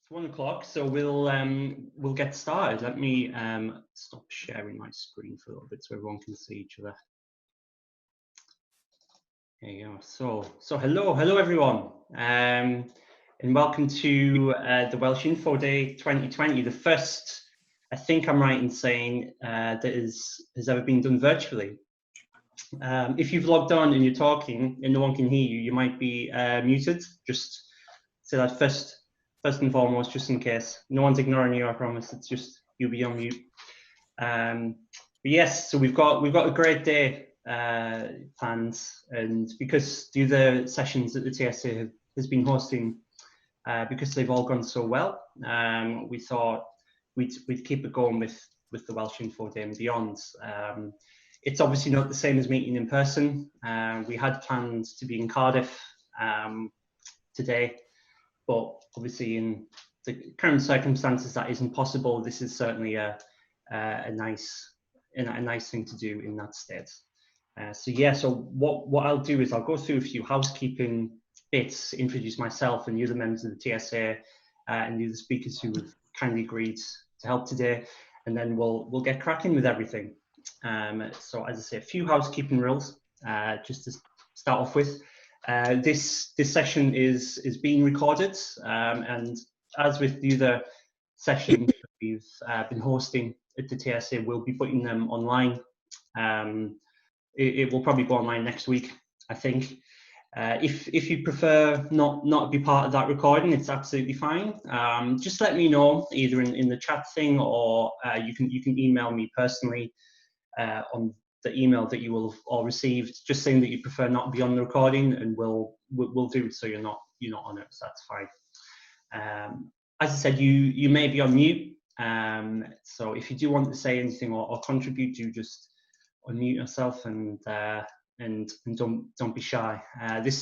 It's 1 o'clock, so we'll get started. Let me stop sharing my screen for a little bit so everyone can see each other. There you go. So hello everyone, and welcome to the Welsh Info Day 2020, the first, I think I'm right in saying, that has ever been done virtually. If you've logged on and you're talking and no one can hear you, you might be muted. Just say that first and foremost, just in case. No one's ignoring you, I promise. It's just you'll be on mute. But yes, so we've got a great day planned, and because the other sessions that the TSA has been hosting, because they've all gone so well, we thought we'd keep it going with the Welsh Info Day and beyond. It's obviously not the same as meeting in person. We had planned to be in Cardiff today, but obviously in the current circumstances that isn't possible. This is certainly a nice thing to do in that state. So what I'll do is I'll go through a few housekeeping bits, introduce myself and the other members of the TSA and the other speakers who have kindly agreed to help today, and then we'll get cracking with everything. So as I say, a few housekeeping rules just to start off with. This session is being recorded, and as with the other sessions that we've been hosting at the TSA, we'll be putting them online. It will probably go online next week, I think. If you prefer not to be part of that recording, it's absolutely fine. Just let me know either in the chat thing, or you can email me personally on the email that you will have all received, just saying that you prefer not to be on the recording, and we'll do it so you're not on it. So that's fine. As I said, you may be on mute. So if you do want to say anything or contribute, do just unmute yourself and don't be shy. This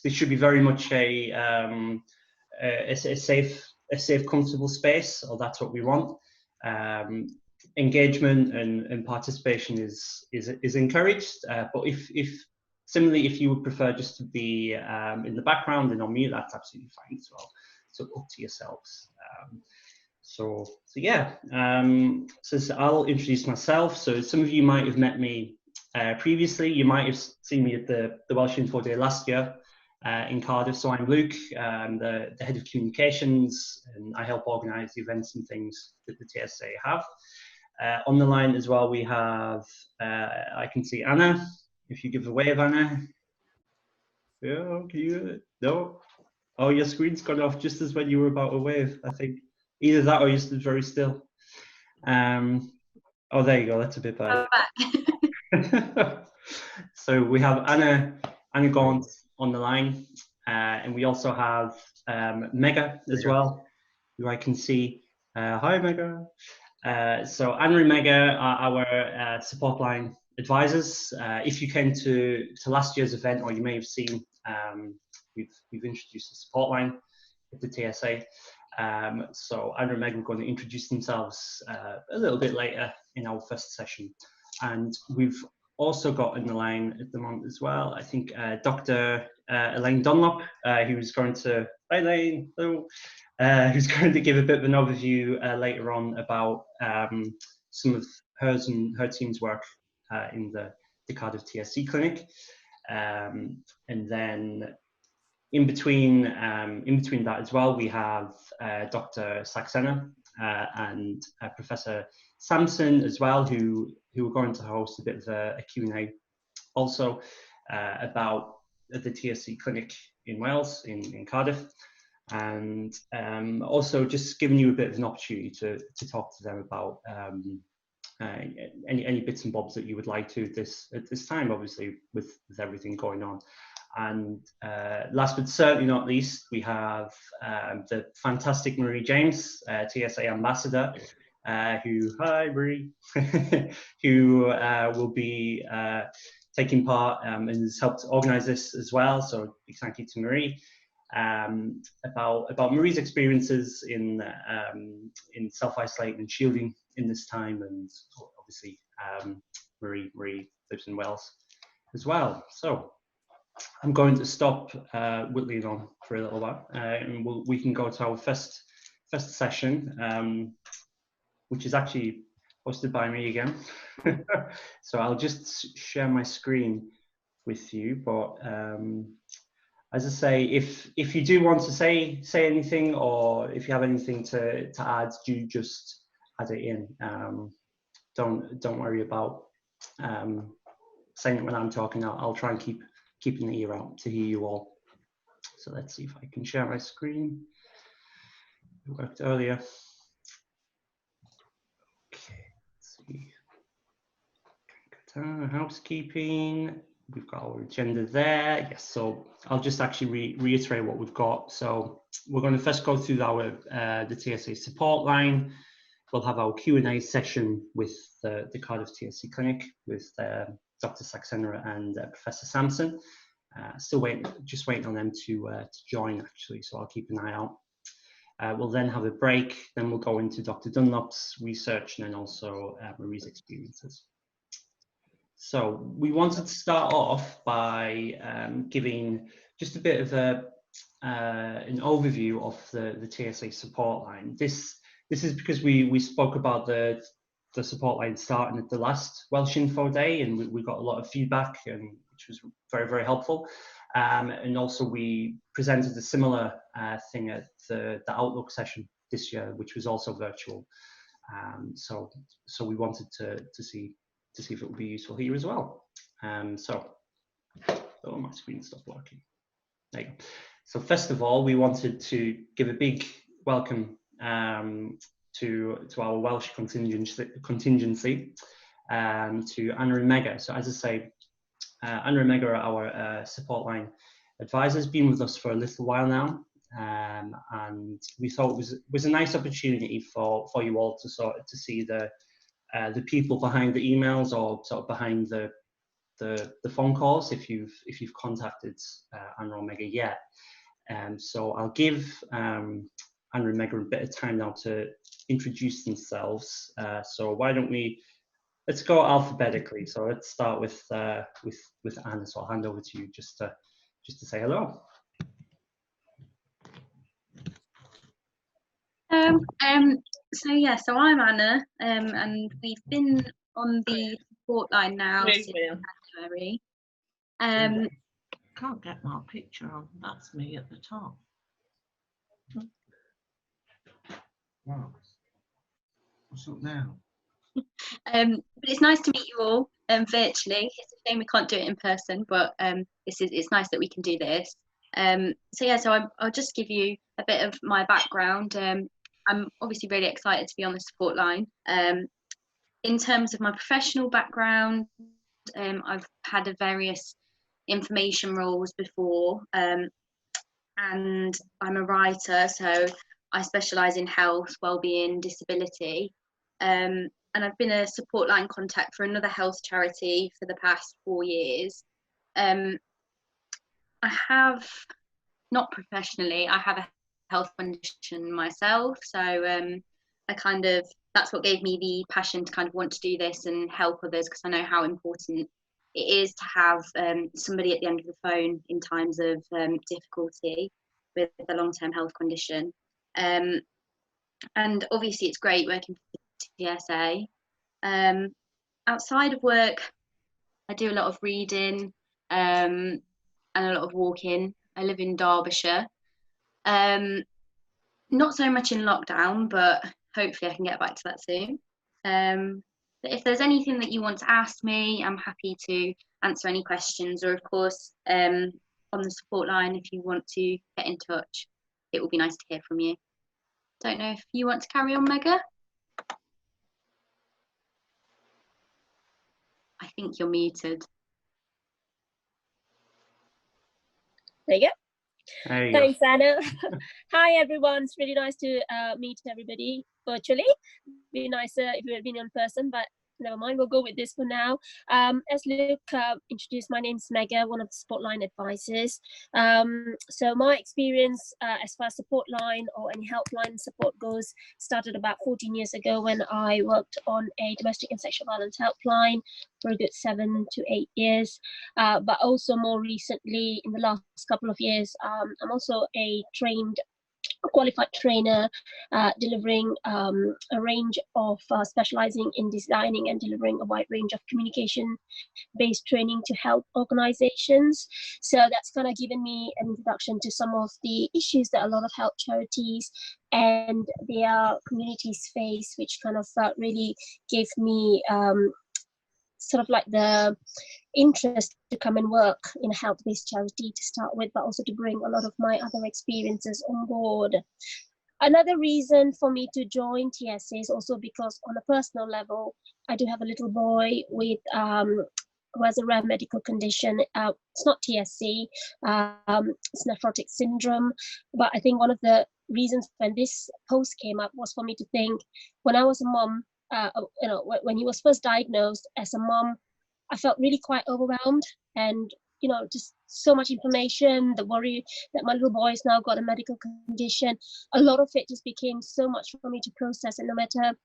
should be very much a safe, comfortable space, or that's what we want. Engagement and participation is encouraged, but if similarly, if you would prefer just to be in the background and on mute, that's absolutely fine as well. So up to yourselves. So I'll introduce myself. So some of you might have met me previously. You might have seen me at the Welsh Info Day last year in Cardiff. So I'm Luke, the head of communications, and I help organise the events and things that the TSA have. On the line as well, we have, I can see Anna. If you give a wave, Anna. Yeah, can you? No? Oh, your screen's gone off just as when you were about to wave, I think. Either that or you stood very still. Oh, there you go. That's a bit better. So we have Anna Gaunt on the line, and we also have Mega as well, who I can see. Hi, Mega. So Anna and Mega are our support line advisors. If you came to last year's event, or you may have seen, we've introduced a support line at the TSA. So Anna and Mega are going to introduce themselves a little bit later in our first session. And we've also got in the line at the moment as well, I think, Dr. Elaine Dunlop, who's going to, hi Elaine, hello. Who's going to give a bit of an overview later on about some of hers and her team's work in the Cardiff TSC clinic. And then in between that as well, we have Dr. Saxena and Professor Sampson as well, who are going to host a bit of a Q&A also about the TSC clinic in Wales, in Cardiff. And also just giving you a bit of an opportunity to talk to them about any bits and bobs that you would like to at this time, obviously with everything going on. And last but certainly not least, we have the fantastic Marie James, TSA ambassador, who, hi Marie, who will be taking part and has helped organise this as well. So big thank you to Marie. About Marie's experiences in self-isolating and shielding in this time, and obviously Marie lives in Wales as well. So I'm going to stop whittling on for a little while, and we can go to our first session, which is actually hosted by me again. So I'll just share my screen with you. But as I say, if you do want to say anything, or if you have anything to add, do just add it in. Don't worry about saying it when I'm talking. I'll try and keep an ear out to hear you all. So let's see if I can share my screen. It worked earlier. Okay, let's see. Housekeeping. We've got our agenda there. Yes, so I'll just actually reiterate what we've got. So we're going to first go through our the TSA support line. We'll have our Q&A session with the Cardiff TSC Clinic with Dr. Saxena and Professor Sampson. Still just waiting on them to join actually, so I'll keep an eye out. We'll then have a break, then we'll go into Dr. Dunlop's research and then also Marie's experiences. So we wanted to start off by giving just a bit of an overview of the TSA support line. This is because we spoke about the support line starting at the last Welsh Info Day, and we got a lot of feedback, which was very, very helpful. And also we presented a similar thing at the Outlook session this year, which was also virtual. So we wanted to see if it would be useful here as well. Oh, my screen stopped working. There you go. So first of all, we wanted to give a big welcome to our Welsh contingency, to Anna and Mega. So as I say, Anna and Mega are our support line advisors, been with us for a little while now, and we thought it was a nice opportunity for you all to see the people behind the emails, or sort of behind the phone calls if you've contacted Anna or Mega yet. So I'll give Anna and Mega a bit of time now to introduce themselves. So why don't let's go alphabetically. So let's start with Anna. So I'll hand over to you just to say hello. So I'm Anna, and we've been on the support line now since January. Can't get my picture on. That's me at the top. Wow. What's up now? But it's nice to meet you all virtually. It's a shame we can't do it in person, but it's nice that we can do this. So I'll just give you a bit of my background. I'm obviously really excited to be on the support line. In terms of my professional background, I've had various information roles before, and I'm a writer, so I specialise in health, wellbeing, disability, and I've been a support line contact for another health charity for the past 4 years. I have, not professionally, I have a health condition myself, so that's what gave me the passion to kind of want to do this and help others, because I know how important it is to have somebody at the end of the phone in times of difficulty with a long-term health condition. And obviously it's great working for the TSA. Outside of work, I do a lot of reading and a lot of walking. I live in Derbyshire. Not so much in lockdown, but hopefully I can get back to that soon. But if there's anything that you want to ask me, I'm happy to answer any questions, or of course on the support line, if you want to get in touch, it will be nice to hear from you. Don't know if you want to carry on, Mega? I think you're muted. There you go. There you Thanks, Anna. Hi, everyone. It's really nice to meet everybody virtually. Be nicer if we had been in person, but never mind. We'll go with this for now. As Luke introduced, my name's Mega, one of the support line advisors. So my experience as far as support line or any helpline support goes started about 14 years ago when I worked on a domestic and sexual violence helpline for a good 7 to 8 years. But also more recently, in the last couple of years, I'm also a trained qualified trainer, delivering a range of specializing in designing and delivering a wide range of communication-based training to help organizations. So that's kind of given me an introduction to some of the issues that a lot of health charities and their communities face, which kind of really gave me sort of like the interest to come and work in a health-based charity to start with, but also to bring a lot of my other experiences on board. Another reason for me to join TSC is also because on a personal level, I do have a little boy with who has a rare medical condition. It's not TSC, it's nephrotic syndrome. But I think one of the reasons when this post came up was for me to think, when I was a mom, when he was first diagnosed as a mom, I felt really quite overwhelmed, and just so much information, the worry that my little boy has now got a medical condition. A lot of it just became so much for me to process, and no matter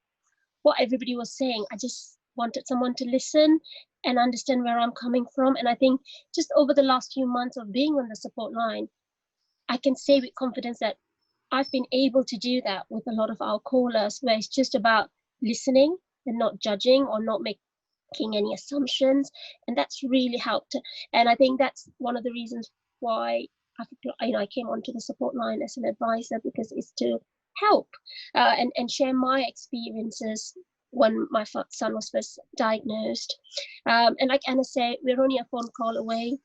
what everybody was saying, I just wanted someone to listen and understand where I'm coming from. And I think just over the last few months of being on the support line, I can say with confidence that I've been able to do that with a lot of our callers, where it's just about listening and not judging or not making any assumptions, and that's really helped. And I think that's one of the reasons why I came onto the support line as an advisor, because it's to help and share my experiences when my son was first diagnosed. And like Anna said, we're only a phone call away.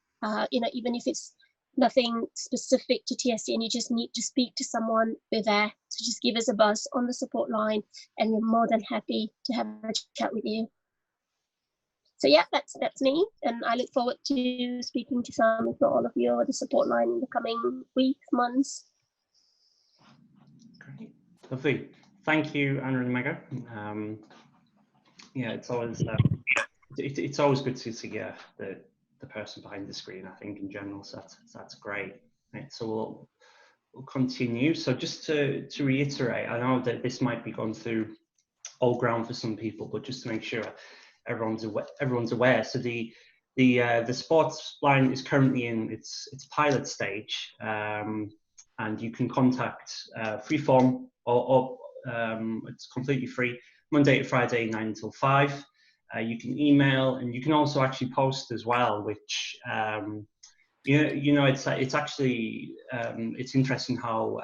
Even if it's nothing specific to TSC and you just need to speak to someone, we're there. So just give us a buzz on the support line, and we're more than happy to have a chat with you. So yeah, that's me, and I look forward to speaking to some, if not all of you, over the support line in the coming weeks, months. Great, lovely. Thank you, Anna and Mega. Yeah, it's always it's always good to see the person behind the screen, I think, in general. So that's great. Right, so we'll continue. So just to reiterate, I know that this might be going through old ground for some people, but just to make sure everyone's aware. So the sports line is currently in its pilot stage, and you can contact freeform or it's completely free, Monday to Friday, 9 till 5. You can email, and you can also actually post as well, which it's actually it's interesting how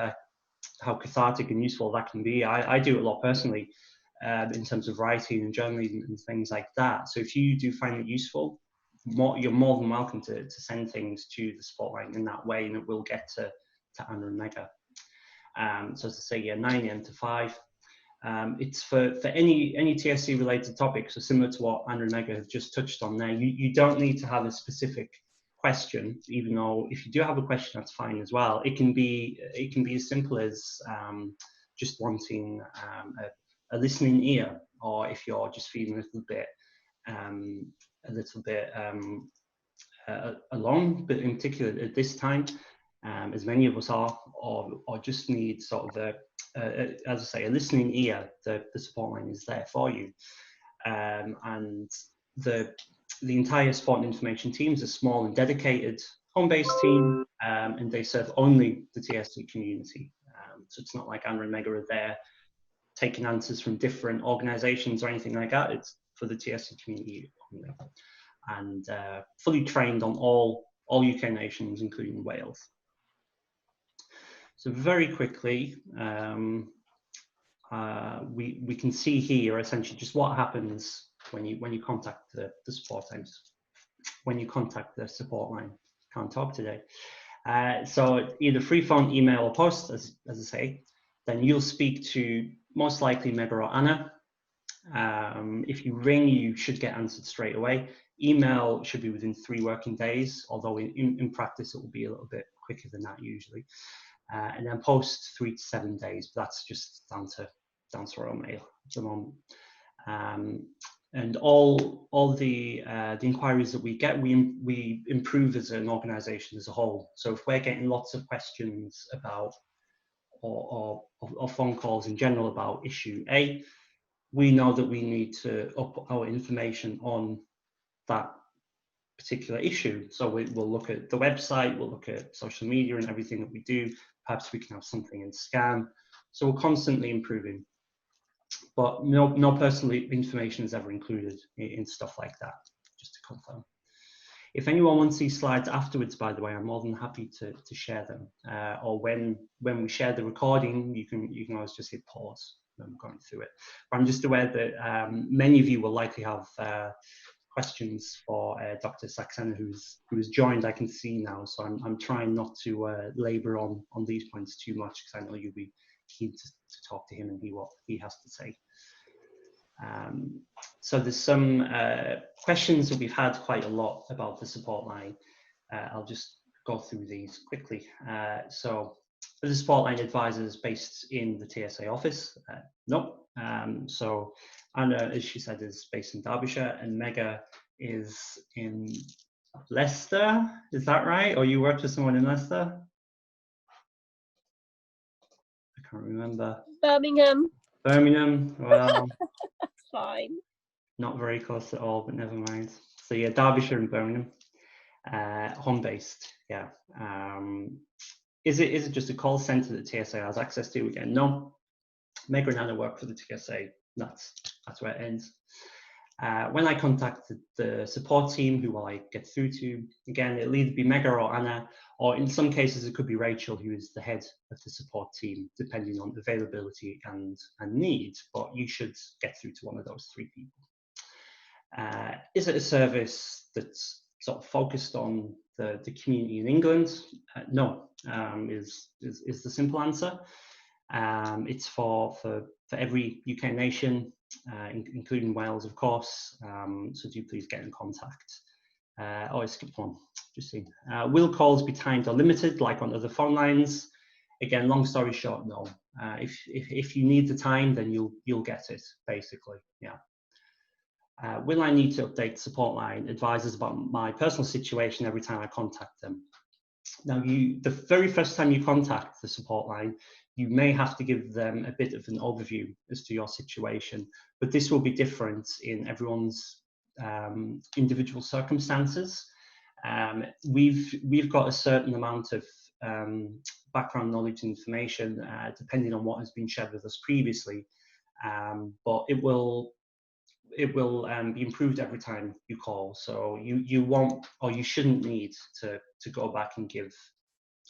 cathartic and useful that can be. I do it a lot personally in terms of writing and journaling and things like that. So if you do find it useful, you're more than welcome to send things to the spotlight in that way, and it will get to Anna and Mega. So as I say, yeah, 9 AM to 5. It's for any TSC related topics, so similar to what Anna and Mega have just touched on there. You don't need to have a specific question, even though if you do have a question, that's fine as well. It can be as simple as just wanting a listening ear, or if you're just feeling a little bit alone, but in particular at this time, as many of us are, or just need sort of as I say, a listening ear, the support line is there for you. And the entire support and information team is a small and dedicated home-based team, and they serve only the TSC community. So it's not like Anna and Mega are there taking answers from different organizations or anything like that. It's for the TSC community only, and fully trained on all UK nations, including Wales. So very quickly, we can see here essentially just what happens when you contact the support teams, when you contact the support line. Can't talk today. So either free phone, email, or post, as I say. Then you'll speak to most likely Mega or Anna. If you ring, you should get answered straight away. Email should be within 3 working days, although in practice it will be a little bit quicker than that usually. And then post 3 to 7 days, but that's just down to our mail at the moment. And all the inquiries that we get, we improve as an organisation as a whole. So if we're getting lots of questions about or phone calls in general about issue A, we know that we need to up our information on that particular issue. So we'll look at the website, we'll look at social media and everything that we do perhaps we can have something in scan. So we're constantly improving, but no personal information is ever included in stuff like that, just to confirm. If anyone wants these slides afterwards, by the way, I'm more than happy to share them. Or when we share the recording, you can always just hit pause when we're going through it. But I'm just aware that many of you will likely have questions for Dr. Saxena, who's joined, I can see now. So I'm trying not to labour on these points too much, because I know you'll be keen to talk to him and hear what he has to say. So there's some questions that we've had quite a lot about the support line. I'll just go through these quickly. So are the support line advisors based in the TSA office? No. So Anna, as she said, is based in Derbyshire, and Mega is in Leicester. Is that right? Or you worked with someone in Leicester? I can't remember. Birmingham. Birmingham, well. Fine. Not very close at all, but never mind. So yeah, Derbyshire and Birmingham, home-based. Yeah. Is it just a call centre that TSA has access to again? No. Mega and Anna work for the TSA. That's where it ends. When I contacted the support team, who will I get through to? Again, it'll either be Mega or Anna, or in some cases it could be Rachel, who is the head of the support team, depending on availability and need. But you should get through to one of those three people. Is it a service that's sort of focused on the community in England? No, is the simple answer. It's for every UK nation, including Wales, of course. So do please get in contact. Oh, I skipped one. Just see. Will calls be timed or limited, like on other phone lines? Again, long story short, no. If you need the time, then you'll get it, basically. Yeah. Will I need to update support line advisors about my personal situation every time I contact them? Now, the very first time you contact the support line, you may have to give them a bit of an overview as to your situation, but this will be different in everyone's individual circumstances. We've got a certain amount of background knowledge and information, depending on what has been shared with us previously, but it will be improved every time you call. So you won't, or you shouldn't need to go back and give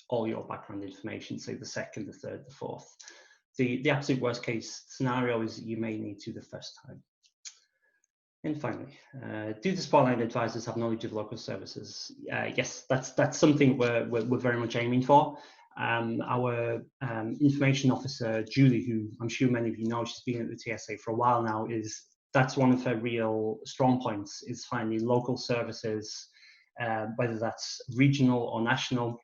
all your background information, say the second, the third, the fourth. The absolute worst case scenario is that you may need to the first time. And finally, do the Spotlight advisors have knowledge of local services? Yes, that's something we're very much aiming for. Our information officer, Julie, who I'm sure many of you know, she's been at the TSA for a while now, that's one of her real strong points, is finding local services, whether that's regional or national,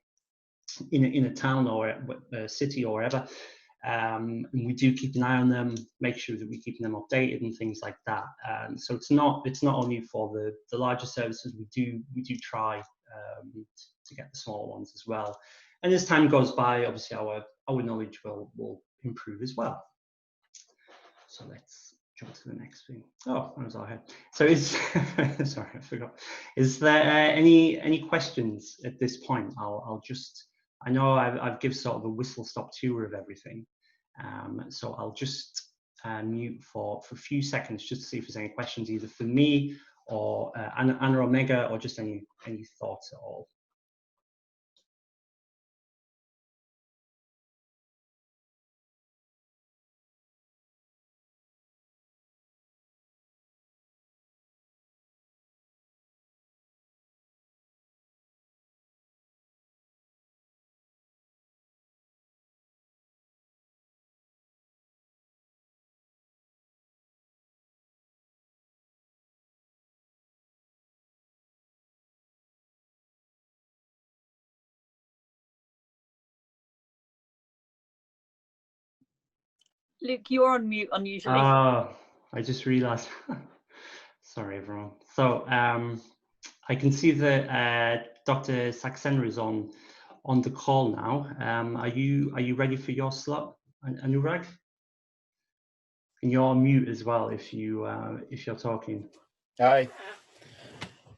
in a town or a city or wherever. And we do keep an eye on them, make sure that we keep them updated and things like that. So it's not only for the larger services. We do try to get the smaller ones as well. And as time goes by, obviously our knowledge will improve as well. So let's jump to the next thing. Oh, that was our head. So sorry, I forgot. Is there any questions at this point? I know I've given sort of a whistle-stop tour of everything. So I'll just mute for a few seconds just to see if there's any questions, either for me or Anna or Mega, or just any thoughts at all. Luke, you're on mute unusually. Oh, I just realized. Sorry, everyone. So I can see that Dr. Saxena is on the call now. Are you ready for your slot, Anurag? And you're on mute as well if you're talking. Hi.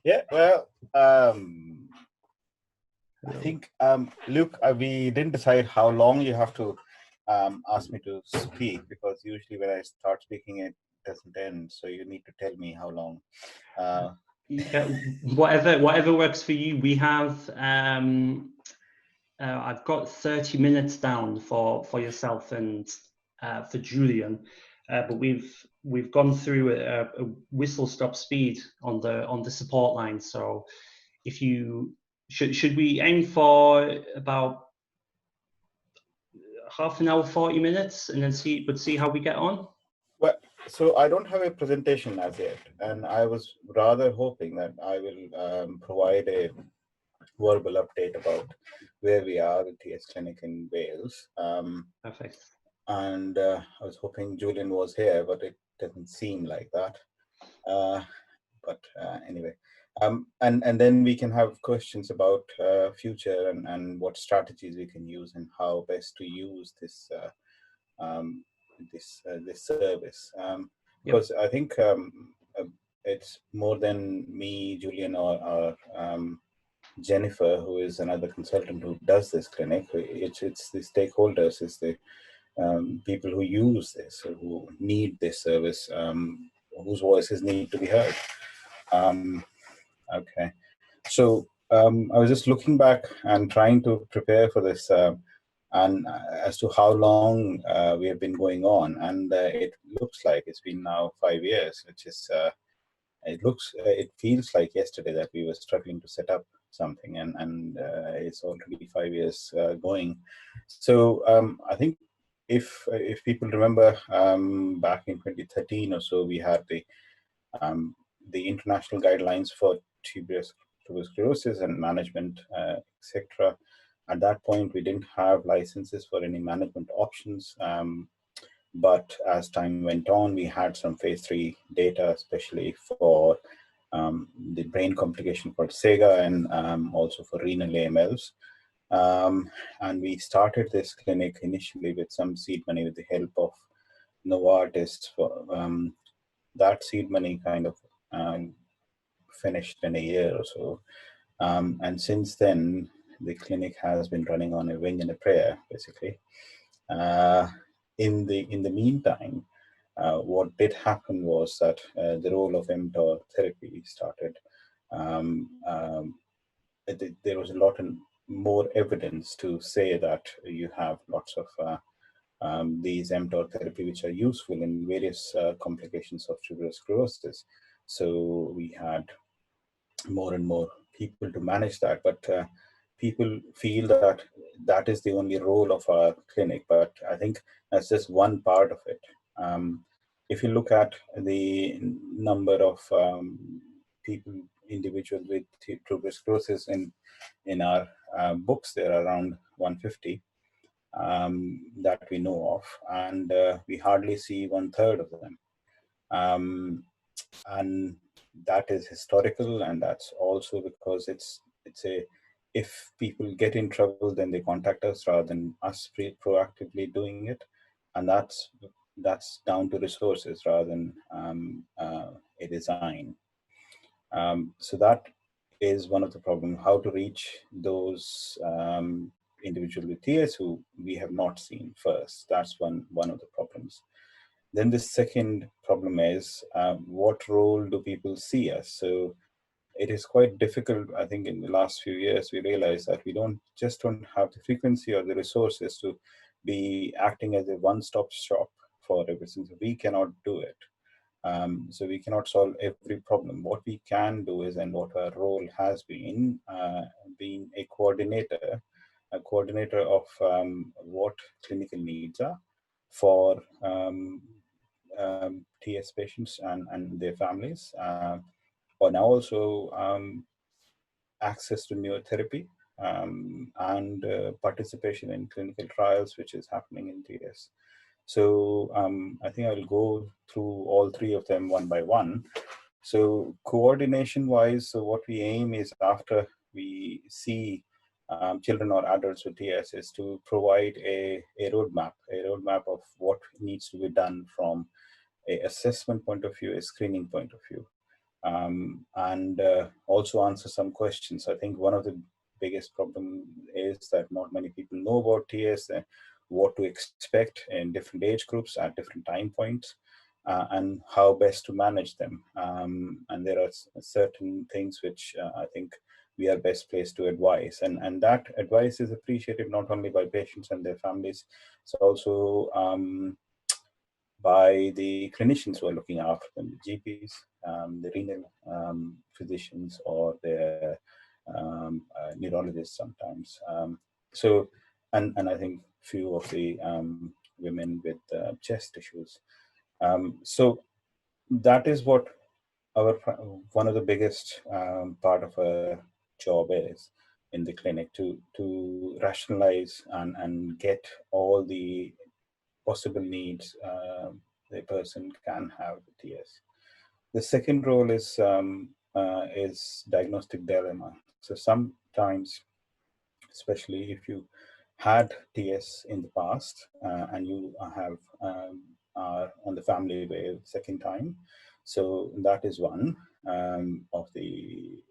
Yeah. Well. I think, Luke, we didn't decide how long you have to ask me to speak, because usually when I start speaking, it doesn't end. So you need to tell me how long. Yeah, whatever works for you. We have I've got 30 minutes down for yourself and for Julian, but we've gone through a whistle stop speed on the support line. So if you should we aim for about half an hour, 40 minutes, and then see how we get on. Well, so I don't have a presentation as yet, and I was rather hoping that I will provide a verbal update about where we are with TS Clinic in Wales. Perfect. And I was hoping Julian was here, but it doesn't seem like that. Anyway, and then we can have questions about future and what strategies we can use and how best to use this this service. Because I think it's more than me, Julian, or Jennifer, who is another consultant who does this clinic. It's the stakeholders, it's the people who use this, who need this service, whose voices need to be heard. Okay, so I was just looking back and trying to prepare for this, and as to how long we have been going on, and it looks like it's been now 5 years, which is it feels like yesterday that we were struggling to set up something, and it's already 5 years going. So I think if people remember, back in 2013 or so, we had the international guidelines for tuberous sclerosis and management, etc. At that point, we didn't have licenses for any management options. But as time went on, we had some phase 3 data, especially for the brain complication called SEGA, and also for renal AMLs. And we started this clinic initially with some seed money with the help of Novartis. That seed money kind of finished in a year or so. And since then, the clinic has been running on a wing and a prayer, basically. In the meantime, what did happen was that the role of mTOR therapy started. There was a lot more evidence to say that you have lots of these mTOR therapy which are useful in various complications of tuberous sclerosis. So we had more and more people to manage that, but people feel that that is the only role of our clinic, but I think that's just one part of it. If you look at the number of people, individuals with tuberous sclerosis in our books, there are around 150 that we know of, and we hardly see 1/3 of them. And that is historical, and that's also because it's a, if people get in trouble, then they contact us rather than us proactively doing it, and that's down to resources rather than a design. So that is one of the problems, how to reach those individuals with TS who we have not seen first. That's one of the problems. Then the second problem is, what role do people see us? So it is quite difficult. I think in the last few years, we realized that we don't have the frequency or the resources to be acting as a one-stop shop for everything. So we cannot do it. So we cannot solve every problem. What we can do is, and what our role has been, being a coordinator of what clinical needs are for TS patients and their families, but now also access to neurotherapy, and participation in clinical trials, which is happening in TS. So I think I'll go through all three of them one by one. So coordination wise, so what we aim is, after we see children or adults with TS, is to provide a roadmap of what needs to be done from a assessment point of view, a screening point of view, and also answer some questions. I think one of the biggest problem is that not many people know about TS, what to expect in different age groups at different time points, and how best to manage them. And there are certain things which I think we are best placed to advise. And that advice is appreciated not only by patients and their families, it's also by the clinicians who are looking after them, the GPs, the renal physicians, or the neurologists sometimes. And I think few of the women with chest issues. So that is what our one of the biggest part of a job is in the clinic, to rationalize and get all the possible needs the person can have with TS. The second role is diagnostic dilemma. So sometimes, especially if you had TS in the past and you are on the family wave second time, so that is one of the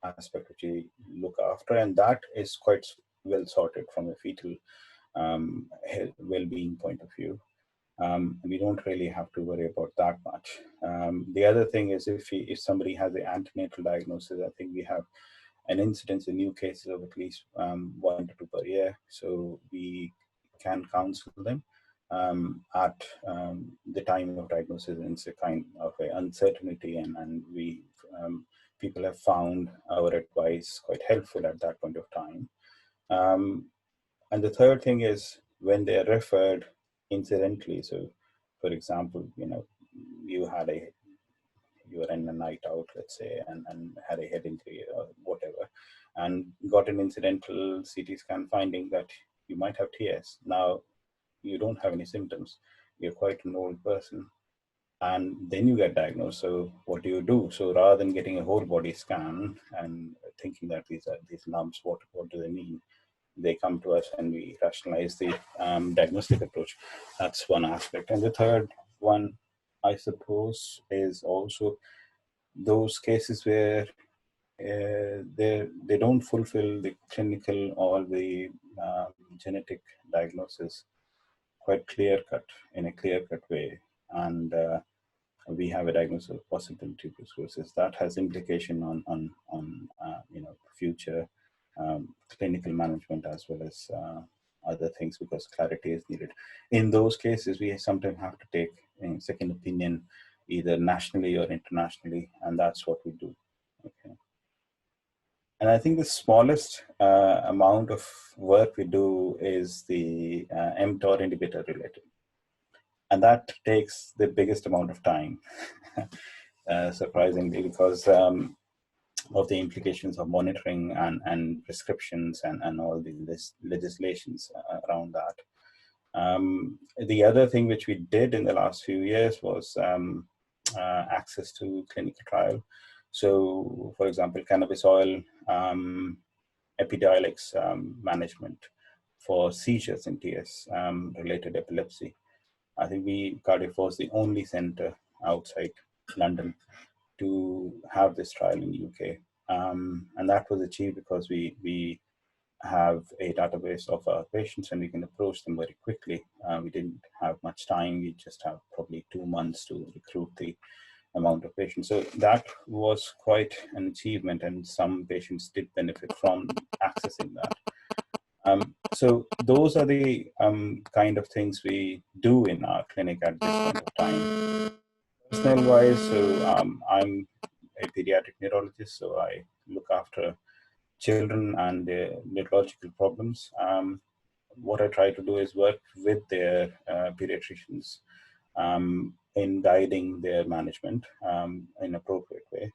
aspect which we look after, and that is quite well sorted from a fetal well-being point of view. We don't really have to worry about that much. The other thing is if somebody has an antenatal diagnosis, I think we have an incidence in new cases of at least 1 to 2 per year. So we can counsel them at the time of diagnosis. And it's a kind of a uncertainty, and we people have found our advice quite helpful at that point of time. And the third thing is when they are referred incidentally. So, for example, you were in a night out, let's say, and had a head injury or whatever, and got an incidental CT scan finding that you might have TS. Now, you don't have any symptoms. You're quite an old person. And then you get diagnosed. So what do you do? So rather than getting a whole body scan and thinking that these lumps, what do they mean? They come to us and we rationalize the diagnostic approach. That's one aspect. And the third one, I suppose, is also those cases where they don't fulfill the clinical or the genetic diagnosis quite in a clear-cut way. And we have a diagnosis of possible tuberous sclerosis that has implication on future clinical management as well as other things, because clarity is needed. In those cases, we sometimes have to take a second opinion, either nationally or internationally, and that's what we do. Okay. And I think the smallest amount of work we do is the mTOR inhibitor related. And that takes the biggest amount of time, surprisingly, because of the implications of monitoring and prescriptions and all the legislations around that. The other thing which we did in the last few years was access to clinical trial. So, for example, cannabis oil Epidiolex management for seizures in TS related epilepsy. I think Cardiff was the only center outside London to have this trial in the UK. And that was achieved because we have a database of our patients and we can approach them very quickly. We didn't have much time. We just have probably 2 months to recruit the amount of patients. So that was quite an achievement, and some patients did benefit from accessing that. So those are the kind of things we do in our clinic at this point of time. Personnel wise, so I'm a pediatric neurologist, so I look after children and their neurological problems. What I try to do is work with their pediatricians in guiding their management in appropriate way.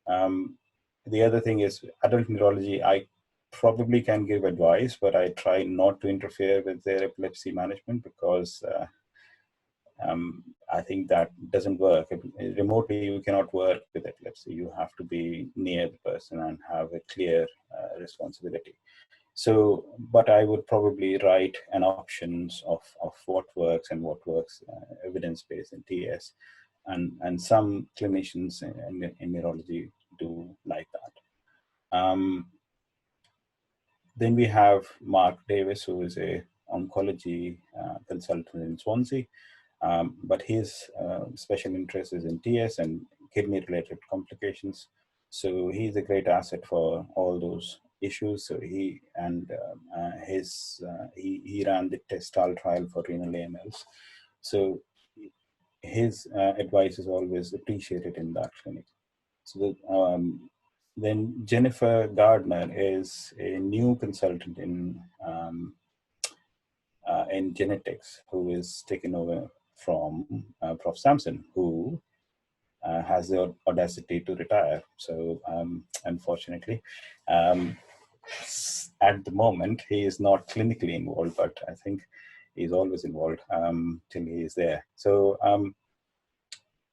The other thing is adult neurology. I probably can give advice, but I try not to interfere with their epilepsy management because I think that doesn't work. Remotely, you cannot work with epilepsy. You have to be near the person and have a clear responsibility. So, but I would probably write an options of what works and what works evidence-based in TS. And some clinicians in neurology do like that. Then we have Mark Davis, who is a oncology consultant in Swansea, but his special interest is in TS and kidney-related complications. So he's a great asset for all those issues. So he ran the Testal trial for renal AMLs. So his advice is always appreciated in that clinic. So then Jennifer Gardner is a new consultant in genetics, who is taken over from Prof. Sampson, who has the audacity to retire. So unfortunately, at the moment, he is not clinically involved, but I think he's always involved till he is there. So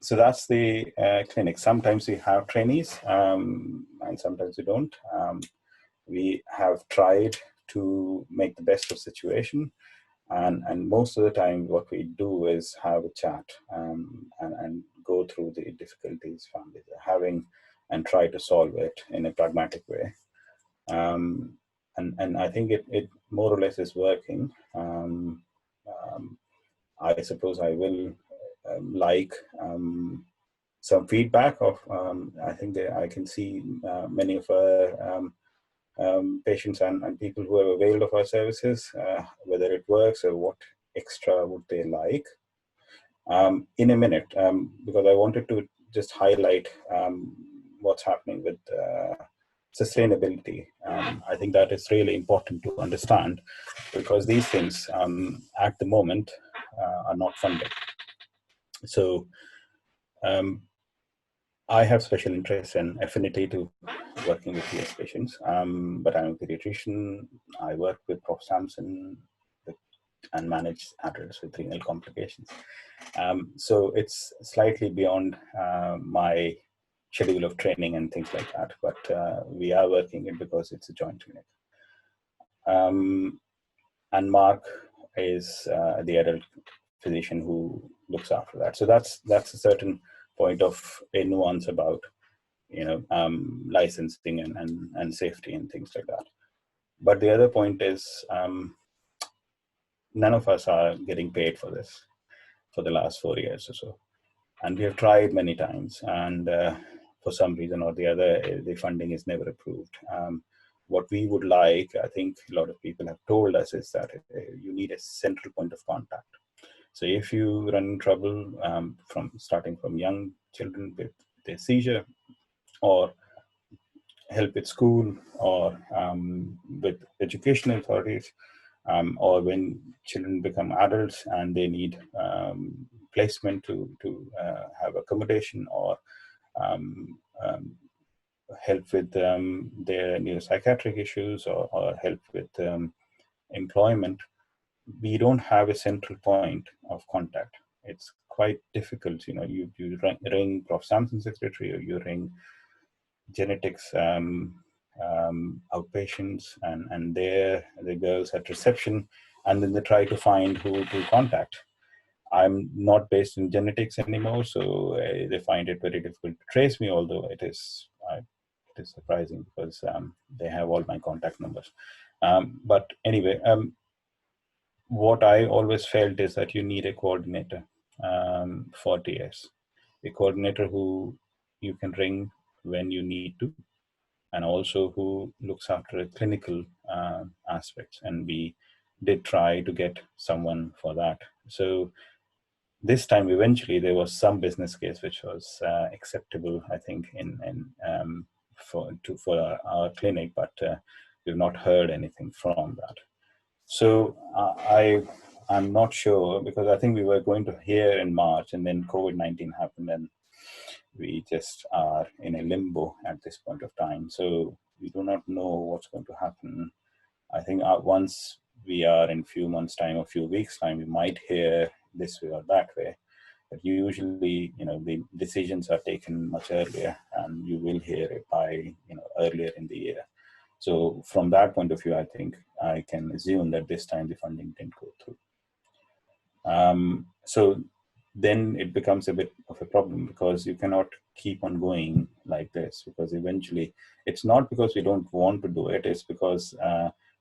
so that's the clinic. Sometimes we have trainees and sometimes we don't. We have tried to make the best of the situation. And most of the time what we do is have a chat and go through the difficulties families are having and try to solve it in a pragmatic way. And I think it more or less is working. I suppose I will like some feedback of, I think that I can see many of our patients and people who have availed of our services, whether it works or what extra would they like. In a minute, because I wanted to just highlight what's happening with sustainability. I think that is really important to understand, because these things at the moment are not funded. So I have special interest and affinity to working with PS patients, but I'm a pediatrician. I work with Prof. Sampson and manage adults with renal complications. So it's slightly beyond my schedule of training and things like that, but we are working it because it's a joint clinic. And Mark is the adult physician who looks after that. So that's a certain point of a nuance about, you know, licensing and safety and things like that. But the other point is none of us are getting paid for this for the last 4 years or so. And we have tried many times, and for some reason or the other, the funding is never approved. What we would like, I think a lot of people have told us, is that you need a central point of contact. So if you run in trouble from starting from young children with their seizure, or help with school, or with educational authorities, or when children become adults and they need placement to have accommodation, or help with their neuropsychiatric issues, or help with employment, we don't have a central point of contact. It's quite difficult. You know, you ring Prof. Sampson's secretary, or you ring genetics outpatients, and the girls at reception, and then they try to find who to contact. I'm not based in genetics anymore, so they find it very difficult to trace me, although it is surprising because they have all my contact numbers. But anyway, what I always felt is that you need a coordinator for TS, a coordinator who you can ring when you need to, and also who looks after clinical aspects. And we did try to get someone for that. So this time, eventually, there was some business case which was acceptable, I think, for our clinic, but we've not heard anything from that. So I'm not sure, because I think we were going to hear in March, and then COVID-19 happened, and we just are in a limbo at this point of time. So we do not know what's going to happen. I think once we are in a few months' time, or a few weeks' time, we might hear this way or that way. But usually, you know, the decisions are taken much earlier, and you will hear it by, you know, earlier in the year. So from that point of view, I think I can assume that this time the funding didn't go through. So then it becomes a bit of a problem, because you cannot keep on going like this, because eventually it's not because we don't want to do it, it's because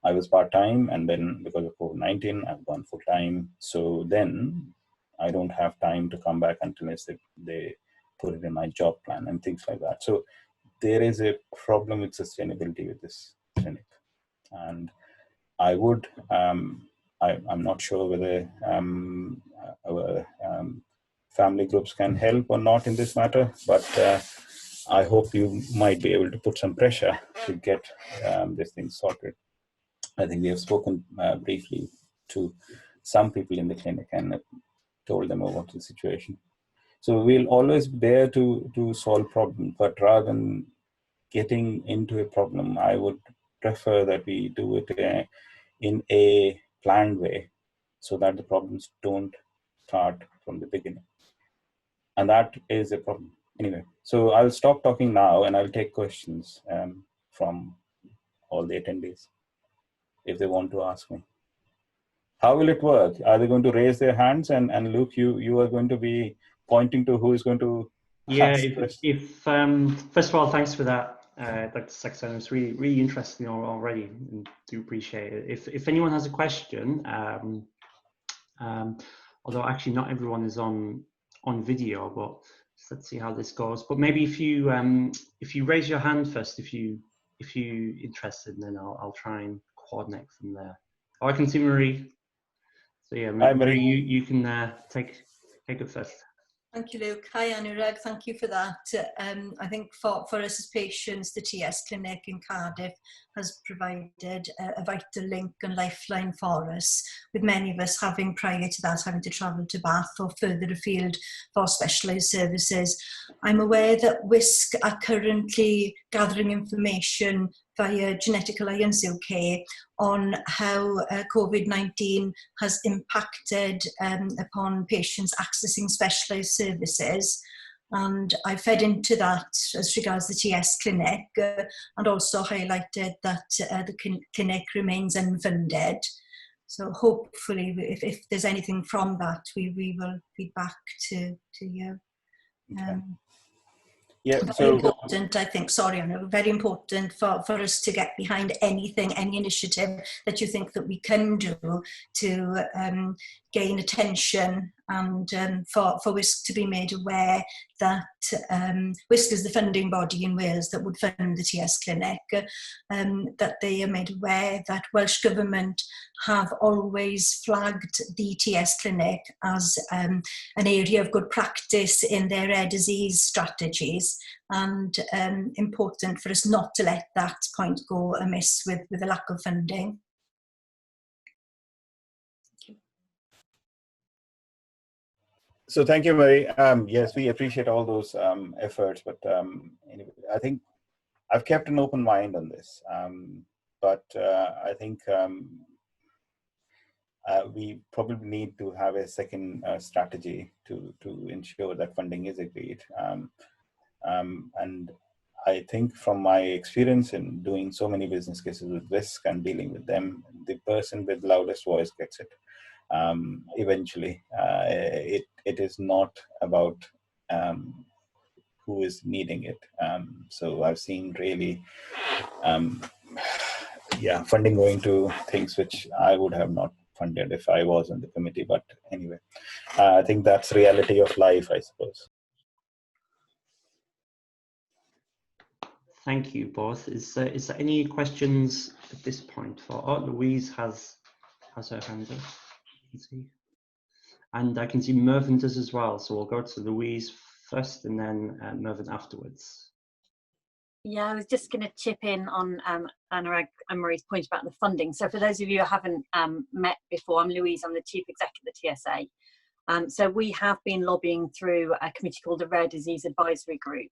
I was part-time, and then because of COVID-19, I've gone full-time. So then I don't have time to come back unless they put it in my job plan and things like that. So there is a problem with sustainability with this clinic. And I would, I'm not sure whether our family groups can help or not in this matter, but I hope you might be able to put some pressure to get this thing sorted. I think we have spoken briefly to some people in the clinic and told them about the situation. So we'll always be there to solve problems, but rather than getting into a problem, I would prefer that we do it in a planned way so that the problems don't start from the beginning. And that is a problem. Anyway, so I'll stop talking now and I'll take questions from all the attendees if they want to ask me. How will it work? Are they going to raise their hands? And Luke, you are going to be pointing to who is going to ask if first of all, thanks for that, Dr. Saxon. It's really interesting already, and do appreciate it. If anyone has a question, although actually not everyone is on video, but let's see how this goes. But maybe if you raise your hand first, if you interested, and then I'll try and coordinate from there. Oh, I can see Marie. So yeah, Marie, you can take it first. Thank you, Luke. Hi, Anurag. Thank you for that. I think for us as patients, the TS Clinic in Cardiff has provided a vital link and lifeline for us, with many of us having, prior to that, having to travel to Bath or further afield for specialised services. I'm aware that WISC are currently gathering information via Genetic Alliance UK on how COVID-19 has impacted upon patients accessing specialised services. And I fed into that as regards the TS clinic and also highlighted that the clinic remains unfunded. So hopefully, if there's anything from that, we will feed back to you. Okay. Yeah, very important, I think, sorry, Anna, very important for us to get behind anything, any initiative that you think that we can do to gain attention and for WISC to be made aware that WISC is the funding body in Wales that would fund the TS clinic, that they are made aware that Welsh Government have always flagged the TS clinic as an area of good practice in their rare disease strategies, and important for us not to let that point go amiss with the lack of funding. So thank you, Mary. Yes, we appreciate all those efforts, but anyway, I think I've kept an open mind on this. But I think we probably need to have a second strategy to ensure that funding is agreed. And I think from my experience in doing so many business cases with WISC and dealing with them, the person with loudest voice gets it. Eventually, it is not about who is needing it. So I've seen really, funding going to things which I would have not funded if I was in the committee. But anyway, I think that's reality of life, I suppose. Thank you both. Is there any questions at this point? Louise has her hand up. See. And I can see Mervyn does as well, so we'll go to Louise first and then Mervyn afterwards. Yeah, I was just going to chip in on Anurag and Marie's point about the funding. So for those of you who haven't met before, I'm Louise, I'm the Chief Executive of the TSA. So we have been lobbying through a committee called the Rare Disease Advisory Group,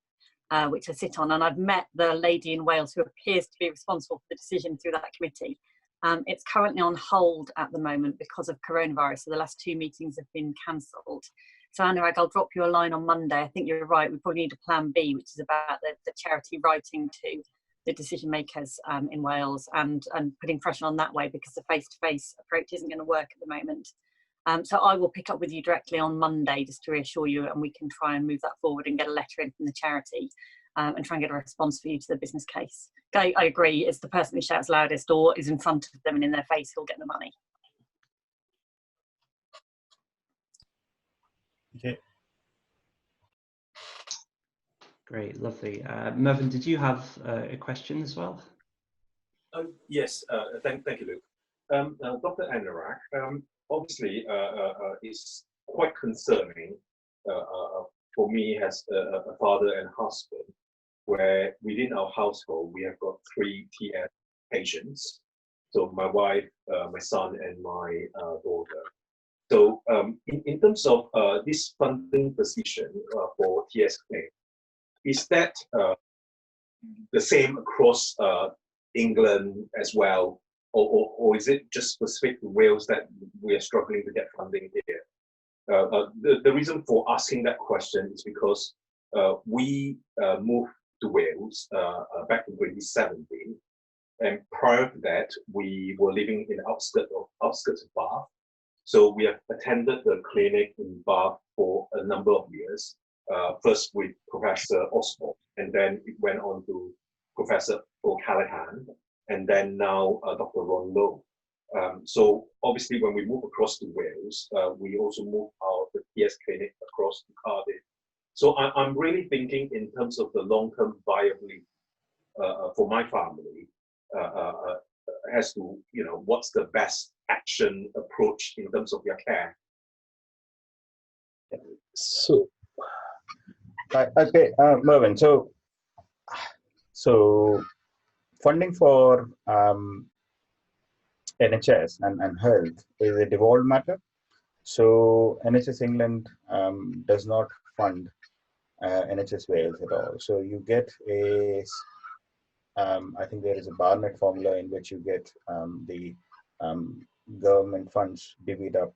which I sit on, and I've met the lady in Wales who appears to be responsible for the decision through that committee. It's currently on hold at the moment because of coronavirus, so the last 2 meetings have been cancelled. So Anurag, I'll drop you a line on Monday. I think you're right, we probably need a plan B, which is about the charity writing to the decision makers in Wales and putting pressure on that way, because the face-to-face approach isn't going to work at the moment. So I will pick up with you directly on Monday just to reassure you, and we can try and move that forward and get a letter in from the charity. and try and get a response for you to the business case. I agree, it's the person who shouts loudest or is in front of them and in their face who'll get the money. Okay. Great, lovely. Mervyn, did you have a question as well? Yes, thank you, Luke. Dr. Anurag, obviously it's quite concerning for me as a father and husband, where within our household we have got 3 TS patients. So my wife, my son, and my daughter. So in terms of this funding position for TS clinic, is that the same across England as well, or is it just specific to Wales that we are struggling to get funding here? The reason for asking that question is because we moved to Wales back in 2017, and prior to that, we were living in the outskirts of Bath. So we have attended the clinic in Bath for a number of years. First with Professor Osborne, and then it went on to Professor O'Callaghan, and then now Dr. Ron Lowe. So obviously when we move across to Wales, we also move the TS clinic across to Cardiff. So I'm really thinking in terms of the long-term viability for my family as to, you know, what's the best action approach in terms of their care. So, okay, Mervyn, so funding for NHS and health is a devolved matter. So NHS England does not fund NHS Wales at all. So you get I think there is a Barnett formula in which you get the government funds divvied up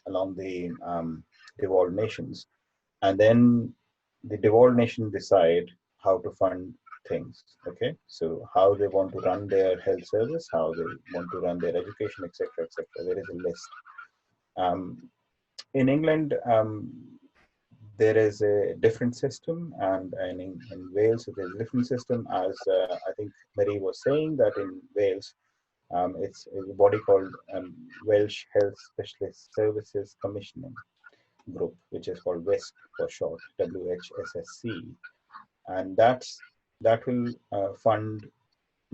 along the devolved nations, and then the devolved nation decide how to fund things. Okay, so how they want to run their health service, how they want to run their education, etc., etc. There is a list. In England, there is a different system, and in Wales there's a different system. As I think Mary was saying, that in Wales it's a body called Welsh Health Specialist Services Commissioning Group, which is called WESC for short, WHSSC, and that will fund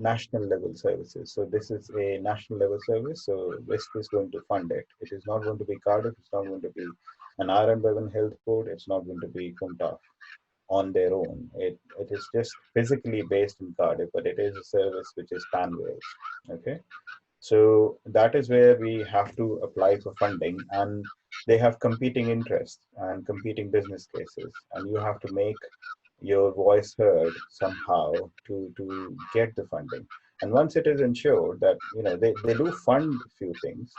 national level services. So this is a national level service, so WESC is going to fund it. It is not going to be Cardiff, it's not going to be an Iron Bevan Health Board, it's not going to be Clontarf on their own. It is just physically based in Cardiff, but it is a service which is pan-Wales. Okay, so that is where we have to apply for funding, and they have competing interests and competing business cases, and you have to make your voice heard somehow to get the funding. And once it is ensured that, you know, they do fund a few things.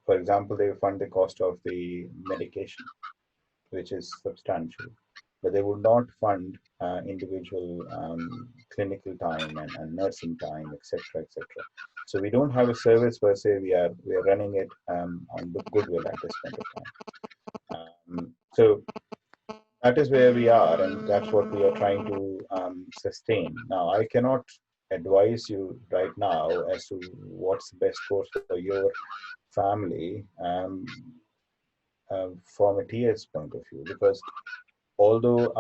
For example, they fund the cost of the medication, which is substantial, but they would not fund individual clinical time and nursing time, etc., etc. So we don't have a service per se. We are running it on the goodwill at this point of time. So that is where we are, and that's what we are trying to sustain. Now, I cannot advise you right now as to what's the best course for your family from a TS point of view, because although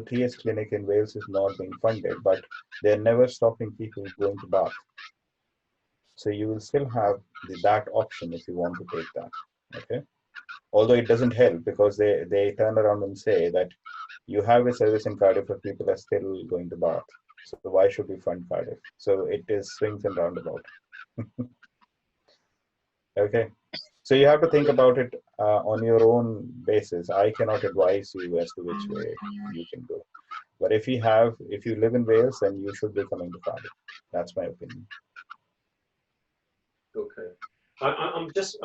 TS clinic in Wales is not being funded, but they're never stopping people going to Bath. So you will still have that option if you want to take that. Okay. Although it doesn't help, because they turn around and say that you have a service in Cardiff, but people are still going to Bath. So why should we fund Cardiff? So it is swings and roundabout. Okay. So you have to think about it on your own basis. I cannot advise you as to which way you can go. But if you live in Wales, then you should be coming to Cardiff. That's my opinion. Okay. I'm just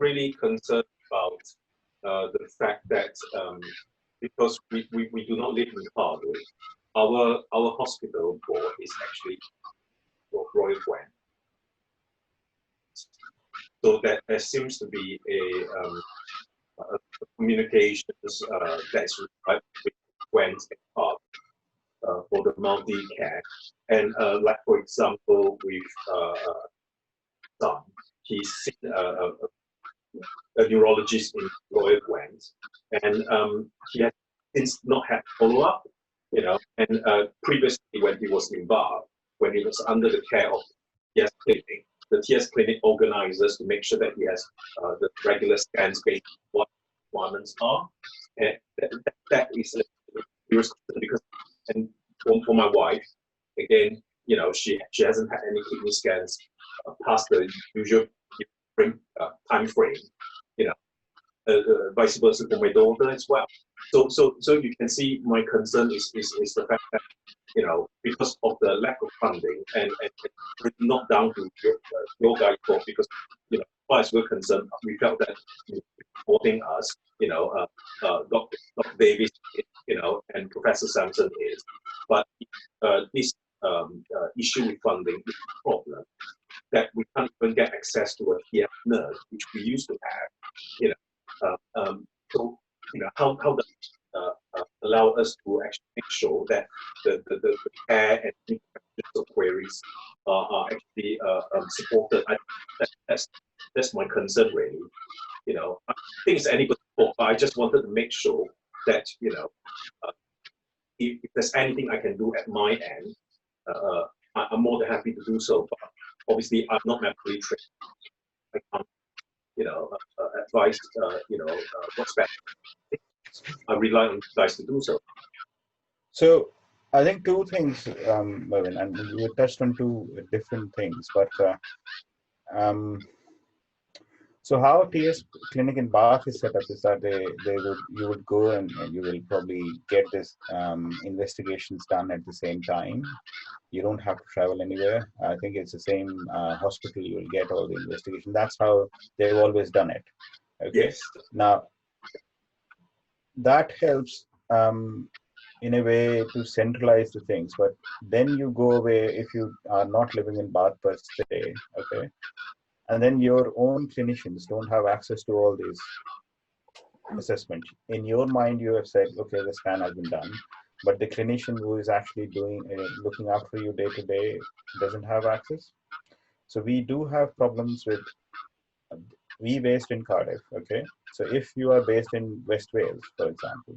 really concerned about the fact that because we do not live in Cardiff, our hospital board is actually Royal Gwen. So that there seems to be a communications that's required went up for the multi-care. And like, for example, with son, he's seen a neurologist in Royal Gwent, and he has since not had follow-up, you know, and previously when he was in Bath, when he was under the care of TS Clinic, the TS Clinic organizes to make sure that he has the regular scans based on what requirements are, and that is because, and for my wife, again, you know, she hasn't had any kidney scans past the usual time frame, you know, vice versa for my daughter as well. So you can see my concern is the fact that, you know, because of the lack of funding and it's not down to your guys' fault, because, you know, as far as we're concerned, we felt that, you know, supporting us, you know, Dr. Davis, you know, and Professor Sampson is, but this issue with funding is a problem that we can't even get access to a TF nurse, which we used to have, you know. So, you know, how does allow us to actually make sure that the care and queries are actually supported? That's my concern, really. You know, I think it's anybody's fault, but I just wanted to make sure that, you know, if there's anything I can do at my end, I'm more than happy to do so. But obviously, I'm not medically trained. I can't, you know, advise, you know, what's best. I rely on you guys to do so. So I think two things, Mervyn, and you touched on two different things, but so how TS Clinic in Bath is set up is that you would go and you will probably get this investigations done at the same time. You don't have to travel anywhere. I think it's the same hospital, you will get all the investigation. That's how they've always done it. Okay. Yes. Now, that helps in a way to centralize the things, but then you go away if you are not living in Bath per se, okay? And then your own clinicians don't have access to all these assessments. In your mind, you have said, okay, the scan has been done, but the clinician who is actually doing looking after you day to day doesn't have access. So we do have problems with, we based in Cardiff, okay? So if you are based in West Wales, for example,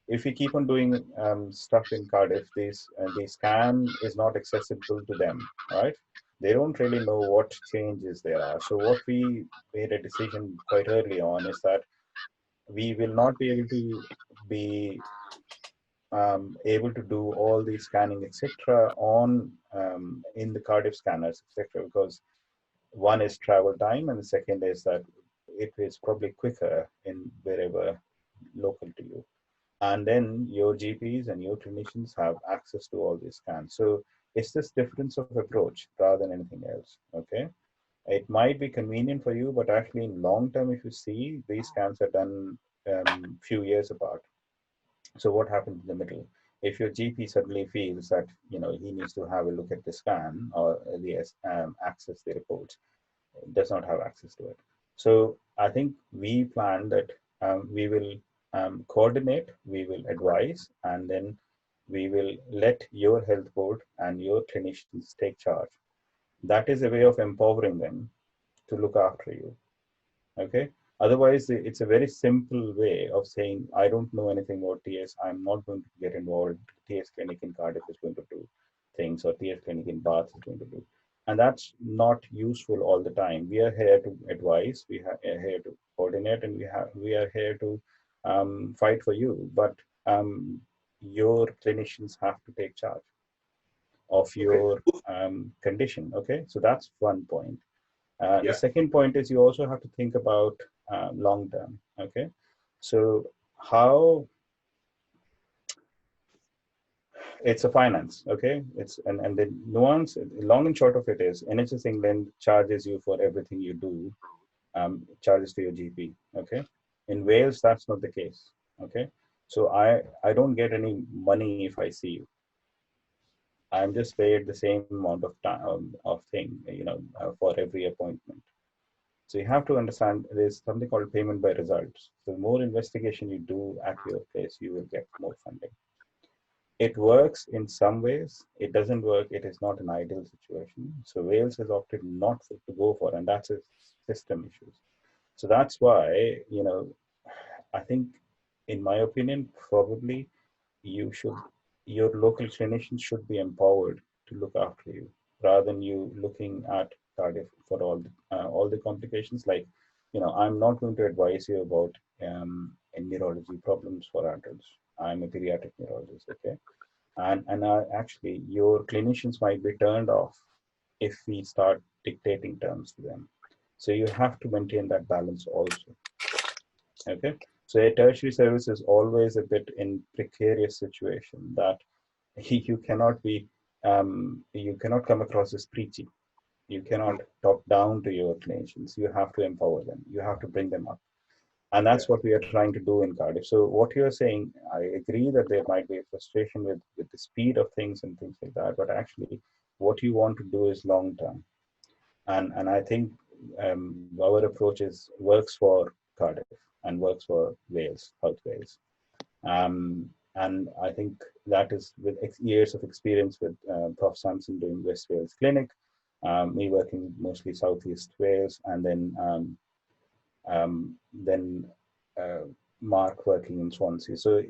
if we keep on doing stuff in Cardiff, the scan is not accessible to them, right? They don't really know what changes there are. So what we made a decision quite early on is that we will not be able to do all the scanning, etc., on in the Cardiff scanners, etc., because one is travel time, and the second is that it is probably quicker in wherever local to you. And then your GPs and your clinicians have access to all these scans. So it's this difference of approach rather than anything else, okay? It might be convenient for you, but actually in long term, if you see, these scans are done few years apart. So what happens in the middle? If your GP suddenly feels that, you know, he needs to have a look at the scan or the access the reports, does not have access to it. So I think we plan that we will coordinate, we will advise, and then we will let your health board and your clinicians take charge. That is a way of empowering them to look after you, okay? Otherwise, it's a very simple way of saying, I don't know anything about TS, I'm not going to get involved. TS Clinic in Cardiff is going to do things, or TS Clinic in Bath is going to do. And that's not useful all the time. We are here to advise, we are here to coordinate, and we are here to fight for you. But your clinicians have to take charge of your condition, okay? So that's one point. The second point is you also have to think about long term, okay? So how, it's a finance, okay? It's and the nuance, long and short of it is, NHS England charges you for everything you do, charges to your GP, okay? In Wales, that's not the case, okay? So I don't get any money if I see you. I'm just paid the same amount of time of thing, you know, for every appointment. So you have to understand there's something called payment by results. So the more investigation you do at your place, you will get more funding. It works in some ways. It doesn't work. It is not an ideal situation. So Wales has opted not to go for, and that's a system issue. So that's why, I think, in my opinion, probably your local clinicians should be empowered to look after you rather than you looking at Cardiff for all the complications. Like, I'm not going to advise you about neurology problems for adults. I'm a pediatric neurologist, okay? And actually, your clinicians might be turned off if we start dictating terms to them. So you have to maintain that balance also. Okay, so a tertiary service is always a bit in precarious situation that you cannot be, you cannot come across as preachy. You cannot talk down to your clinicians. You have to empower them. You have to bring them up. And that's what we are trying to do in Cardiff. So what you're saying, I agree that there might be a frustration with the speed of things and things like that, but actually what you want to do is long term. And I think our approach works for Cardiff and works for Wales, South Wales. And I think that is with years of experience with Prof. Sampson doing West Wales Clinic, me working mostly Southeast Wales, and then Mark working in Swansea. So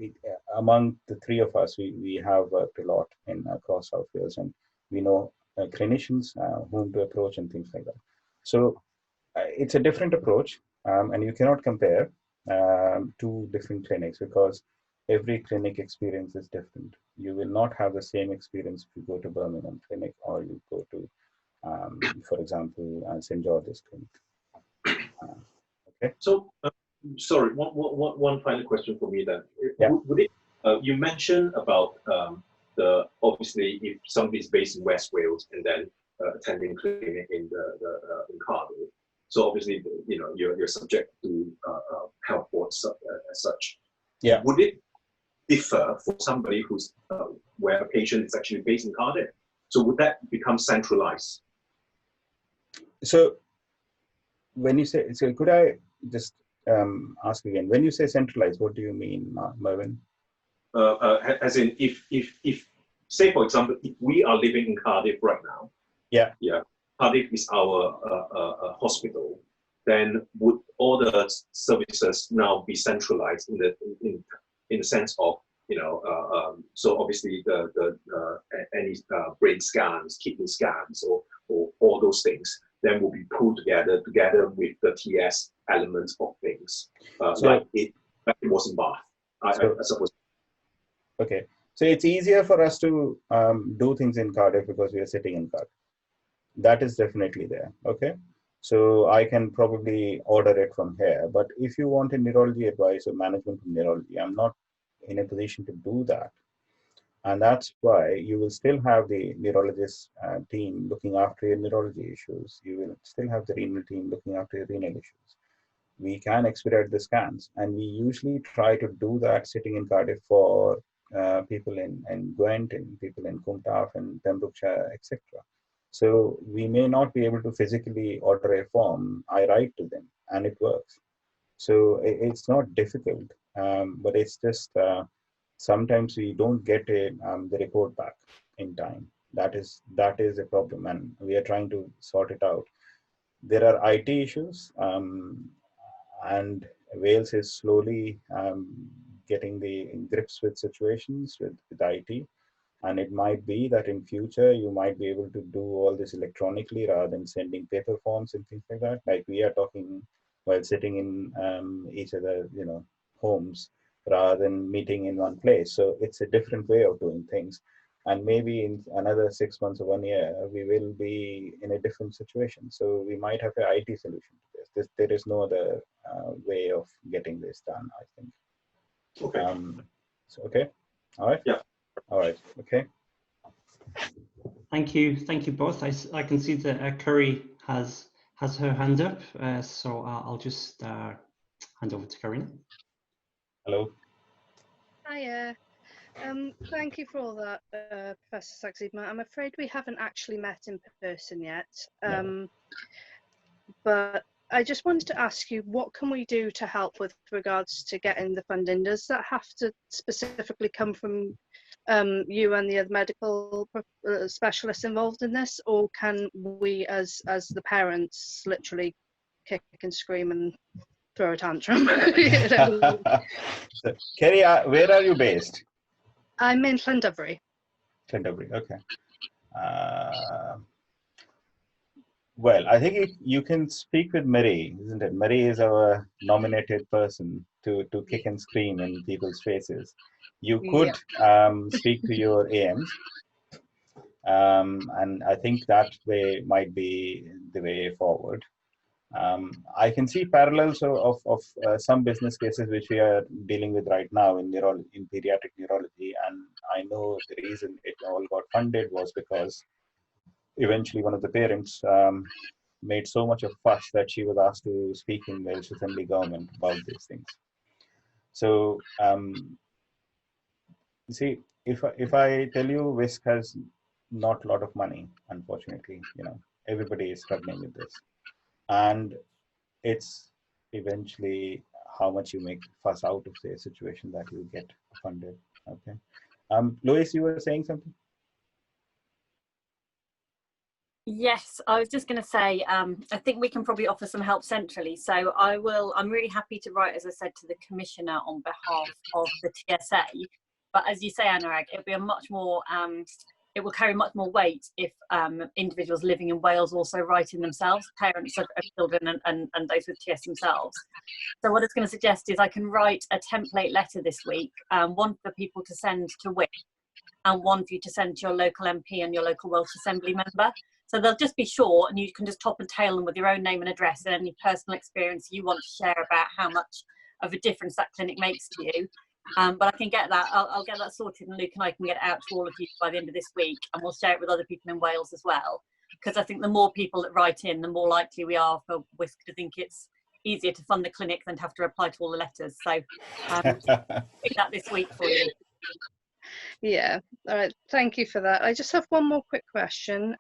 among the three of us, we have worked a lot in across South Wales, and we know clinicians whom to approach and things like that. So it's a different approach, and you cannot compare two different clinics because every clinic experience is different. You will not have the same experience if you go to Birmingham Clinic or you go to, for example, St. George's Clinic. Okay. So, sorry, one final question for me then. Yeah. Would it, you mentioned about obviously if somebody's based in West Wales and then attending clinic in in Cardiff, so obviously you're subject to health boards as such. Yeah. Would it differ for somebody who's where a patient is actually based in Cardiff? So would that become centralized? So when you say, so could I just ask again, when you say centralized, what do you mean, Mervyn? As in, if say for example, if we are living in Cardiff right now, Cardiff is our hospital, then would all the services now be centralized in the sense of so obviously the any brain scans, kidney scans, or all those things then will be pulled together with the TS elements of things, like it was in Bath, I suppose. Okay, so it's easier for us to do things in Cardiff because we are sitting in Cardiff. That is definitely there. Okay, so I can probably order it from here. But if you want a neurology advice or management of neurology, I'm not in a position to do that. And that's why you will still have the neurologist team looking after your neurology issues. You will still have the renal team looking after your renal issues. We can expedite the scans, and we usually try to do that sitting in Cardiff for people in Gwent, and people in Cwmtaf and Pembrokeshire, etc. So we may not be able to physically order a form. I write to them, and it works. So it's not difficult, but it's just sometimes we don't get the report back in time. That is a problem, and we are trying to sort it out. There are IT issues, and Wales is slowly getting the grips with situations with IT. And it might be that in future, you might be able to do all this electronically rather than sending paper forms and things like that. Like we are talking while sitting in each other, homes rather than meeting in one place. So it's a different way of doing things. And maybe in another 6 months or 1 year, we will be in a different situation. So we might have an IT solution to this. There is no other way of getting this done, I think. Okay. So, okay. All right. Yeah. All right. Okay. Thank you both. I can see that Curry has her hand up, so I'll just hand over to Karina. Hello. Hiya. Thank you for all that, Professor Saxidma. I'm afraid we haven't actually met in person yet, No. but I just wanted to ask you, what can we do to help with regards to getting the funding? Does that have to specifically come from you and the other medical specialists involved in this, or can we as the parents literally kick and scream and throw a tantrum? You know? So, Kerry, where are you based? I'm in Llandovery. Canterbury, okay. Well, I think you can speak with Mary, isn't it? Mary is our nominated person to kick and scream in people's faces. You could speak to your AMs, and I think that way might be the way forward. I can see parallels of some business cases which we are dealing with right now in pediatric neurology, and I know the reason it all got funded was because eventually one of the parents made so much of fuss that she was asked to speak in Welsh Assembly government about these things. So, see, if I tell you WISC has not a lot of money, unfortunately, everybody is struggling with this, and it's eventually how much you make fuss out of the situation that you get funded. Okay, Lois, you were saying something? Yes, I was just going to say, I think we can probably offer some help centrally. So I'm really happy to write, as I said, to the Commissioner on behalf of the TSA. But as you say, Anurag, it'll be a much more, it will carry much more weight if individuals living in Wales also write in themselves, parents of children and those with TS themselves. So what I was going to suggest is I can write a template letter this week, one for people to send to WIC and one for you to send to your local MP and your local Welsh Assembly member. So they'll just be short and you can just top and tail them with your own name and address and any personal experience you want to share about how much of a difference that clinic makes to you. But I can get that, I'll get that sorted, and Luke and I can get it out to all of you by the end of this week, and we'll share it with other people in Wales as well. Because I think the more people that write in, the more likely we are for WISC to think it's easier to fund the clinic than to have to reply to all the letters. So pick that this week for you. Yeah, all right, thank you for that. I just have one more quick question.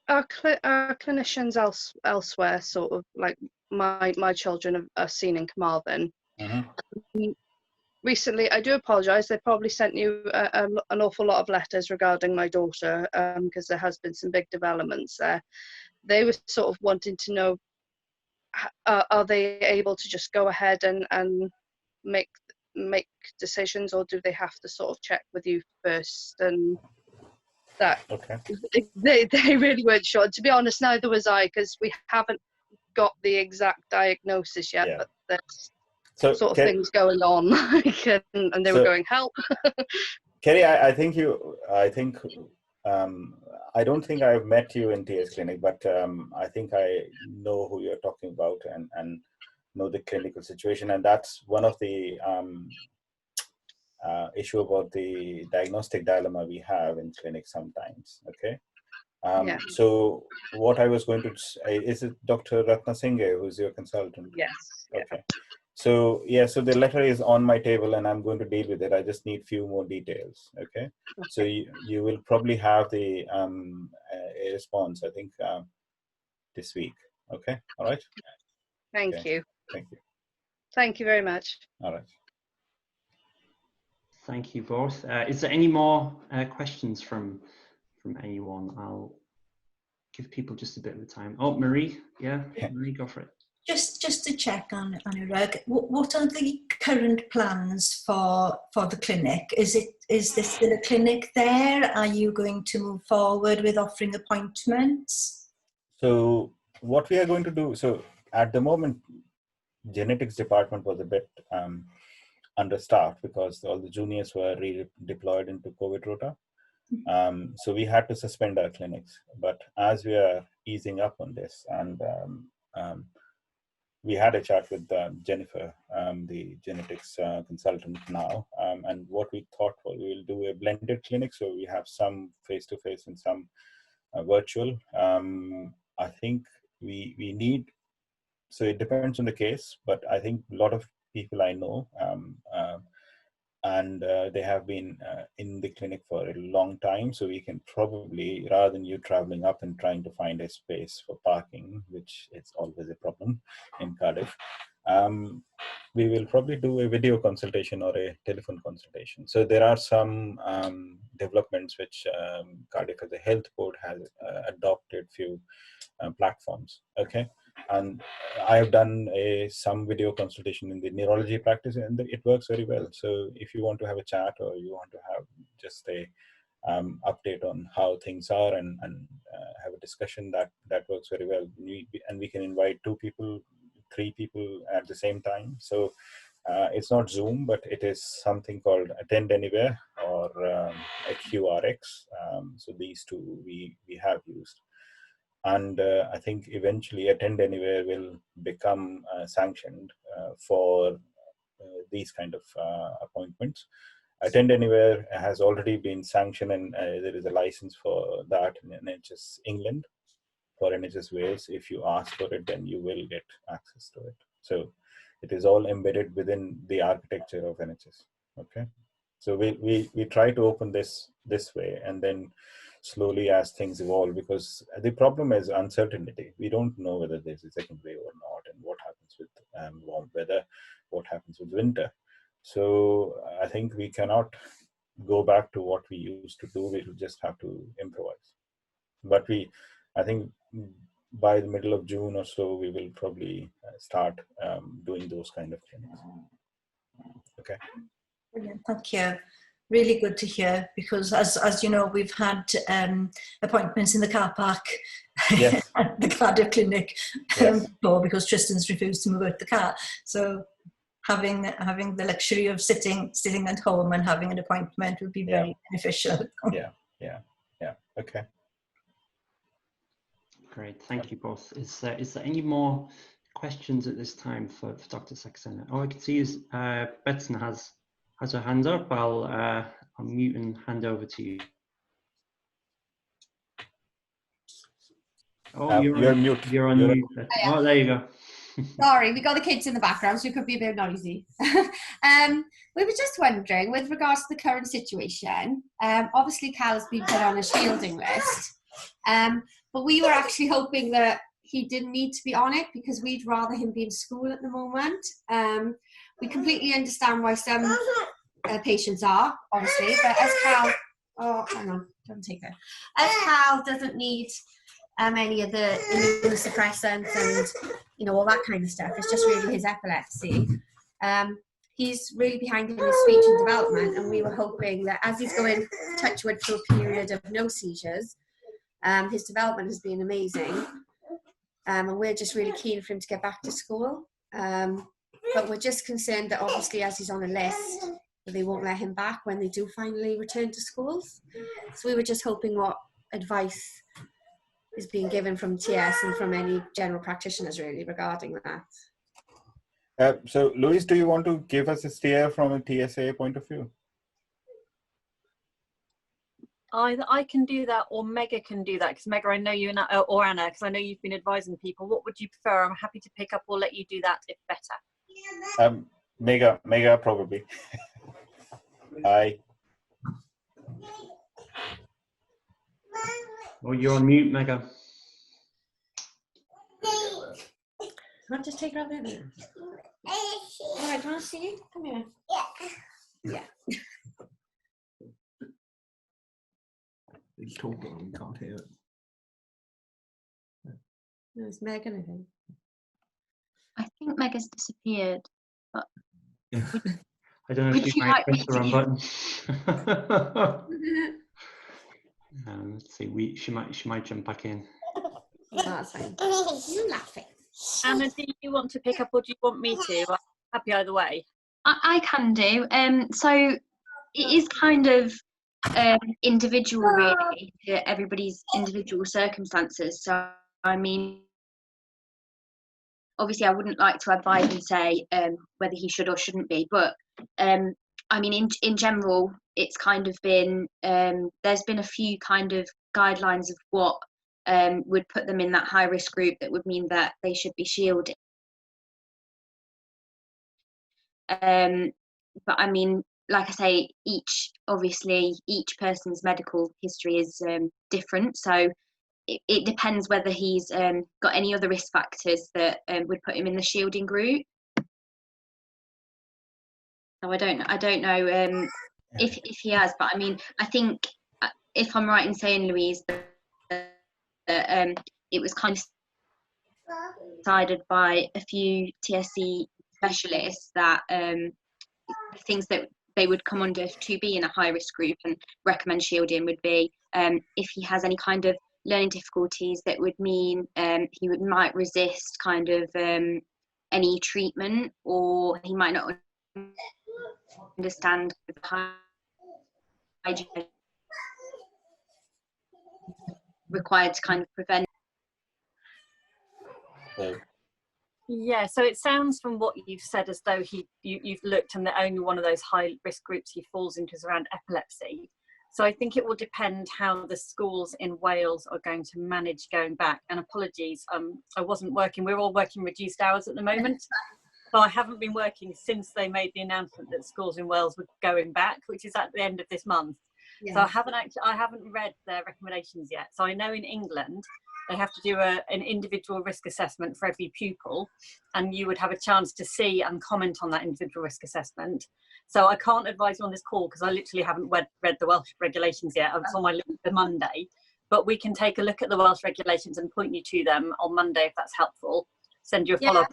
Our clinicians elsewhere, sort of like my children are seen in Carmarthen. Recently, I do apologise, they probably sent you an awful lot of letters regarding my daughter, because there has been some big developments there. They were sort of wanting to know, are they able to just go ahead and make decisions, or do they have to sort of check with you first? And that they really weren't sure. To be honest, neither was I, because we haven't got the exact diagnosis yet, but there's sort of things going on, and they were going, help. Kerry, I don't think I've met you in TS clinic, but I think I know who you're talking about and know the clinical situation, and that's one of the issue about the diagnostic dilemma we have in clinic sometimes. Okay. So what I was going to say, is it Dr. Ratna Singh who's your consultant? Yes. Okay. So yeah, so the letter is on my table and I'm going to deal with it. I just need few more details. Okay. So you will probably have the a response, I think, this week. Okay. All right. Thank you. Thank you. Thank you very much. All right. Thank you both. Is there any more questions from anyone? I'll give people just a bit of time. Oh, Marie, Marie, go for it. Just to check on Anurag, what are the current plans for the clinic? Is there still a clinic there? Are you going to move forward with offering appointments? So what we are going to do, so at the moment, genetics department was a bit understaffed because all the juniors were redeployed into COVID rota. So we had to suspend our clinics. But as we are easing up on this, and we had a chat with Jennifer, the genetics consultant now, and what we thought was we will do a blended clinic. So we have some face-to-face and some virtual. I think we need, so it depends on the case, but I think a lot of people I know and they have been in the clinic for a long time. So we can probably, rather than you traveling up and trying to find a space for parking, which is always a problem in Cardiff, we will probably do a video consultation or a telephone consultation. So there are some developments which Cardiff as a health board has adopted few platforms. Okay, and I have done some video consultation in the neurology practice, and it works very well. So if you want to have a chat, or you want to have just a update on how things are, and have a discussion, that works very well. And we can invite 2 people, 3 people at the same time. So it's not Zoom, but it is something called Attend Anywhere, or a QRX. So these 2 we have used. And I think eventually Attend Anywhere will become sanctioned for these kind of appointments. Attend Anywhere has already been sanctioned, and there is a license for that in NHS England. For NHS Wales, if you ask for it, then you will get access to it. So it is all embedded within the architecture of NHS. Okay, so we try to open this way, and then slowly as things evolve, because the problem is uncertainty. We don't know whether there's a second wave or not, and what happens with warm weather, what happens with winter. So I think we cannot go back to what we used to do. We'll just have to improvise. But I think by the middle of June or so, we will probably start doing those kind of clinics. Okay. Brilliant, thank you. Really good to hear, because as you know, we've had appointments in the car park yes. at the Cardiff clinic Yes. before, because Tristan's refused to move out the car. So having the luxury of sitting at home and having an appointment would be very beneficial. Yeah. Okay. Great, thank you both. Is there any more questions at this time for Dr. Saxena? Oh, I can see Betson has her hand up. I'll mute and hand over to you. Oh, you're mute. You're on mute. Oh, there you go. Sorry, we got the kids in the background, so it could be a bit noisy. We were just wondering, with regards to the current situation, obviously Cal's been put on a shielding list, but we were actually hoping that he didn't need to be on it, because we'd rather him be in school at the moment. We completely understand why some patients are, obviously, but as Cal, oh, hang on, don't take her. As Cal doesn't need any of the immunosuppressants and all that kind of stuff. It's just really his epilepsy. He's really behind in his speech and development, and we were hoping that as he's going, touch wood, through a period of no seizures, his development has been amazing, and we're just really keen for him to get back to school. But we're just concerned that obviously as he's on a list, they won't let him back when they do finally return to schools. So we were just hoping what advice is being given from TS and from any general practitioners really regarding that. So Louise, do you want to give us a steer from a TSA point of view? Either I can do that, or Mega can do that, because Mega, I know you, or Anna, because I know you've been advising people. What would you prefer? I'm happy to pick up or let you do that if better. Mega probably. Hi. Oh, you're on mute, Mega. Want to just take her out there? All right, do you want to see you? Come here. Yeah. It's talking, we can't hear it. No, it's Megan, I think. I think Mega's disappeared. But I don't know if she might press the wrong button. Let's see. She might jump back in. That's fine. You're laughing. Anna, do you want to pick up, or do you want me to? I'm happy either way. I can do. So it is kind of individual, really, to everybody's individual circumstances. So I mean, obviously, I wouldn't like to advise and say whether he should or shouldn't be, but I mean, in general, it's kind of been there's been a few kind of guidelines of what would put them in that high risk group that would mean that they should be shielded. But I mean, like I say, obviously each person's medical history is different, so it depends whether he's got any other risk factors that would put him in the shielding group. So I don't know if he has, but I mean, I think if I'm right in saying, Louise, that it was kind of decided by a few TSC specialists that things that they would come under to be in a high risk group and recommend shielding would be if he has any kind of learning difficulties that would mean he might resist kind of any treatment, or he might not understand the hygiene required to kind of prevent. Yeah, so it sounds from what you've said as though you've looked and the only one of those high risk groups he falls into is around epilepsy. So I think it will depend how the schools in Wales are going to manage going back. And apologies, I wasn't working. We're all working reduced hours at the moment. So I haven't been working since they made the announcement that schools in Wales were going back, which is at the end of this month. Yeah. So I haven't read their recommendations yet. So I know in England, they have to do an individual risk assessment for every pupil, and you would have a chance to see and comment on that individual risk assessment. So I can't advise you on this call because I literally haven't read the Welsh regulations yet. It's on my list for Monday, but we can take a look at the Welsh regulations and point you to them on Monday if that's helpful. Send you a follow-up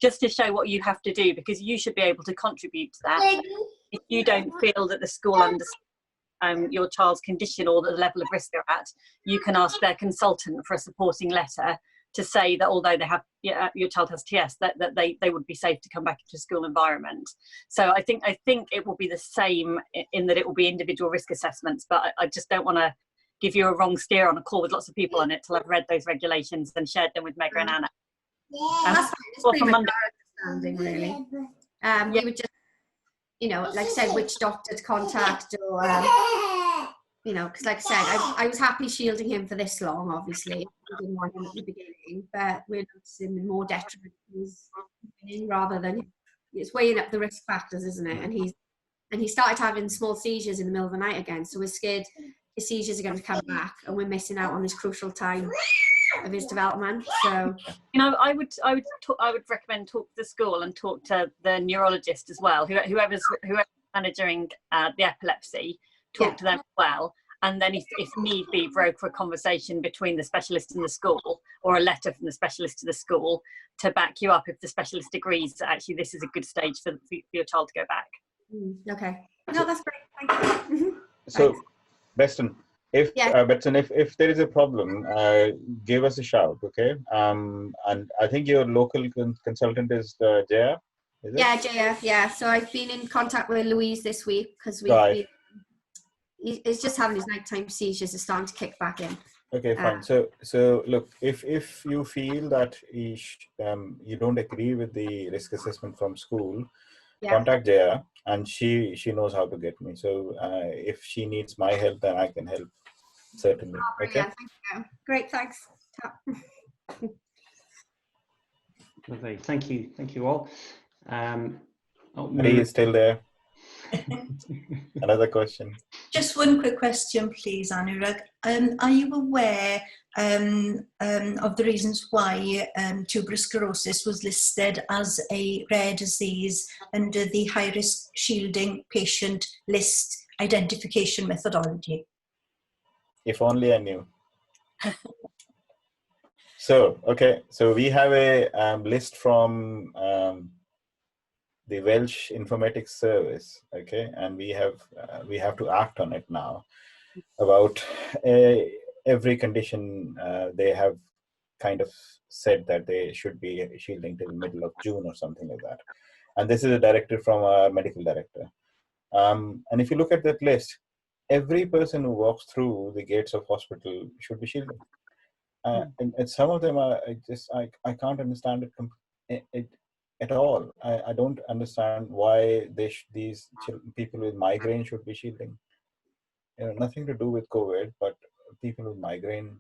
just to show what you have to do, because you should be able to contribute to that. If you don't feel that the school understands your child's condition or the level of risk they're at, you can ask their consultant for a supporting letter to say that although they have your child has TS, that they would be safe to come back into a school environment. So I think it will be the same in that it will be individual risk assessments, but I just don't want to give you a wrong steer on a call with lots of people on it till I've read those regulations and shared them with Megha and Anna. That's fine. It's pretty much our understanding, really. We would just, like I said, which doctor to contact, or because like I said, I was happy shielding him for this long. Obviously, I didn't want him at the beginning, but we're noticing more detriment rather than it's weighing up the risk factors, isn't it? And he started having small seizures in the middle of the night again, so we're scared his seizures are going to come back, and we're missing out on this crucial time of his development. So I would recommend talk to the school and talk to the neurologist as well, whoever's managing the epilepsy, talk to them as well, and then if need be, broker a conversation between the specialist and the school, or a letter from the specialist to the school to back you up if the specialist agrees that actually this is a good stage for your child to go back. Okay, no, that's great, thank you. So Beston, if there is a problem, give us a shout, okay? And I think your local consultant is Jaya. Is it? Yeah, Jaya. Yeah. So I've been in contact with Louise this week because he's just having his nighttime seizures are starting to kick back in. Okay, fine. So look, if you feel that you don't agree with the risk assessment from school, contact Jaya, and she knows how to get me. So if she needs my help, then I can help. Certainly. Okay. Thank you. Great. Thanks. Lovely. Thank you all. Marie is still there. Another question. Just one quick question, please, Anurag. Are you aware of the reasons why tuberous sclerosis was listed as a rare disease under the high-risk shielding patient list identification methodology? If only I knew. So we have a list from the Welsh Informatics Service, okay, and we have to act on it now. About every condition, they have kind of said that they should be shielding till the middle of June or something like that. And this is a directive from our medical director. And if you look at that list, every person who walks through the gates of hospital should be shielded. And some of them are I can't understand it at all. I don't understand why these people with migraine should be shielding. Nothing to do with COVID, but people with migraine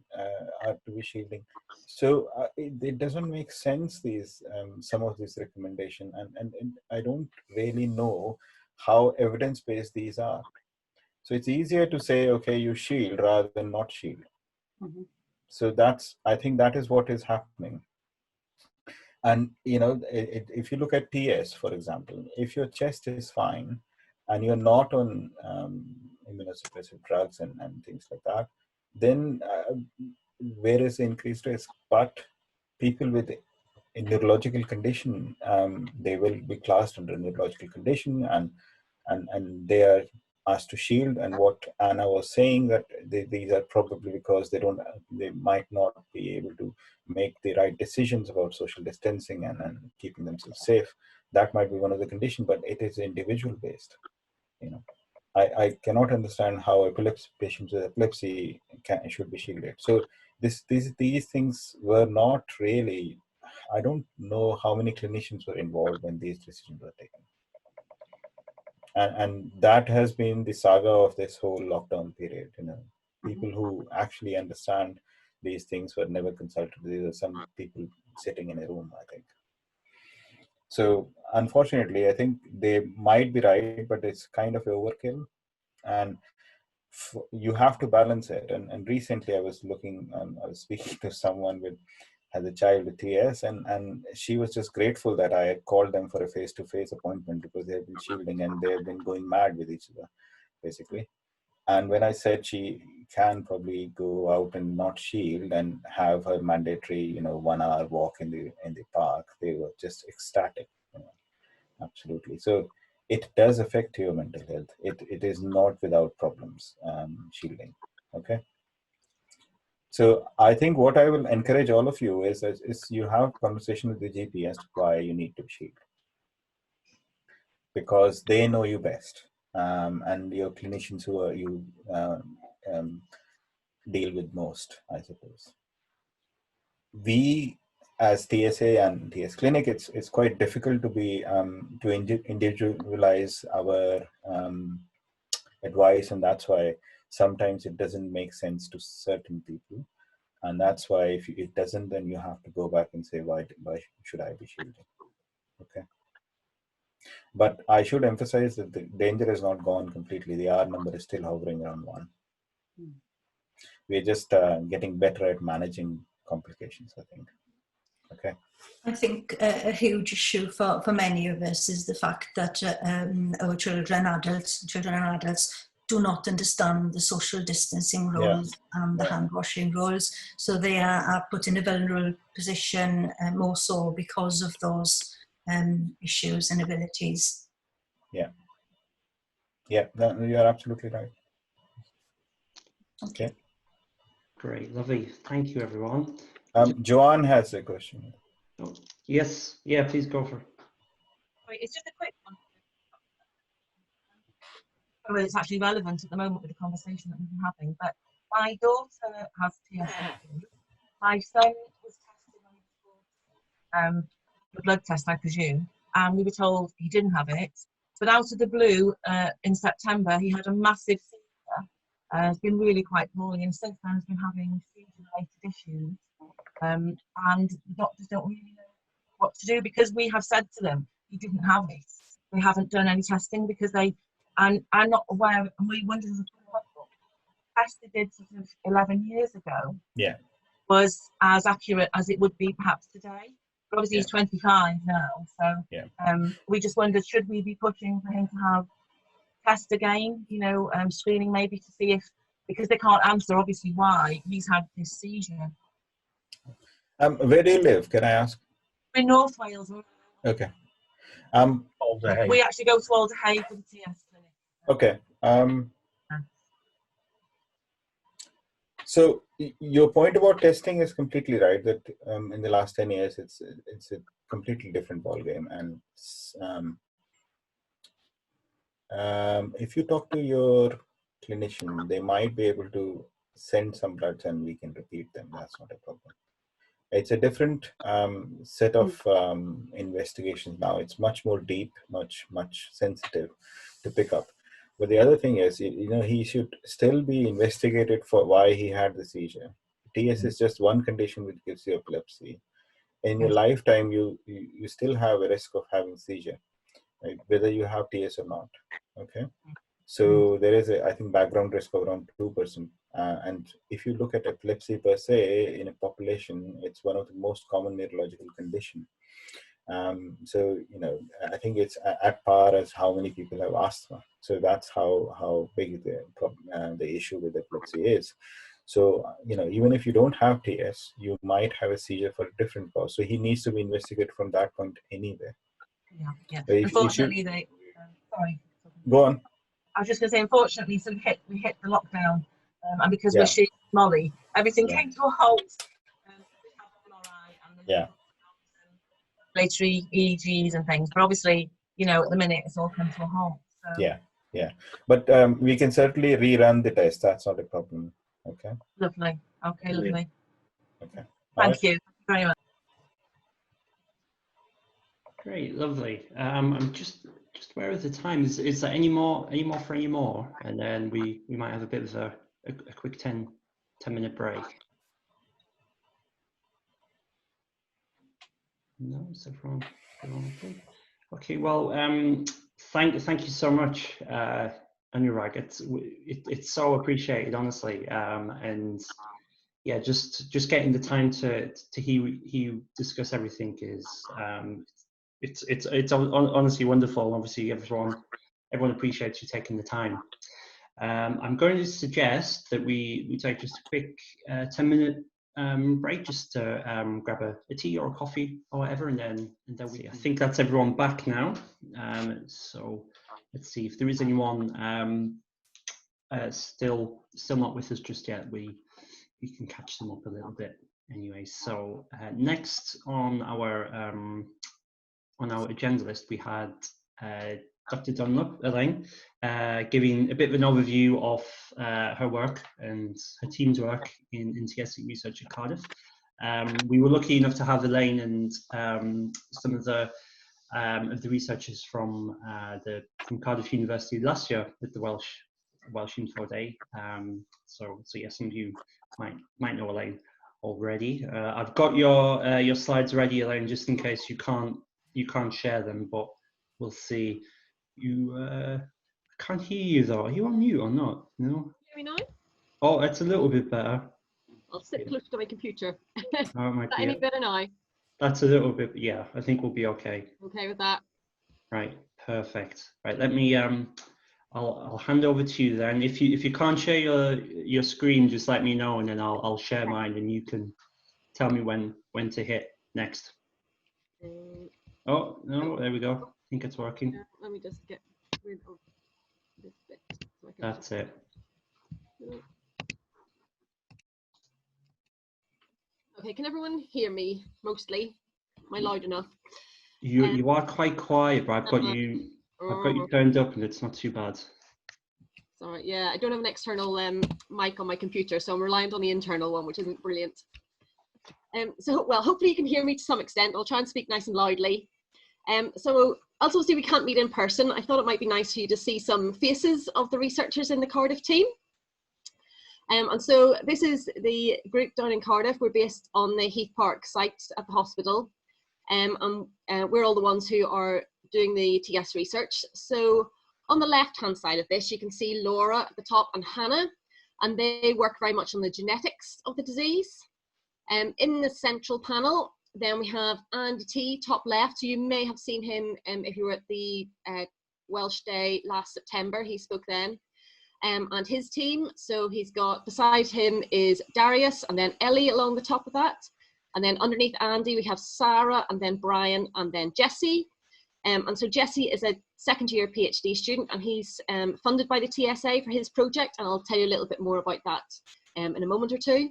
are to be shielding. So it doesn't make sense, these some of these recommendations, and I don't really know how evidence-based these are. So it's easier to say, okay, you shield rather than not shield. Mhm. So I think that is what is happening. And, if you look at TS, for example, if your chest is fine and you're not on immunosuppressive drugs and things like that, then where is the increased risk? But people with a neurological condition, they will be classed under a neurological condition, and they are asked to shield. And what Anna was saying, that these are probably because they might not be able to make the right decisions about social distancing and keeping themselves safe. That might be one of the conditions, but it is individual based. I cannot understand how patients with epilepsy should be shielded. So these things were not really. I don't know how many clinicians were involved when these decisions were taken. And that has been the saga of this whole lockdown period. People who actually understand these things were never consulted. These are some people sitting in a room, I think. So unfortunately, I think they might be right, but it's kind of overkill, and you have to balance it. And recently, I was speaking to someone has a child with TS, and she was just grateful that I had called them for a face-to-face appointment, because they have been shielding and they have been going mad with each other, basically. And when I said she can probably go out and not shield and have her mandatory, 1 hour walk in the park, they were just ecstatic. Absolutely. So it does affect your mental health. It is not without problems, shielding. Okay. So I think what I will encourage all of you is you have a conversation with the GP as to why you need to shield, because they know you best, and your clinicians who you deal with most, I suppose. We as TSA and TS Clinic, it's quite difficult to be to individualize our advice, and that's why sometimes it doesn't make sense to certain people. And that's why if it doesn't, then you have to go back and say, why should I be shielding? Okay. But I should emphasize that the danger has not gone completely. The R number is still hovering around 1. We're just getting better at managing complications, I think. Okay. I think a huge issue for many of us is the fact that our children and adults do not understand the social distancing rules and the hand washing rules. So they are put in a vulnerable position, more so because of those issues and abilities. Yeah. Yeah, you are absolutely right. Okay. Great, lovely. Thank you, everyone. Joanne has a question. Oh, yes, yeah, please go for it. It's just a quick one. Well, it's actually relevant at the moment with the conversation that we've been having, but my daughter has TSC. My son was tested on the blood test, I presume, and we were told he didn't have it. But out of the blue, in September, he had a massive seizure. It's been really quite poorly, and since then has been having seizure-related issues. And the doctors don't really know what to do, because we have said to them, he didn't have it. They haven't done any testing because and I'm not aware, and we wondered if the test they did sort of 11 years ago was as accurate as it would be perhaps today. But obviously he's 25 now, so we just wondered, should we be pushing for him to have test again, screening maybe, to see if, because they can't answer obviously why he's had this seizure. Where do you live, can I ask? In North Wales. Okay. We actually go to Alderhay for the TS clinic. Okay. So your point about testing is completely right. That in the last 10 years, it's a completely different ballgame. And if you talk to your clinician, they might be able to send some bloods and we can repeat them. That's not a problem. It's a different set of investigations now. It's much more deep, much sensitive to pick up. But the other thing is, he should still be investigated for why he had the seizure. TS is just one condition which gives you epilepsy. In your lifetime, you still have a risk of having seizure. right? Whether you have TS or not. Okay. So there is a, I think, background risk of around 2%. And if you look at epilepsy per se in a population, it's one of the most common neurological conditions. So, you know, I think it's at par as how many people have asthma. So that's how big the issue with epilepsy is. So, you know, even if you don't have TS, you might have a seizure for a different cause. So he needs to be investigated from that point anyway. Yeah. So Unfortunately, sorry. Go on. I was just going to say, unfortunately, so we hit the lockdown, and because we're shooting Molly, everything came to a halt. We have MRI and the regulatory EEGs and things, but obviously, you know, at the minute it's all come to a halt. So. Yeah. But we can certainly rerun the test. That's not a problem. Okay. Lovely. Okay, lovely. Okay. Thank you very much. Great, lovely. I'm just aware of the time. Is there any more for any more? And then we might have a bit of a quick 10-minute break. No, is everyone okay? Okay, well, thank you so much, Anurag. It's so appreciated, honestly. And yeah, just getting the time to hear you discuss everything is it's honestly wonderful. Obviously, everyone appreciates you taking the time. I'm going to suggest that we take just a quick 10-minute break, just to grab a tea or a coffee or whatever, and then I think that's everyone back now. So let's see if there is anyone still not with us just yet. We can catch them up a little bit anyway. So next on our agenda list, we had Dr. Dunlop, Elaine, giving a bit of an overview of her work and her team's work in TSC research at Cardiff. We were lucky enough to have Elaine and some of the researchers from Cardiff University last year at the Welsh Info Day. So yeah, some of you might know Elaine already. I've got your slides ready, Elaine, just in case you can't share them, but we'll see. I can't hear you though. Are you on mute or not? No. Hear me now? Oh, it's a little bit better. I'll sit close to my computer. Oh, it might Is that be any better now? That's a little bit. Yeah, I think we'll be okay. Okay with that. Right. Perfect. Right. Let me. I'll hand over to you then. If you can't share your screen, just let me know, and then I'll share mine, and you can tell me when to hit next. Oh no! There we go. I think it's working. Let me just get rid of this bit. So I can That's it. Okay. Can everyone hear me? Mostly. Am I loud enough? You are quite quiet, but I've got you turned up, and it's not too bad. Sorry, yeah, I don't have an external mic on my computer, so I'm reliant on the internal one, which isn't brilliant. So, well, hopefully you can hear me to some extent. I'll try and speak nice and loudly. So, also see we can't meet in person. I thought it might be nice for you to see some faces of the researchers in the Cardiff team. And so this is the group down in Cardiff. We're based on the Heath Park site at the hospital. And we're all the ones who are doing the TS research. So on the left-hand side of this, you can see Laura at the top and Hannah, and they work very much on the genetics of the disease. In the central panel, then we have Andy T, top left. So you may have seen him if you were at the Welsh Day last September. He spoke then. And his team. So he's got, beside him is Darius, and then Ellie along the top of that. And then underneath Andy, we have Sarah, and then Brian, and then Jesse. And so Jesse is a second-year PhD student, and he's funded by the TSA for his project, and I'll tell you a little bit more about that in a moment or two.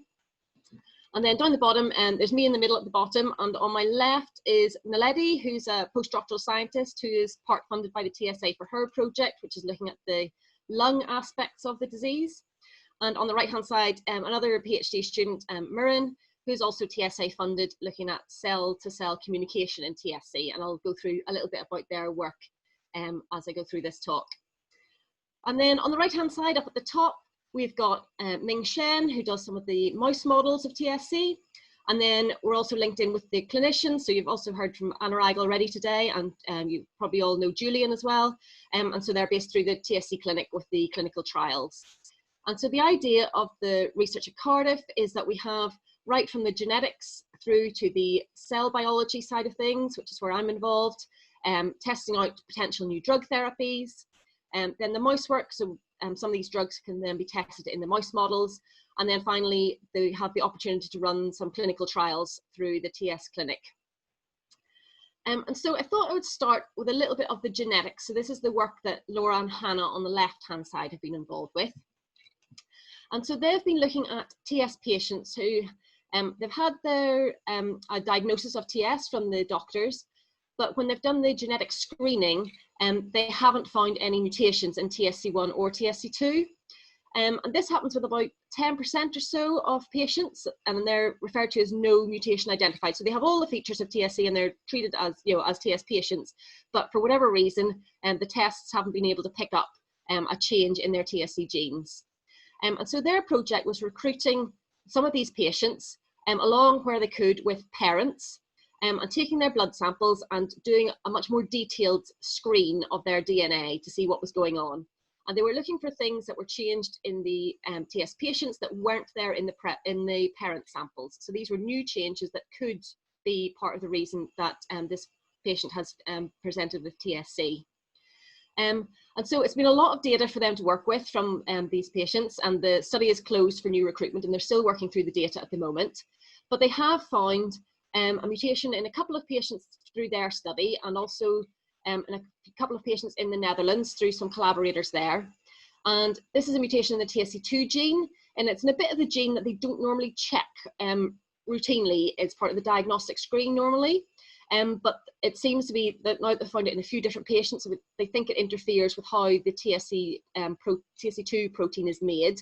And then down the bottom, there's me in the middle at the bottom, and on my left is Naledi, who's a postdoctoral scientist who is part funded by the TSA for her project, which is looking at the lung aspects of the disease. And on the right-hand side, another PhD student, Murin, who's also TSA funded, looking at cell-to-cell communication in TSC. And I'll go through a little bit about their work as I go through this talk. And then on the right-hand side, up at the top, we've got Ming Shen, who does some of the mouse models of TSC. And then we're also linked in with the clinicians. So you've also heard from Anurag already today, and you probably all know Julian as well. And so they're based through the TSC clinic with the clinical trials. And so the idea of the research at Cardiff is that we have right from the genetics through to the cell biology side of things, which is where I'm involved, testing out potential new drug therapies, then the mouse work. So some of these drugs can then be tested in the mouse models. And then finally, they have the opportunity to run some clinical trials through the TS clinic. And so I thought I would start with a little bit of the genetics. So this is the work that Laura and Hannah on the left-hand side have been involved with. And so they've been looking at TS patients who they've had their a diagnosis of TS from the doctors, but when they've done the genetic screening, they haven't found any mutations in TSC1 or TSC2. And this happens with about 10% or so of patients, and they're referred to as no mutation identified. So they have all the features of TSC and they're treated as, as TS patients, but for whatever reason, the tests haven't been able to pick up a change in their TSC genes. And so their project was recruiting some of these patients along where they could with parents, and taking their blood samples and doing a much more detailed screen of their DNA to see what was going on. And they were looking for things that were changed in the TS patients that weren't there in the parent samples. So these were new changes that could be part of the reason that this patient has presented with TSC. And so it's been a lot of data for them to work with from these patients, and the study is closed for new recruitment, and they're still working through the data at the moment. But they have found a mutation in a couple of patients through their study, and also in a couple of patients in the Netherlands through some collaborators there. And this is a mutation in the TSC2 gene, and it's in a bit of the gene that they don't normally check routinely. It's part of the diagnostic screen normally. But it seems to be that now they've found it in a few different patients, so they think it interferes with how the TSC2 protein is made.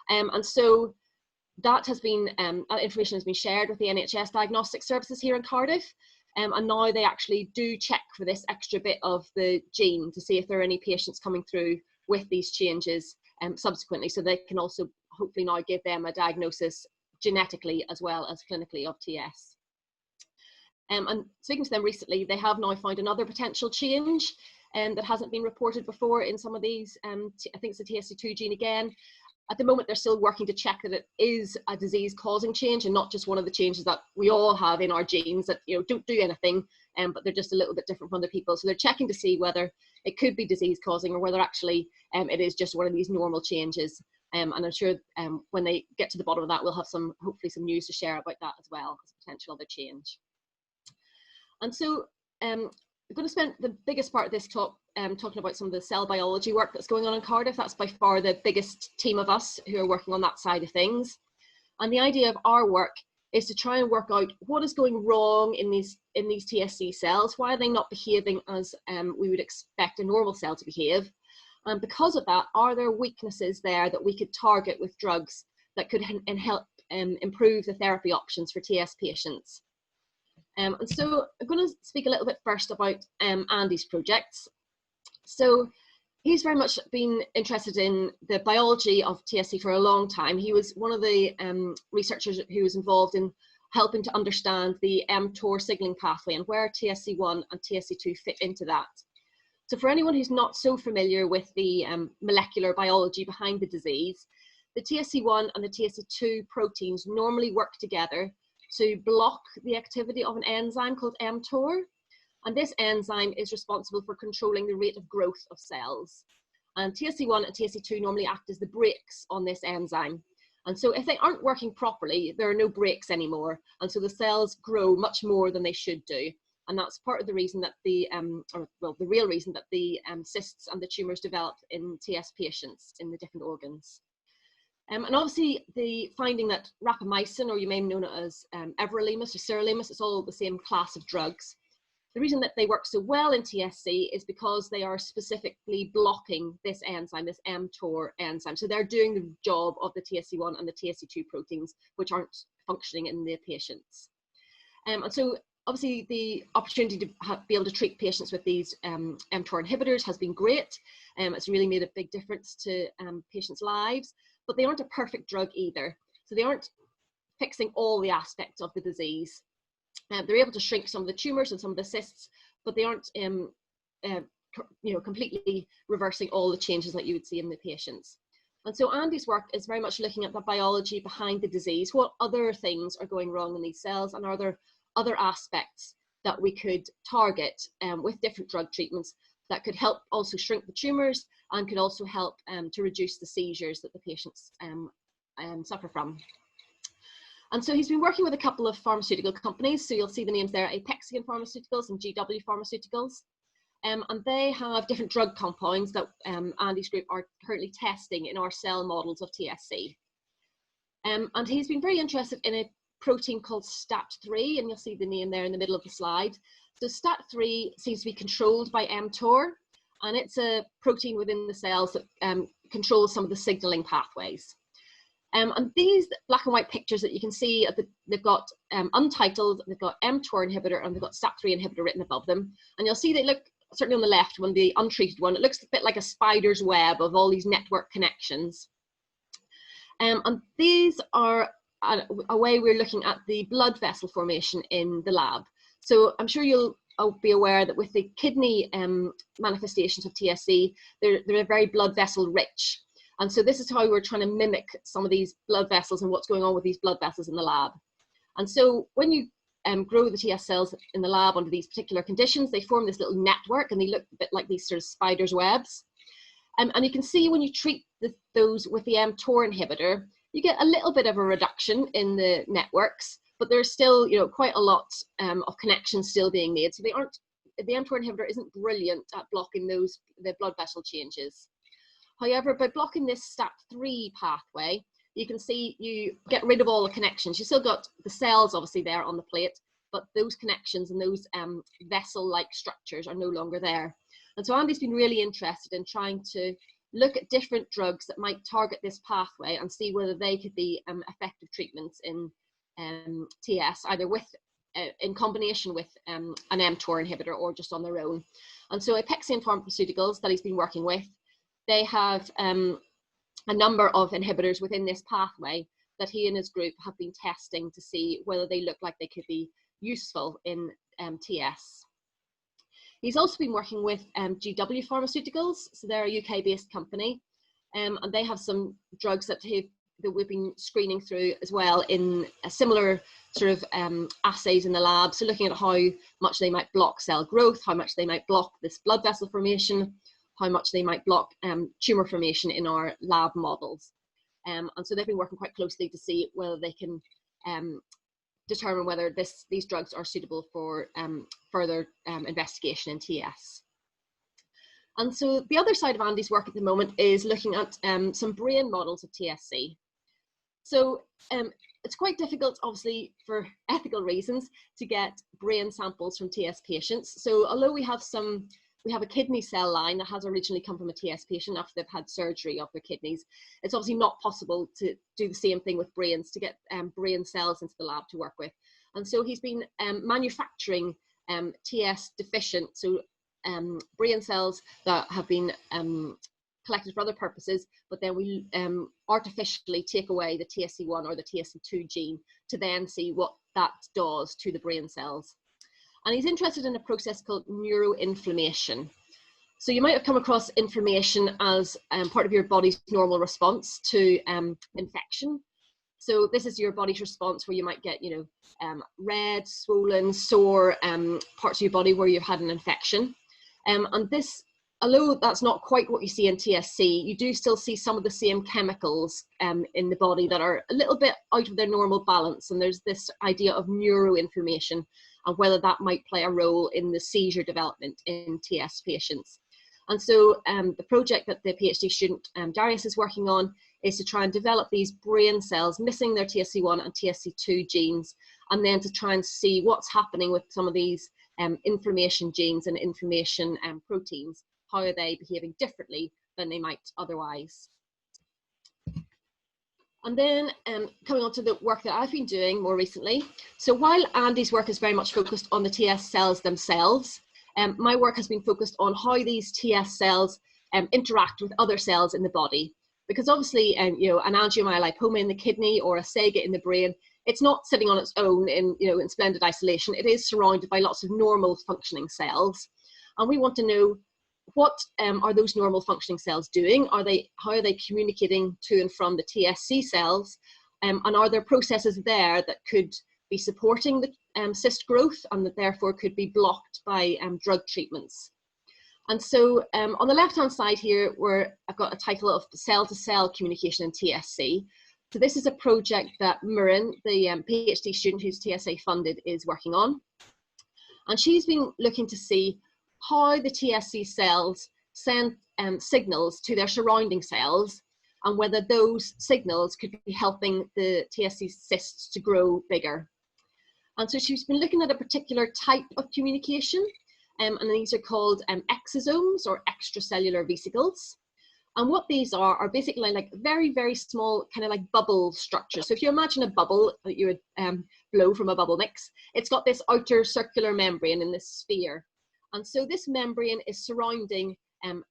And so that has been, that information has been shared with the NHS diagnostic services here in Cardiff. And now they actually do check for this extra bit of the gene to see if there are any patients coming through with these changes subsequently, so they can also hopefully now give them a diagnosis genetically as well as clinically of TS. And speaking to them recently, they have now found another potential change that hasn't been reported before in some of these, I think it's the TSC2 gene again. At the moment, they're still working to check that it is a disease-causing change and not just one of the changes that we all have in our genes that don't do anything, but they're just a little bit different from other people. So they're checking to see whether it could be disease-causing or whether actually it is just one of these normal changes. And I'm sure when they get to the bottom of that, we'll have hopefully some news to share about that as well as a potential other change. And so I'm going to spend the biggest part of this talk talking about some of the cell biology work that's going on in Cardiff. That's by far the biggest team of us who are working on that side of things. And the idea of our work is to try and work out what is going wrong in these TSC cells. Why are they not behaving as we would expect a normal cell to behave? And because of that, are there weaknesses there that we could target with drugs that could help improve the therapy options for TS patients? And so I'm going to speak a little bit first about Andy's projects. So he's very much been interested in the biology of TSC for a long time. He was one of the researchers who was involved in helping to understand the mTOR signaling pathway and where TSC1 and TSC2 fit into that. So for anyone who's not so familiar with the molecular biology behind the disease, the TSC1 and the TSC2 proteins normally work together to block the activity of an enzyme called mTOR. And this enzyme is responsible for controlling the rate of growth of cells. And TSC1 and TSC2 normally act as the brakes on this enzyme. And so if they aren't working properly, there are no brakes anymore. And so the cells grow much more than they should do. And that's part of the reason that the real reason that the cysts and the tumours develop in TS patients in the different organs. And obviously the finding that rapamycin, or you may know it as everolimus or sirolimus, it's all the same class of drugs. The reason that they work so well in TSC is because they are specifically blocking this enzyme, this mTOR enzyme. So they're doing the job of the TSC1 and the TSC2 proteins, which aren't functioning in the patients. And so obviously the opportunity to be able to treat patients with these mTOR inhibitors has been great. It's really made a big difference to patients' lives, but they aren't a perfect drug either. So they aren't fixing all the aspects of the disease. They're able to shrink some of the tumours and some of the cysts, but they aren't completely reversing all the changes that you would see in the patients. And so Andy's work is very much looking at the biology behind the disease. What other things are going wrong in these cells, and are there other aspects that we could target with different drug treatments that could help also shrink the tumours and could also help to reduce the seizures that the patients suffer from. And so he's been working with a couple of pharmaceutical companies. So you'll see the names there, Apexian Pharmaceuticals and GW Pharmaceuticals. And they have different drug compounds that Andy's group are currently testing in our cell models of TSC. And he's been very interested in a protein called STAT3, and you'll see the name there in the middle of the slide. So STAT3 seems to be controlled by mTOR, and it's a protein within the cells that controls some of the signaling pathways. And these black and white pictures that you can see, they've got Untitled, they've got mTOR inhibitor, and they've got STAT3 inhibitor written above them. And you'll see they look, certainly on the left one, the untreated one, it looks a bit like a spider's web of all these network connections. And these are a way we're looking at the blood vessel formation in the lab. So I'm sure you'll be aware that with the kidney manifestations of TSC, they're very blood vessel rich. And so this is how we're trying to mimic some of these blood vessels and what's going on with these blood vessels in the lab. And so when you grow the TS cells in the lab under these particular conditions, they form this little network and they look a bit like these sort of spider's webs. And you can see when you treat those with the mTOR inhibitor, you get a little bit of a reduction in the networks, but there's still, quite a lot of connections still being made. So the mTOR inhibitor isn't brilliant at blocking the blood vessel changes. However, by blocking this STAT3 pathway, you can see you get rid of all the connections. You still got the cells obviously there on the plate, but those connections and those vessel-like structures are no longer there. And so Andy's been really interested in trying to look at different drugs that might target this pathway and see whether they could be effective treatments in TS, either in combination with an mTOR inhibitor or just on their own. And so Apexian Pharmaceuticals that he's been working with, they have a number of inhibitors within this pathway that he and his group have been testing to see whether they look like they could be useful in TS. He's also been working with GW Pharmaceuticals, so they're a UK-based company, and they have some drugs that we've been screening through as well in a similar sort of assays in the lab, so looking at how much they might block cell growth, how much they might block this blood vessel formation, how much they might block tumour formation in our lab models. And so they've been working quite closely to see whether they can determine whether these drugs are suitable for further investigation in TS. And so the other side of Andy's work at the moment is looking at some brain models of TSC. So it's quite difficult, obviously, for ethical reasons, to get brain samples from TS patients. So although we have a kidney cell line that has originally come from a TS patient after they've had surgery of their kidneys, it's obviously not possible to do the same thing with brains, to get brain cells into the lab to work with. And so he's been manufacturing TS deficient, so brain cells that have been collected for other purposes, but then we artificially take away the TSC1 or the TSC2 gene to then see what that does to the brain cells. And he's interested in a process called neuroinflammation. So you might have come across inflammation as part of your body's normal response to infection. So this is your body's response where you might get, red, swollen, sore parts of your body where you've had an infection. And this, although that's not quite what you see in TSC, you do still see some of the same chemicals in the body that are a little bit out of their normal balance. And there's this idea of neuroinflammation and whether that might play a role in the seizure development in TS patients. And so the project that the PhD student Darius is working on is to try and develop these brain cells missing their TSC1 and TSC2 genes, and then to try and see what's happening with some of these inflammation genes and inflammation proteins. How are they behaving differently than they might otherwise? And then coming on to the work that I've been doing more recently. So while Andy's work is very much focused on the TS cells themselves, my work has been focused on how these TS cells interact with other cells in the body. Because obviously, an angiomyolipoma in the kidney or a SEGA in the brain it's not sitting on its own in, you know, in splendid isolation. It is surrounded by lots of normal functioning cells. And we want to know, what are those normal functioning cells doing? How are they communicating to and from the TSC cells? And are there processes there that could be supporting the cyst growth and that therefore could be blocked by drug treatments? And so on the left-hand side here, I've got a title of cell-to-cell communication in TSC. So this is a project that Muireann, the PhD student who's TSA funded, is working on. And she's been looking to see how the TSC cells send signals to their surrounding cells, and whether those signals could be helping the TSC cysts to grow bigger. And so she's been looking at a particular type of communication, and these are called exosomes, or extracellular vesicles. And what these are basically like very, very small kind of like bubble structures. So if you imagine a bubble that you would blow from a bubble mix, it's got this outer circular membrane in this sphere. And so this membrane is surrounding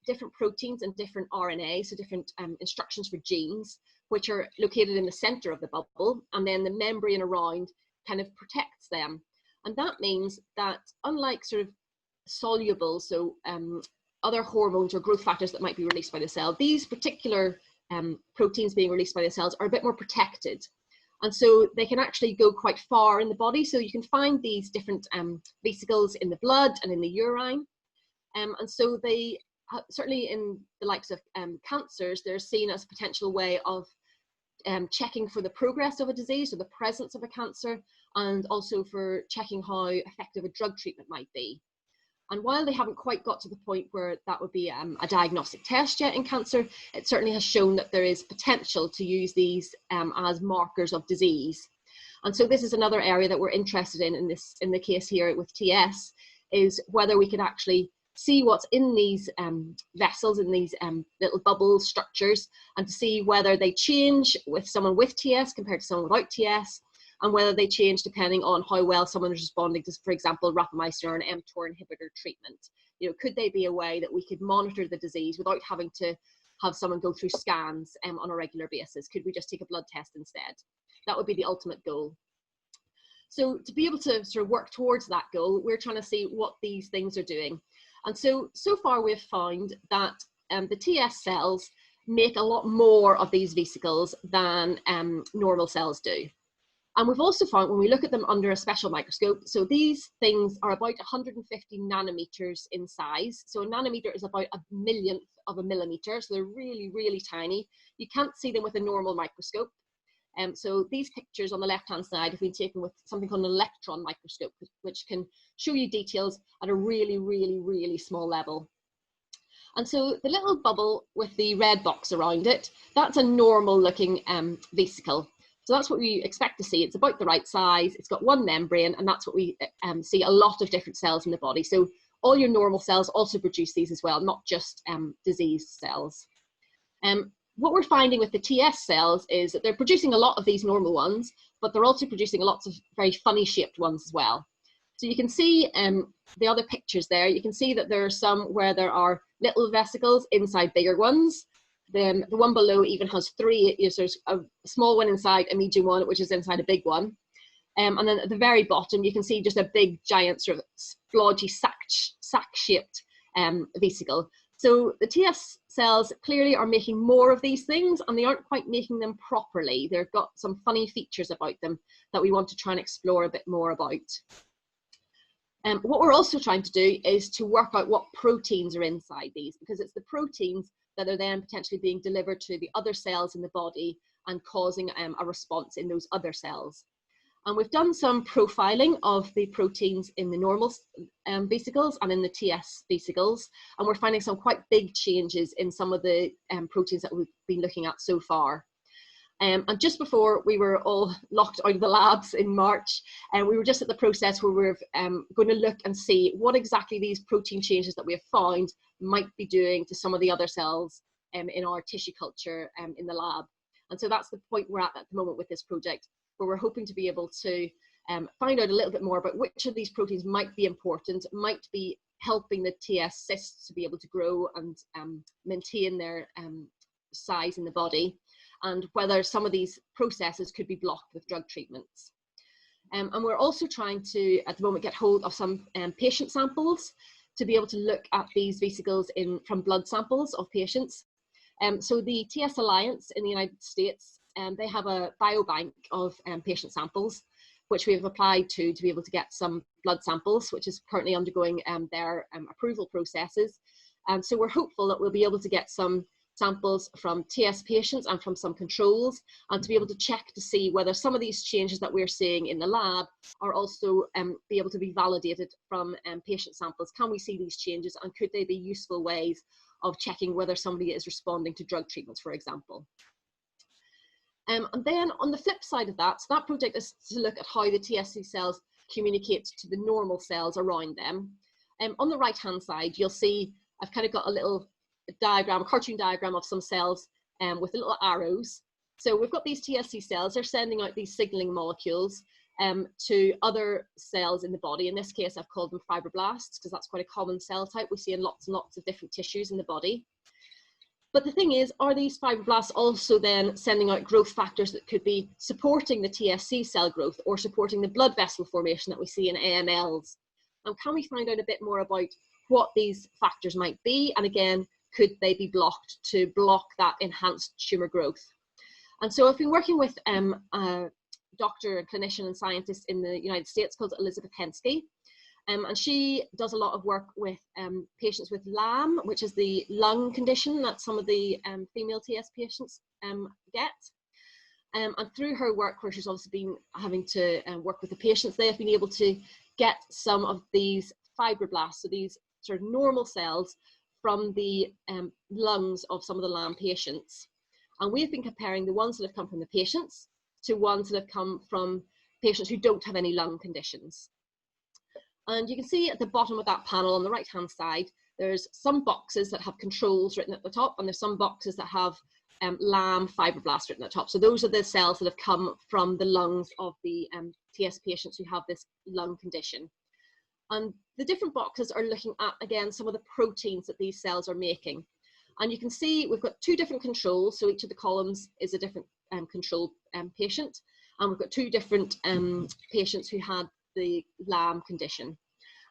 different proteins and different RNA, so different instructions for genes, which are located in the center of the bubble, and then the membrane around kind of protects them. And that means that, unlike sort of soluble, so other hormones or growth factors that might be released by the cell, these particular proteins being released by the cells are a bit more protected. And so they can actually go quite far in the body. So you can find these different vesicles in the blood and in the urine. And so they, certainly in the likes of cancers, they're seen as a potential way of checking for the progress of a disease or the presence of a cancer, and also for checking how effective a drug treatment might be. And while they haven't quite got to the point where that would be a diagnostic test yet in cancer, it certainly has shown that there is potential to use these as markers of disease. And so this is another area that we're interested in the case here with TS, is whether we could actually see what's in these vessels, in these little bubble structures, and to see whether they change with someone with TS compared to someone without TS, and whether they change depending on how well someone is responding to, for example, rapamycin or an mTOR inhibitor treatment. You know, could they be a way that we could monitor the disease without having to have someone go through scans on a regular basis? Could we just take a blood test instead? That would be the ultimate goal. So to be able to sort of work towards that goal, we're trying to see what these things are doing. And so far we've found that the TS cells make a lot more of these vesicles than normal cells do. And we've also found, when we look at them under a special microscope, so these things are about 150 nanometers in size. So a nanometer is about a millionth of a millimeter. So they're really, really tiny. You can't see them with a normal microscope. So these pictures on the left-hand side have been taken with something called an electron microscope, which can show you details at a really, really, really small level. And so the little bubble with the red box around it, that's a normal looking vesicle. So that's what we expect to see. It's about the right size. It's got one membrane, and that's what we see a lot of different cells in the body. So all your normal cells also produce these as well, not just disease cells. What we're finding with the TS cells is that they're producing a lot of these normal ones, but they're also producing lots of very funny shaped ones as well. So you can see the other pictures there. You can see that there are some where there are little vesicles inside bigger ones. Then the one below even has three. So there's a small one inside a medium one, which is inside a big one. And then at the very bottom, you can see just a big, giant, sort of splodgy, sac-shaped vesicle. So the TS cells clearly are making more of these things, and they aren't quite making them properly. They've got some funny features about them that we want to try and explore a bit more about. What we're also trying to do is to work out what proteins are inside these, because it's the proteins that are then potentially being delivered to the other cells in the body and causing a response in those other cells. And we've done some profiling of the proteins in the normal vesicles and in the TS vesicles, and we're finding some quite big changes in some of the proteins that we've been looking at so far. And just before we were all locked out of the labs in March, we were just at the process where we're going to look and see what exactly these protein changes that we have found might be doing to some of the other cells in our tissue culture in the lab. And so that's the point we're at the moment with this project, where we're hoping to be able to find out a little bit more about which of these proteins might be important, might be helping the TS cysts to be able to grow and maintain their size in the body, and whether some of these processes could be blocked with drug treatments. And we're also trying to, at the moment, get hold of some patient samples to be able to look at these vesicles from blood samples of patients. So the TS Alliance in the United States, they have a biobank of patient samples, which we have applied to be able to get some blood samples, which is currently undergoing their approval processes. And so we're hopeful that we'll be able to get some samples from TS patients and from some controls, and to be able to check to see whether some of these changes that we're seeing in the lab are also be able to be validated from patient samples. Can we see these changes, and could they be useful ways of checking whether somebody is responding to drug treatments, for example? And then on the flip side of that, so that project is to look at how the TSC cells communicate to the normal cells around them. On the right hand side, you'll see I've kind of got a little diagram, a cartoon diagram of some cells with little arrows. So we've got these TSC cells, they're sending out these signaling molecules to other cells in the body. In this case, I've called them fibroblasts because that's quite a common cell type we see in lots and lots of different tissues in the body. But the thing is, are these fibroblasts also then sending out growth factors that could be supporting the TSC cell growth or supporting the blood vessel formation that we see in AMLs? And can we find out a bit more about what these factors might be? And again, could they be blocked to block that enhanced tumour growth? And so I've been working with a doctor, a clinician and scientist in the United States called Elizabeth Henske. And she does a lot of work with patients with LAM, which is the lung condition that some of the female TS patients get. And through her work, where she's obviously been having to work with the patients, they have been able to get some of these fibroblasts, so these sort of normal cells, from the lungs of some of the LAM patients. And we've been comparing the ones that have come from the patients to ones that have come from patients who don't have any lung conditions. And you can see at the bottom of that panel on the right hand side, there's some boxes that have controls written at the top, and there's some boxes that have LAM fibroblasts written at the top. So those are the cells that have come from the lungs of the TS patients who have this lung condition. And the different boxes are looking at, again, some of the proteins that these cells are making. And you can see we've got two different controls. So each of the columns is a different control patient. And we've got two different patients who had the LAM condition.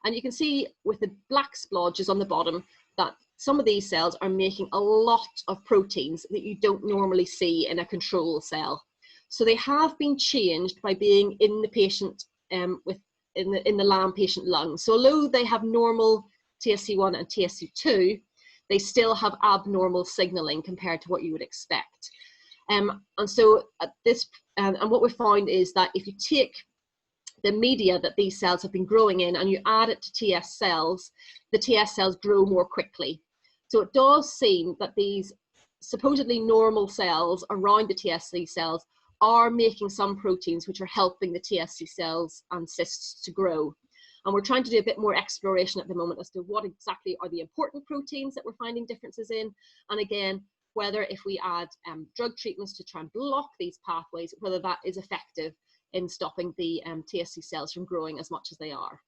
And you can see with the black splodges on the bottom that some of these cells are making a lot of proteins that you don't normally see in a control cell. So they have been changed by being in the patient in the LAM patient lungs. So although they have normal TSC1 and TSC2, they still have abnormal signaling compared to what you would expect. And so and what we found is that if you take the media that these cells have been growing in and you add it to TS cells, the TS cells grow more quickly. So it does seem that these supposedly normal cells around the TSC cells are making some proteins which are helping the TSC cells and cysts to grow. And we're trying to do a bit more exploration at the moment as to what exactly are the important proteins that we're finding differences in. And again, whether if we add drug treatments to try and block these pathways, whether that is effective in stopping the TSC cells from growing as much as they are.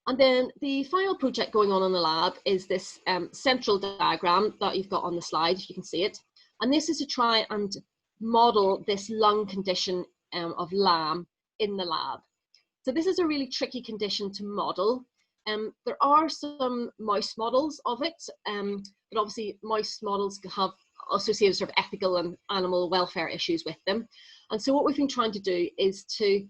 And then the final project going on in the lab is this central diagram that you've got on the slide, if you can see it. And this is to try and model this lung condition of LAM in the lab. So this is a really tricky condition to model. There are some mouse models of it, but obviously mouse models have associated sort of ethical and animal welfare issues with them. And so what we've been trying to do is to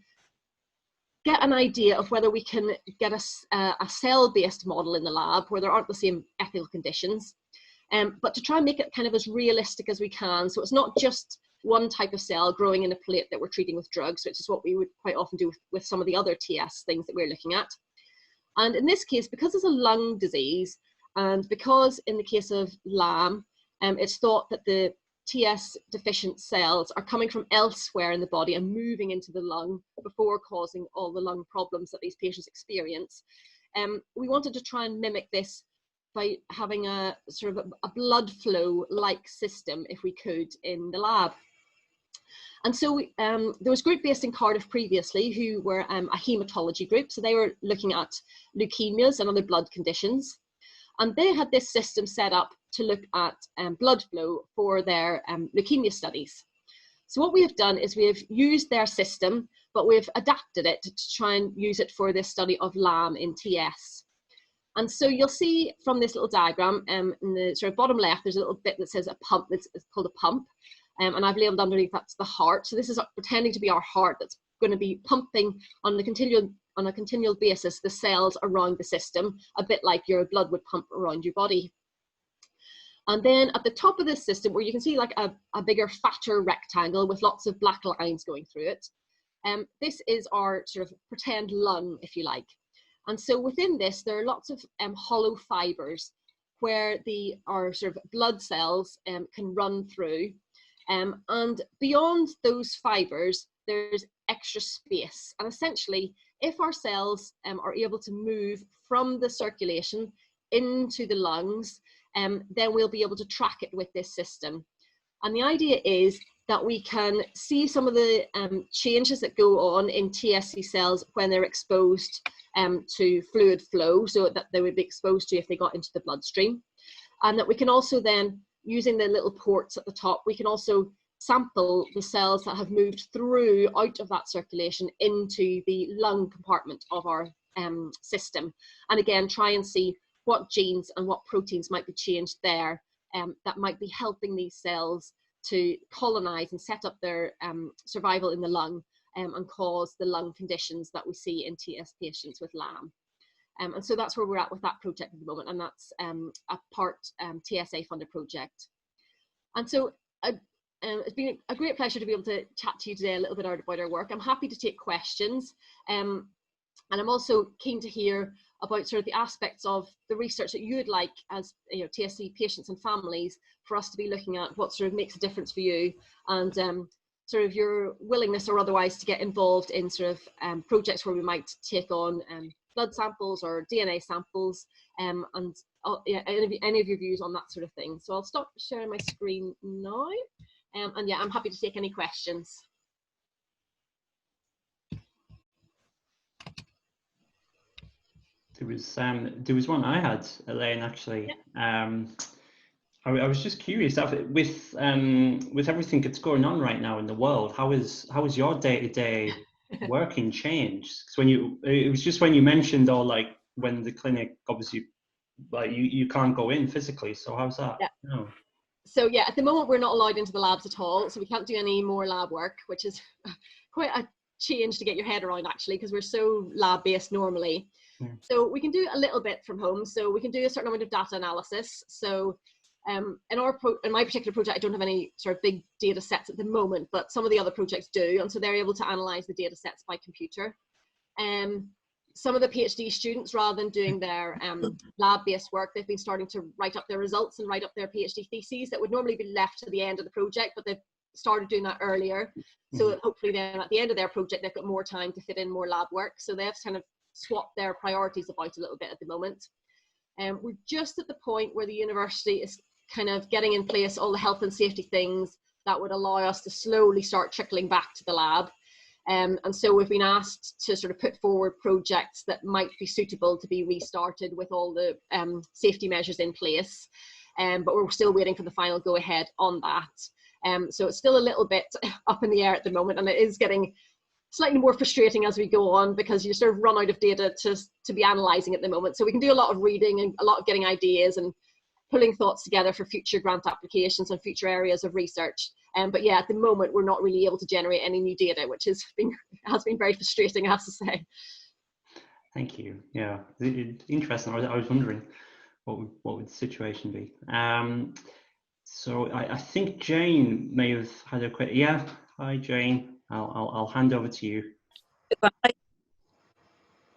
get an idea of whether we can get a cell-based model in the lab where there aren't the same ethical conditions, but to try and make it kind of as realistic as we can. So it's not just one type of cell growing in a plate that we're treating with drugs, which is what we would quite often do with some of the other TS things that we're looking at. And in this case, because it's a lung disease, and because in the case of LAM, it's thought that the TS deficient cells are coming from elsewhere in the body and moving into the lung before causing all the lung problems that these patients experience. We wanted to try and mimic this by having a sort of a blood flow like system, if we could, in the lab. And so there was a group based in Cardiff previously who were a haematology group. So they were looking at leukemias and other blood conditions. And they had this system set up to look at blood flow for their leukemia studies. So what we have done is we have used their system, but we've adapted it to try and use it for this study of LAM in TS. And so you'll see from this little diagram, in the sort of bottom left, there's a little bit that says a pump, it's called a pump. And I've labeled underneath that's the heart. So this is pretending to be our heart that's going to be pumping on a continual basis the cells around the system, a bit like your blood would pump around your body. And then at the top of this system, where you can see like a bigger, fatter rectangle with lots of black lines going through it, this is our sort of pretend lung, if you like. And so within this, there are lots of hollow fibers where our sort of blood cells can run through. And beyond those fibers, there's extra space. And essentially, if our cells are able to move from the circulation into the lungs, then we'll be able to track it with this system. And the idea is that we can see some of the changes that go on in TSC cells when they're exposed to fluid flow, so that they would be exposed to if they got into the bloodstream. And that we can also then, using the little ports at the top, we can also sample the cells that have moved through out of that circulation into the lung compartment of our system. And again, try and see what genes and what proteins might be changed there that might be helping these cells to colonize and set up their survival in the lung and cause the lung conditions that we see in TS patients with LAM. And so that's where we're at with that project at the moment, and that's a part TSA funded project. And so it's been a great pleasure to be able to chat to you today a little bit about our work. I'm happy to take questions, and I'm also keen to hear about sort of the aspects of the research that you'd like as TSC patients and families for us to be looking at, what sort of makes a difference for you, and sort of your willingness or otherwise to get involved in sort of projects where we might take on blood samples or DNA samples, and yeah, any of your views on that sort of thing. So I'll stop sharing my screen now, and yeah, I'm happy to take any questions. There was one I had, Elaine, actually. Yeah. I was just curious, with everything that's going on right now in the world, how is your day-to-day working changed? Because it was just when you mentioned, or like when the clinic, obviously, like you can't go in physically. So how's that? Yeah. No. So yeah, at the moment we're not allowed into the labs at all, so we can't do any more lab work, which is quite a change to get your head around, actually, because we're so lab based normally. Yeah. So we can do a little bit from home. So we can do a certain amount of data analysis. So in my particular project, I don't have any sort of big data sets at the moment, but some of the other projects do, and so they're able to analyze the data sets by computer. Some of the PhD students, rather than doing their lab-based work, they've been starting to write up their results and write up their PhD theses that would normally be left to the end of the project, but they've started doing that earlier. So that hopefully then at the end of their project, they've got more time to fit in more lab work. So they've kind of swapped their priorities about a little bit at the moment. We're just at the point where the university is kind of getting in place all the health and safety things that would allow us to slowly start trickling back to the lab. And so we've been asked to sort of put forward projects that might be suitable to be restarted with all the safety measures in place. But we're still waiting for the final go ahead on that. So it's still a little bit up in the air at the moment, and it is getting slightly more frustrating as we go on, because you sort of run out of data to be analysing at the moment. So we can do a lot of reading and a lot of getting ideas and pulling thoughts together for future grant applications and future areas of research. But yeah, at the moment, we're not really able to generate any new data, which has been very frustrating, I have to say. Thank you. Yeah, interesting. I was wondering what would the situation be. So I think Jane may have had a quick. Yeah, hi Jane. I'll hand over to you.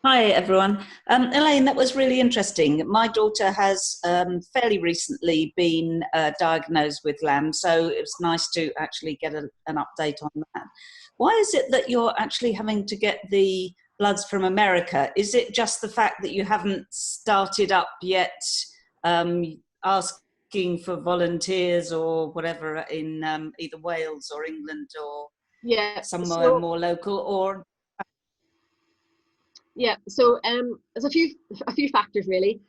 Hi everyone. Elaine, that was really interesting. My daughter has fairly recently been diagnosed with LAM, so it was nice to actually get an update on that. Why is it that you're actually having to get the bloods from America? Is it just the fact that you haven't started up yet asking for volunteers or whatever in either Wales or England or somewhere more local, or? Yeah, so there's a few factors really.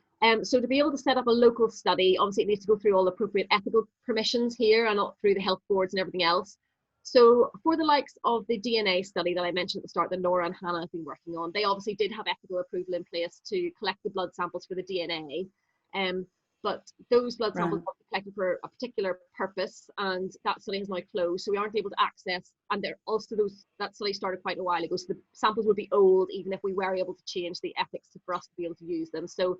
So to be able to set up a local study, obviously it needs to go through all the appropriate ethical permissions here and not through the health boards and everything else. So for the likes of the DNA study that I mentioned at the start that Nora and Hannah have been working on, they obviously did have ethical approval in place to collect the blood samples for the DNA. But those blood samples were collected for a particular purpose, and that study has now closed, so we aren't able to access, and they're also that study started quite a while ago, so the samples would be old even if we were able to change the ethics for us to be able to use them. So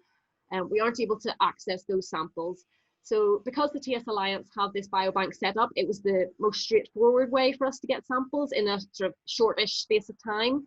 we aren't able to access those samples. So because the TS Alliance have this biobank set up, it was the most straightforward way for us to get samples in a sort of shortish space of time.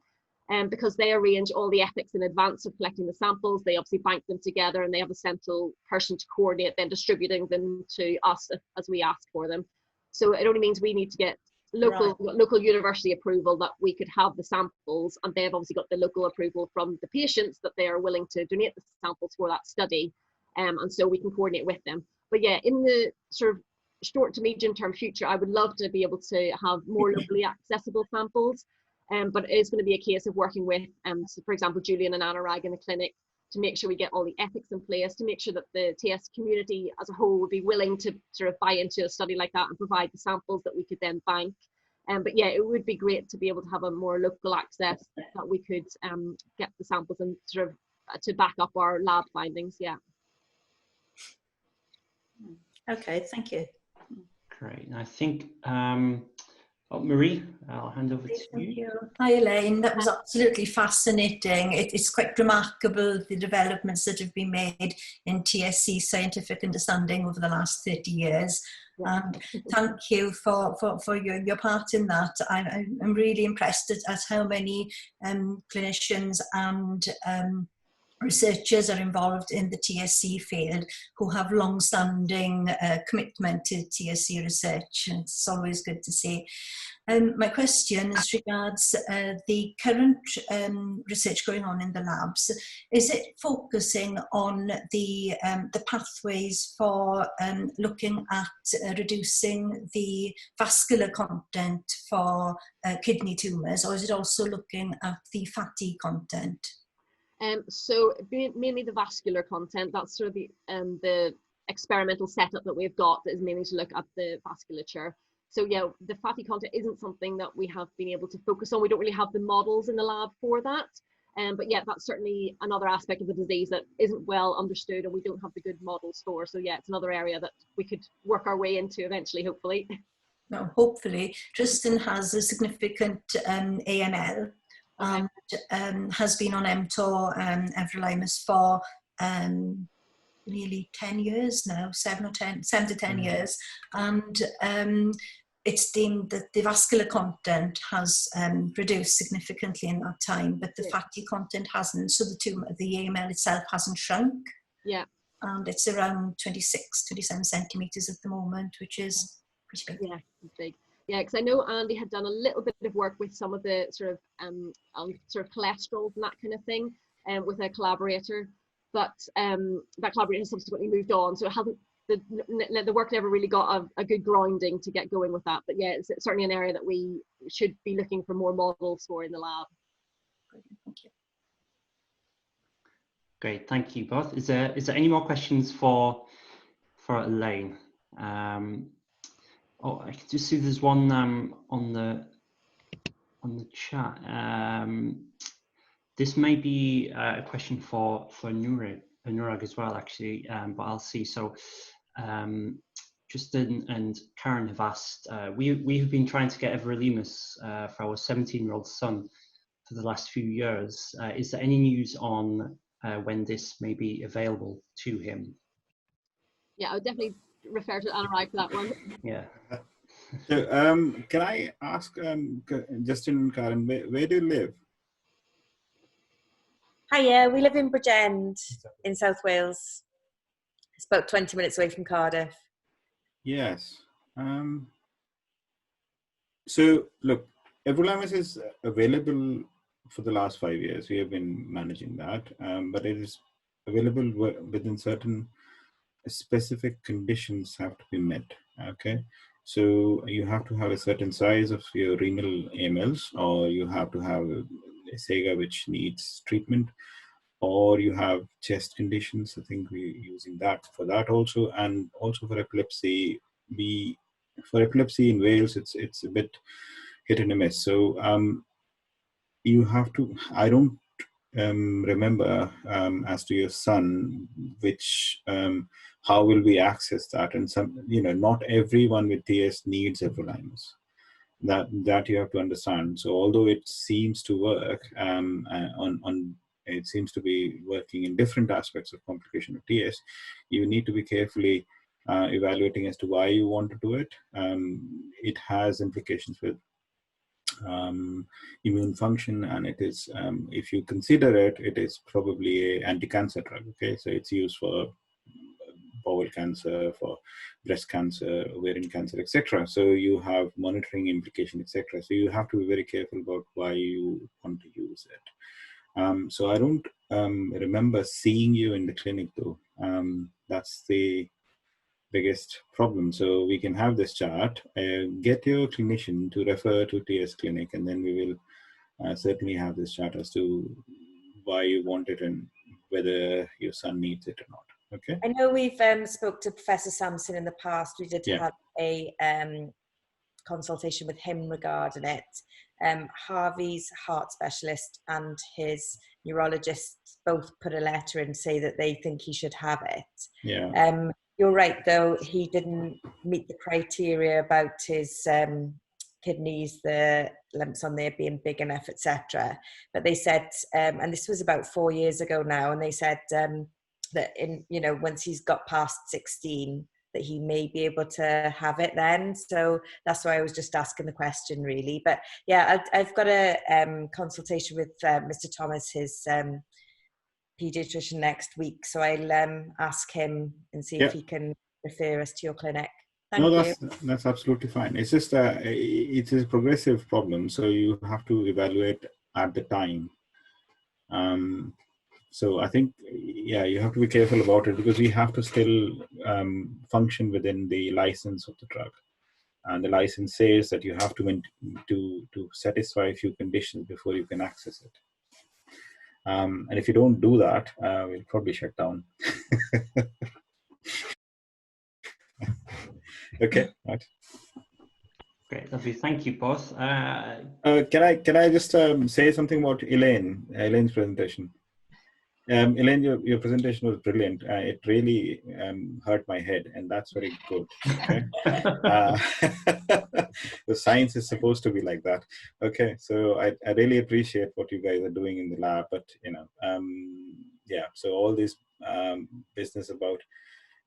And because they arrange all the ethics in advance of collecting the samples, they obviously bank them together and they have a central person to coordinate then distributing them to us as we ask for them. So it only means we need to get local university approval that we could have the samples, and they've obviously got the local approval from the patients that they are willing to donate the samples for that study, and so we can coordinate with them. But yeah, in the sort of short to medium term future, I would love to be able to have more locally accessible samples. But it is going to be a case of working with, so for example, Julian and Anurag in the clinic to make sure we get all the ethics in place, to make sure that the TS community as a whole would be willing to sort of buy into a study like that and provide the samples that we could then bank. But yeah, it would be great to be able to have a more local access that we could get the samples and sort of to back up our lab findings. Yeah. Okay, thank you. Great. I think, Marie, I'll hand over to you. Hi Elaine, that was absolutely fascinating. It's quite remarkable the developments that have been made in TSC scientific understanding over the last 30 years. And thank you for your part in that. I'm really impressed at how many clinicians and researchers are involved in the TSC field who have long-standing commitment to TSC research, and it's always good to see. My question is regards the current research going on in the labs. Is it focusing on the pathways for looking at reducing the vascular content for kidney tumours, or is it also looking at the fatty content? So mainly the vascular content, that's sort of the experimental setup that we've got that is mainly to look at the vasculature. So yeah, the fatty content isn't something that we have been able to focus on. We don't really have the models in the lab for that. But yeah, that's certainly another aspect of the disease that isn't well understood and we don't have the good models for. So yeah, it's another area that we could work our way into eventually, hopefully. No, hopefully. Tristan has a significant AML. And has been on mTOR and everolimus for nearly 10 years now, 7 to 10 years, and it's deemed that the vascular content has reduced significantly in that time, but the fatty content hasn't. So the AML itself hasn't shrunk. Yeah, and it's around 27 centimeters at the moment, which is pretty big. Yeah, it's big. Yeah, because I know Andy had done a little bit of work with some of the sort of cholesterol and that kind of thing, with a collaborator, but that collaborator has subsequently moved on, so it hasn't. The work never really got a good grounding to get going with that. But yeah, it's certainly an area that we should be looking for more models for in the lab. Thank you. Great, thank you both. Is there any more questions for Elaine? Oh, I can just see there's one on the chat. This may be a question for Anurag as well, actually, but I'll see. So Justin and Karen have asked, we have been trying to get everolimus for our 17-year-old son for the last few years. Is there any news on when this may be available to him? Yeah, I would definitely refer to Anurag for that one. Yeah. So, can I ask Justin and Karen, where do you live? Hiya, we live in Bridgend in South Wales. It's about 20 minutes away from Cardiff. Yes. So, look, everolimus is available for the last 5 years. We have been managing that, but it is available within certain specific conditions have to be met. Okay. So you have to have a certain size of your renal AMLs, or you have to have a SEGA which needs treatment, or you have chest conditions. I think we're using that for that also, and also for epilepsy. For epilepsy in Wales, it's a bit hit and miss. So you have to. I don't remember as to your son, which how will we access that? And some, not everyone with TS needs everolimus. That you have to understand. So although it seems to work it seems to be working in different aspects of complication of TS, you need to be carefully evaluating as to why you want to do it. It has implications with immune function, and it is, if you consider it, it is probably an anti-cancer drug. Okay, so it's used for bowel cancer, for breast cancer, ovarian cancer, etc. So you have monitoring implication, etc. So you have to be very careful about why you want to use it. So I don't remember seeing you in the clinic though. That's the biggest problem. So we can have this chart, get your clinician to refer to TS clinic, and then we will certainly have this chart as to why you want it and whether your son needs it or not. Okay. I know we've spoke to Professor Sampson in the past. We did have a consultation with him regarding it. Harvey's heart specialist and his neurologist both put a letter in, say that they think he should have it. Yeah. You're right, though, he didn't meet the criteria about his kidneys, the lumps on there being big enough, etc. But they said, and this was about 4 years ago now, and they said that once he's got past 16, that he may be able to have it then. So that's why I was just asking the question, really. But yeah, I've got a consultation with Mr. Thomas, his pediatrician, next week. So I'll ask him and see if he can refer us to your clinic. Thank you. That's absolutely fine. It's just it is a progressive problem, so you have to evaluate at the time. So I think, you have to be careful about it, because we have to still function within the license of the drug, and the license says that you have to satisfy a few conditions before you can access it. And if you don't do that, we'll probably shut down. Okay, right. Great, lovely. Thank you both. Can I just say something about Elaine's presentation? Elaine, your presentation was brilliant. It really hurt my head, and that's very good. Okay? The science is supposed to be like that. Okay, so I really appreciate what you guys are doing in the lab, but so all this business about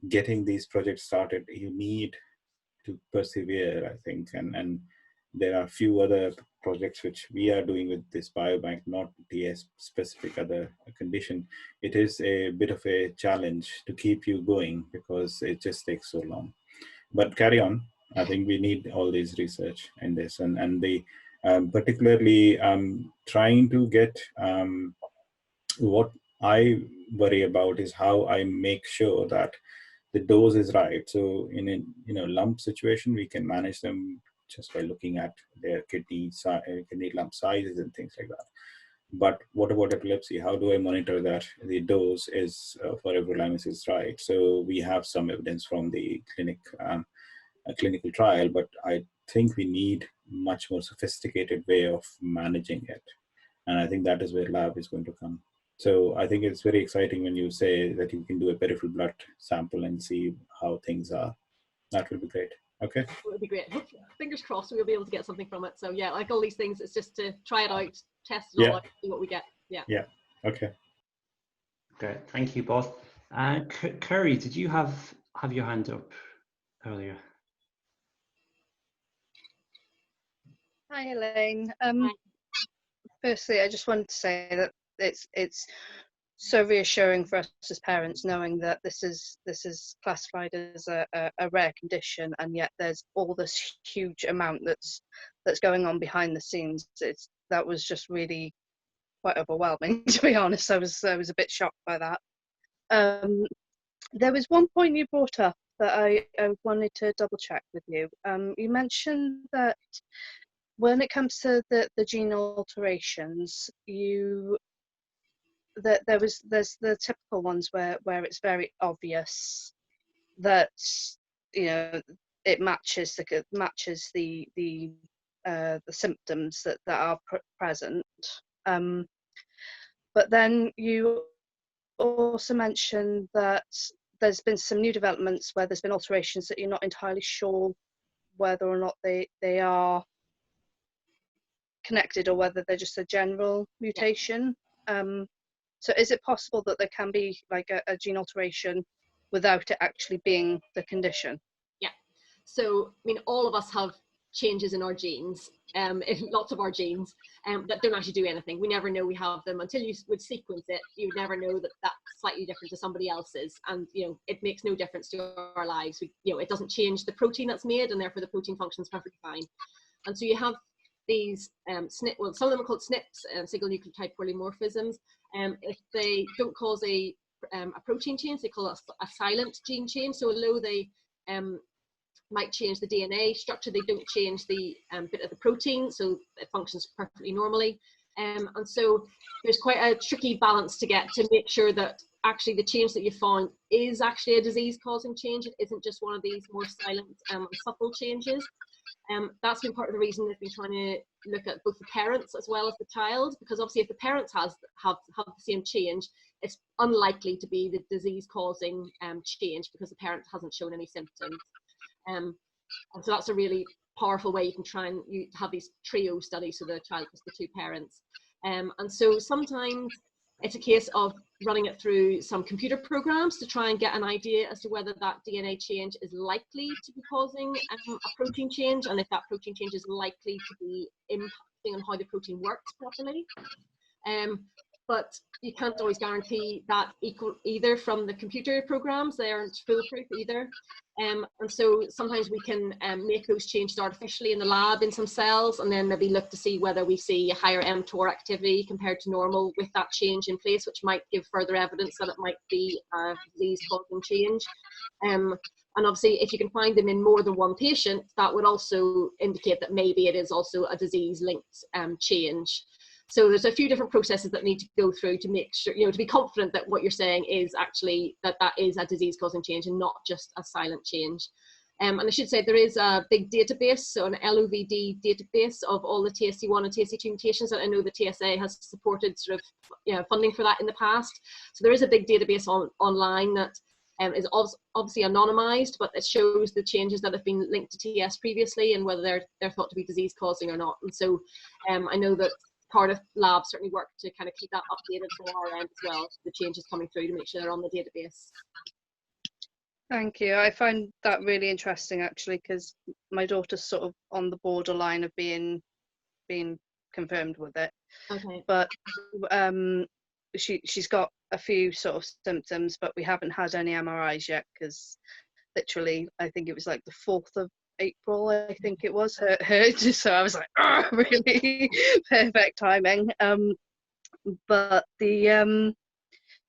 getting these projects started, you need to persevere, I think, and there are a few other projects which we are doing with this biobank, not TS specific other condition. It is a bit of a challenge to keep you going, because it just takes so long. But carry on. I think we need all this research in this, and the particularly trying to get what I worry about is how I make sure that the dose is right. So in a lump situation, we can manage them just by looking at their kidney lump sizes and things like that. But what about epilepsy? How do I monitor that the dose is for everolimus is right? So we have some evidence from the clinical trial, but I think we need much more sophisticated way of managing it. And I think that is where lab is going to come. So I think it's very exciting when you say that you can do a peripheral blood sample and see how things are. That will be great. Okay. It would be great. Fingers crossed we'll be able to get something from it. So yeah, like all these things, it's just to try it out, test it all out, see what we get. Yeah. Yeah. Okay. Great. Thank you both. Curry, did you have your hand up earlier? Hi, Elaine. Firstly, I just wanted to say that it's so reassuring for us as parents, knowing that this is classified as a rare condition, and yet there's all this huge amount that's going on behind the scenes. That was just really quite overwhelming, to be honest. I was a bit shocked by that. There was one point you brought up that I wanted to double check with you. You mentioned that when it comes to the gene alterations, there's the typical ones where it's very obvious that, you know, it matches the symptoms that are present. But then you also mentioned that there's been some new developments where there's been alterations that you're not entirely sure whether or not they are connected or whether they're just a general mutation. So is it possible that there can be like a gene alteration without it actually being the condition? Yeah. So, I mean, all of us have changes in our genes, lots of our genes, that don't actually do anything. We never know we have them until you would sequence it. You would never know that that's slightly different to somebody else's, and you know it makes no difference to our lives. You know, it doesn't change the protein that's made, and therefore the protein functions perfectly fine. And so you have these well, some of them are called SNPs, single nucleotide polymorphisms. If they don't cause a protein change, they call it a silent gene change. So although they might change the DNA structure, they don't change the bit of the protein, so it functions perfectly normally. And so there's quite a tricky balance to get to make sure that actually the change that you found is actually a disease-causing change. It isn't just one of these more silent, subtle changes. That's been part of the reason they've been trying to look at both the parents as well as the child, because obviously if the parents have the same change, it's unlikely to be the disease-causing change because the parent hasn't shown any symptoms. And so that's a really powerful way you can try and you have these trio studies, so the child plus the two parents. And so sometimes it's a case of running it through some computer programs to try and get an idea as to whether that DNA change is likely to be causing a protein change, and if that protein change is likely to be impacting on how the protein works properly. But you can't always guarantee that either from the computer programs. They aren't foolproof either. And so sometimes we can make those changes artificially in the lab in some cells, and then maybe look to see whether we see a higher mTOR activity compared to normal with that change in place, which might give further evidence that it might be a disease-causing change. And obviously, if you can find them in more than one patient, that would also indicate that maybe it is also a disease-linked change. So there's a few different processes that need to go through to make sure, you know, to be confident that what you're saying is actually that is a disease-causing change and not just a silent change. And I should say there is a big database, so an LOVD database of all the TSC1 and TSC2 mutations, and I know the TSA has supported sort of, you know, funding for that in the past. So there is a big database online that is obviously anonymized, but it shows the changes that have been linked to TS previously and whether they're thought to be disease-causing or not. And so I know that part of labs certainly work to kind of keep that updated from our end as well, the changes coming through to make sure they're on the database. Thank you. I find that really interesting actually, because my daughter's sort of on the borderline of being confirmed with it. Okay. But she's got a few sort of symptoms, but we haven't had any MRIs yet because literally I think it was like the 4th of April, I think it was her so I was like, oh, really perfect timing. But the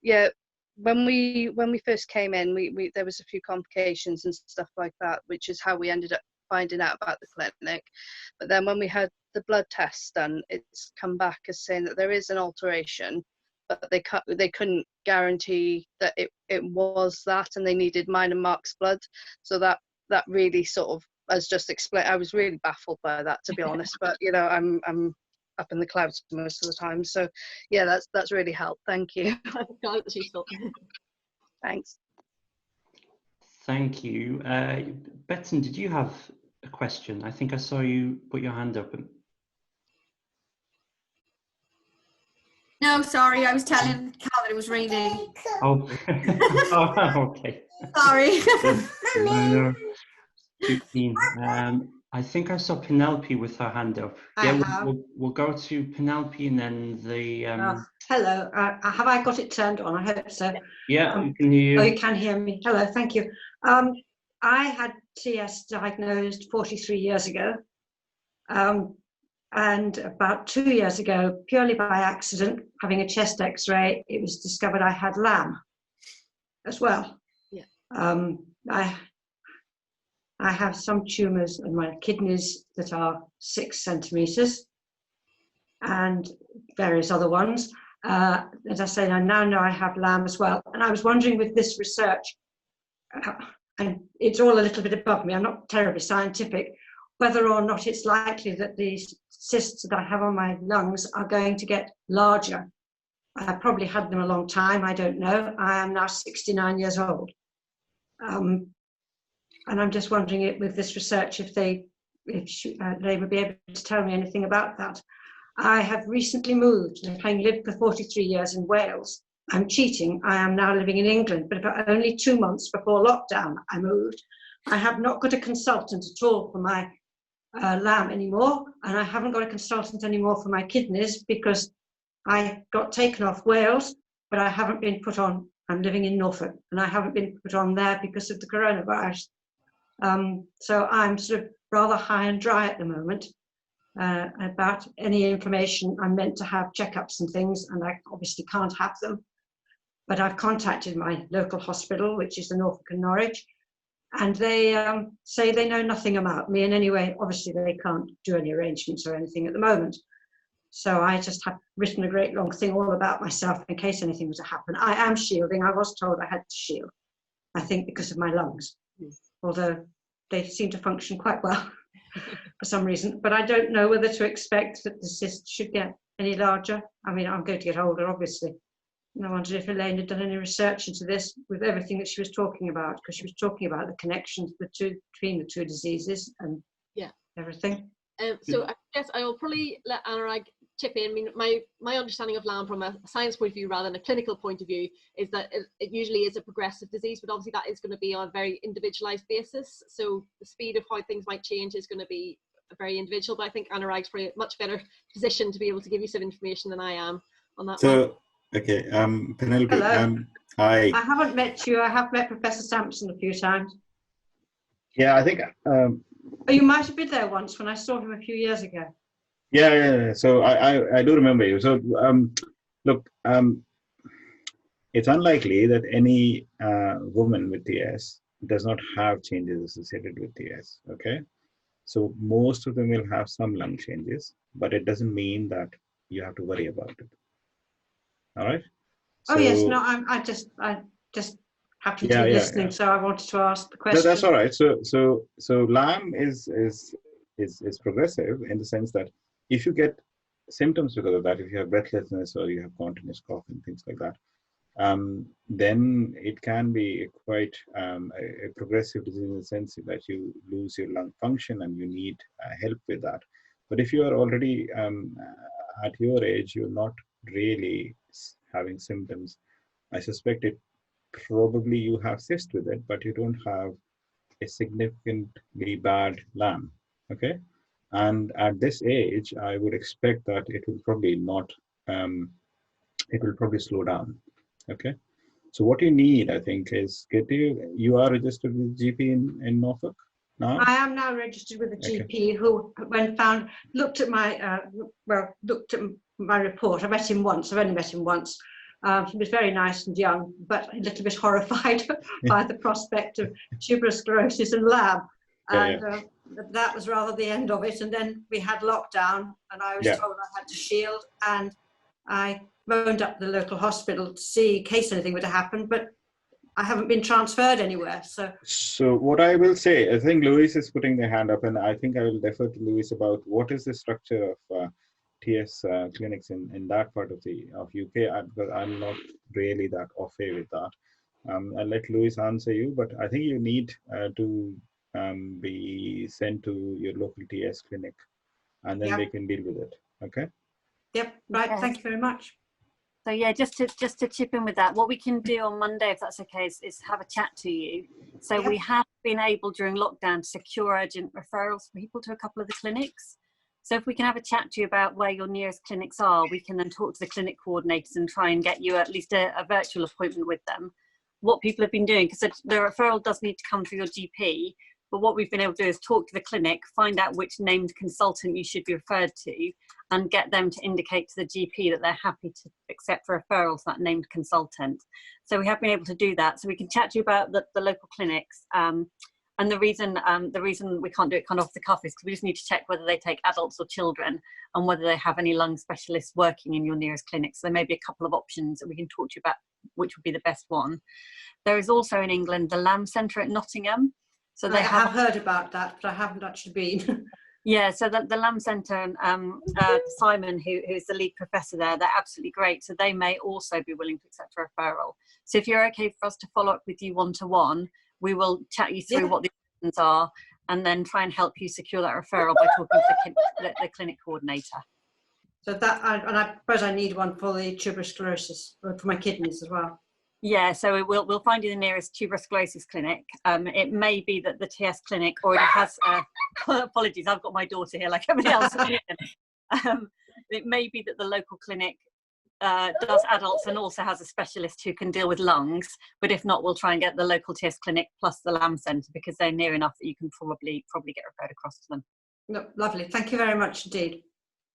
yeah, when we first came in, we there was a few complications and stuff like that, which is how we ended up finding out about the clinic. But then when we had the blood test done, it's come back as saying that there is an alteration, but they couldn't guarantee that it was that, and they needed mine and Mark's blood. So that really sort of, as just explained, I was really baffled by that, to be honest. But you know, I'm up in the clouds most of the time. So yeah, that's really helped. Thank you. That's useful. Thanks. Thank you. Betton, did you have a question? I think I saw you put your hand up. No, sorry, I was telling Cal that it was raining. Oh, oh okay. Sorry. No, too keen. I think I saw Penelope with her hand up. We'll go to Penelope and then the. Hello, have I got it turned on? I hope so. Yeah, we can hear you. Oh, you can hear me. Hello, thank you. I had TS diagnosed 43 years ago. And about 2 years ago, purely by accident, having a chest x-ray, it was discovered I had LAM as well. Yeah. I have some tumours in my kidneys that are 6 centimetres and various other ones. As I say, I now know I have lamb as well. And I was wondering with this research, and it's all a little bit above me, I'm not terribly scientific, whether or not it's likely that these cysts that I have on my lungs are going to get larger. I've probably had them a long time, I don't know. I am now 69 years old. And I'm just wondering with this research if they would be able to tell me anything about that. I have recently moved, having lived for 43 years in Wales. I'm cheating, I am now living in England, but about only 2 months before lockdown I moved. I have not got a consultant at all for my lamb anymore, and I haven't got a consultant anymore for my kidneys because I got taken off Wales, but I haven't been put on. I'm living in Norfolk, and I haven't been put on there because of the coronavirus. So I'm sort of rather high and dry at the moment about any information. I'm meant to have checkups and things, and I obviously can't have them. But I've contacted my local hospital, which is the Norfolk and Norwich, and they say they know nothing about me in any way. Obviously, they can't do any arrangements or anything at the moment. So I just have written a great long thing all about myself in case anything was to happen. I am shielding. I was told I had to shield, I think because of my lungs, although they seem to function quite well for some reason. But I don't know whether to expect that the cyst should get any larger. I mean, I'm going to get older, obviously. And I wondered if Elaine had done any research into this with everything that she was talking about, because she was talking about the connections between the two diseases and everything. So I guess I will probably let Anurag chip in. I mean, my understanding of LAM from a science point of view rather than a clinical point of view is that it usually is a progressive disease, but obviously that is going to be on a very individualized basis. So the speed of how things might change is going to be very individual, but I think Anurag's probably much better positioned to be able to give you some information than I am on that one. Okay, Penelope, Hello. hi. I haven't met you. I have met Professor Sampson a few times. Yeah, I think. Oh, you might have been there once when I saw him a few years ago. Yeah. So I do remember you. So look, it's unlikely that any woman with TS does not have changes associated with TS. Okay, so most of them will have some lung changes, but it doesn't mean that you have to worry about it. All right. Oh yes, no, I just happened to be listening, so I wanted to ask the question. No, that's all right. So LAM is progressive in the sense that if you get symptoms because of that, if you have breathlessness or you have continuous cough and things like that, then it can be quite a progressive disease in the sense that you lose your lung function and you need help with that. But if you are already at your age, you're not really having symptoms, I suspect it probably you have cyst with it, but you don't have a significantly bad LAM. Okay, and at this age, I would expect that it will probably not. It will probably slow down. Okay, so what you need, I think, is you are registered with GP in Norfolk now. I am now registered with a GP who, when found, looked at my report. I met him once. I've only met him once. He was very nice and young, but a little bit horrified by the prospect of tuberous sclerosis and LAM. And that was rather the end of it. And then we had lockdown, and I was told I had to shield. And I phoned up the local hospital to see in case anything would have happened, but I haven't been transferred anywhere. So what I will say, I think Louise is putting their hand up, and I think I will defer to Louise about what is the structure of TS clinics in that part of UK, because I'm not really that au fait with that. I'll let Louise answer you, but I think you need to be sent to your local TS clinic, and then they can deal with it. Okay. Yep. Right. Thank you very much. So yeah, just to chip in with that, what we can do on Monday, if that's okay, is have a chat to you. So we have been able during lockdown to secure urgent referrals for people to a couple of the clinics. So if we can have a chat to you about where your nearest clinics are, we can then talk to the clinic coordinators and try and get you at least a virtual appointment with them. What people have been doing, because the referral does need to come through your GP, but what we've been able to do is talk to the clinic, find out which named consultant you should be referred to, and get them to indicate to the GP that they're happy to accept referrals to that named consultant. So we have been able to do that. So we can chat to you about the local clinics. And the reason we can't do it kind of off the cuff is because we just need to check whether they take adults or children and whether they have any lung specialists working in your nearest clinic. So there may be a couple of options that we can talk to you about which would be the best one. There is also in England the Lamb Centre at Nottingham. So they have heard about that, but I haven't actually been. Yeah, so the Lamb Centre and Simon, who's the lead professor there, they're absolutely great. So they may also be willing to accept a referral. So if you're okay for us to follow up with you one-to-one, we will chat you through what the options are and then try and help you secure that referral by talking to the clinic coordinator. So that, and I suppose I need one for the tuberous sclerosis, for my kidneys as well. Yeah, so we'll find you the nearest tuberous sclerosis clinic. It may be that the TS clinic already has, apologies, I've got my daughter here like everybody else. It may be that the local clinic does adults and also has a specialist who can deal with lungs, but if not, we'll try and get the local TS clinic plus the Lamb Centre because they're near enough that you can probably get referred across to them. No, lovely, thank you very much indeed.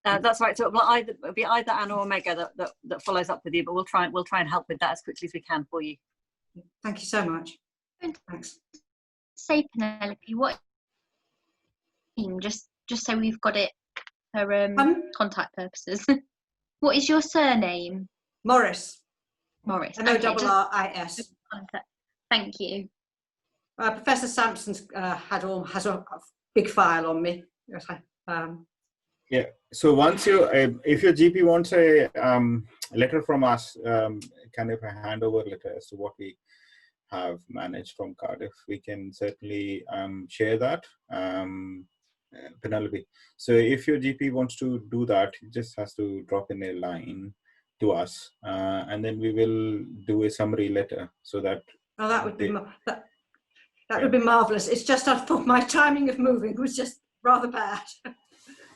That's right. So it'll be either Anna or Mega that follows up with you, but we'll try and help with that as quickly as we can for you. Thank you so much. Thanks. Say, Penelope, what just so we've got it for contact purposes. What is your surname? Morris. Morris. M-O-R-R-I-S. Thank you. Professor Sampson's has a big file on me. Yes, Yeah. So once you, if your GP wants a letter from us, kind of a handover letter as to what we have managed from Cardiff, we can certainly share that, Penelope. So if your GP wants to do that, he just has to drop in a line to us, and then we will do a summary letter so that. Oh, that would be that would be marvelous. It's just I thought my timing of moving was just rather bad.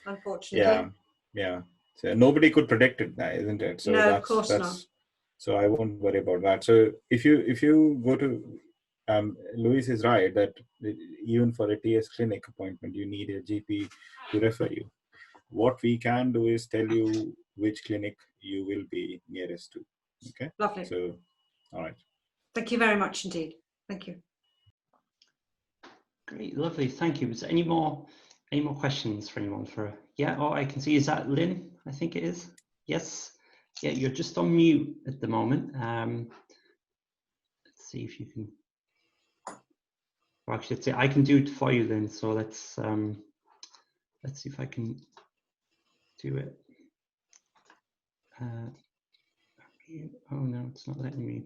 Unfortunately. Yeah. So nobody could predict it, isn't it? So no, of course not. So I won't worry about that. So if you go to, Louise is right that even for a TS clinic appointment, you need a GP to refer you. What we can do is tell you which clinic you will be nearest to. Okay. Lovely. So, all right. Thank you very much indeed. Thank you. Great, lovely. Thank you. Is there any more questions for anyone? Yeah, oh, I can see, is that Lynn? I think it is. Yes. Yeah, you're just on mute at the moment. Let's see if you can. Well, actually, I can do it for you, Lynn. So let's see if I can do it. Oh no, it's not letting me.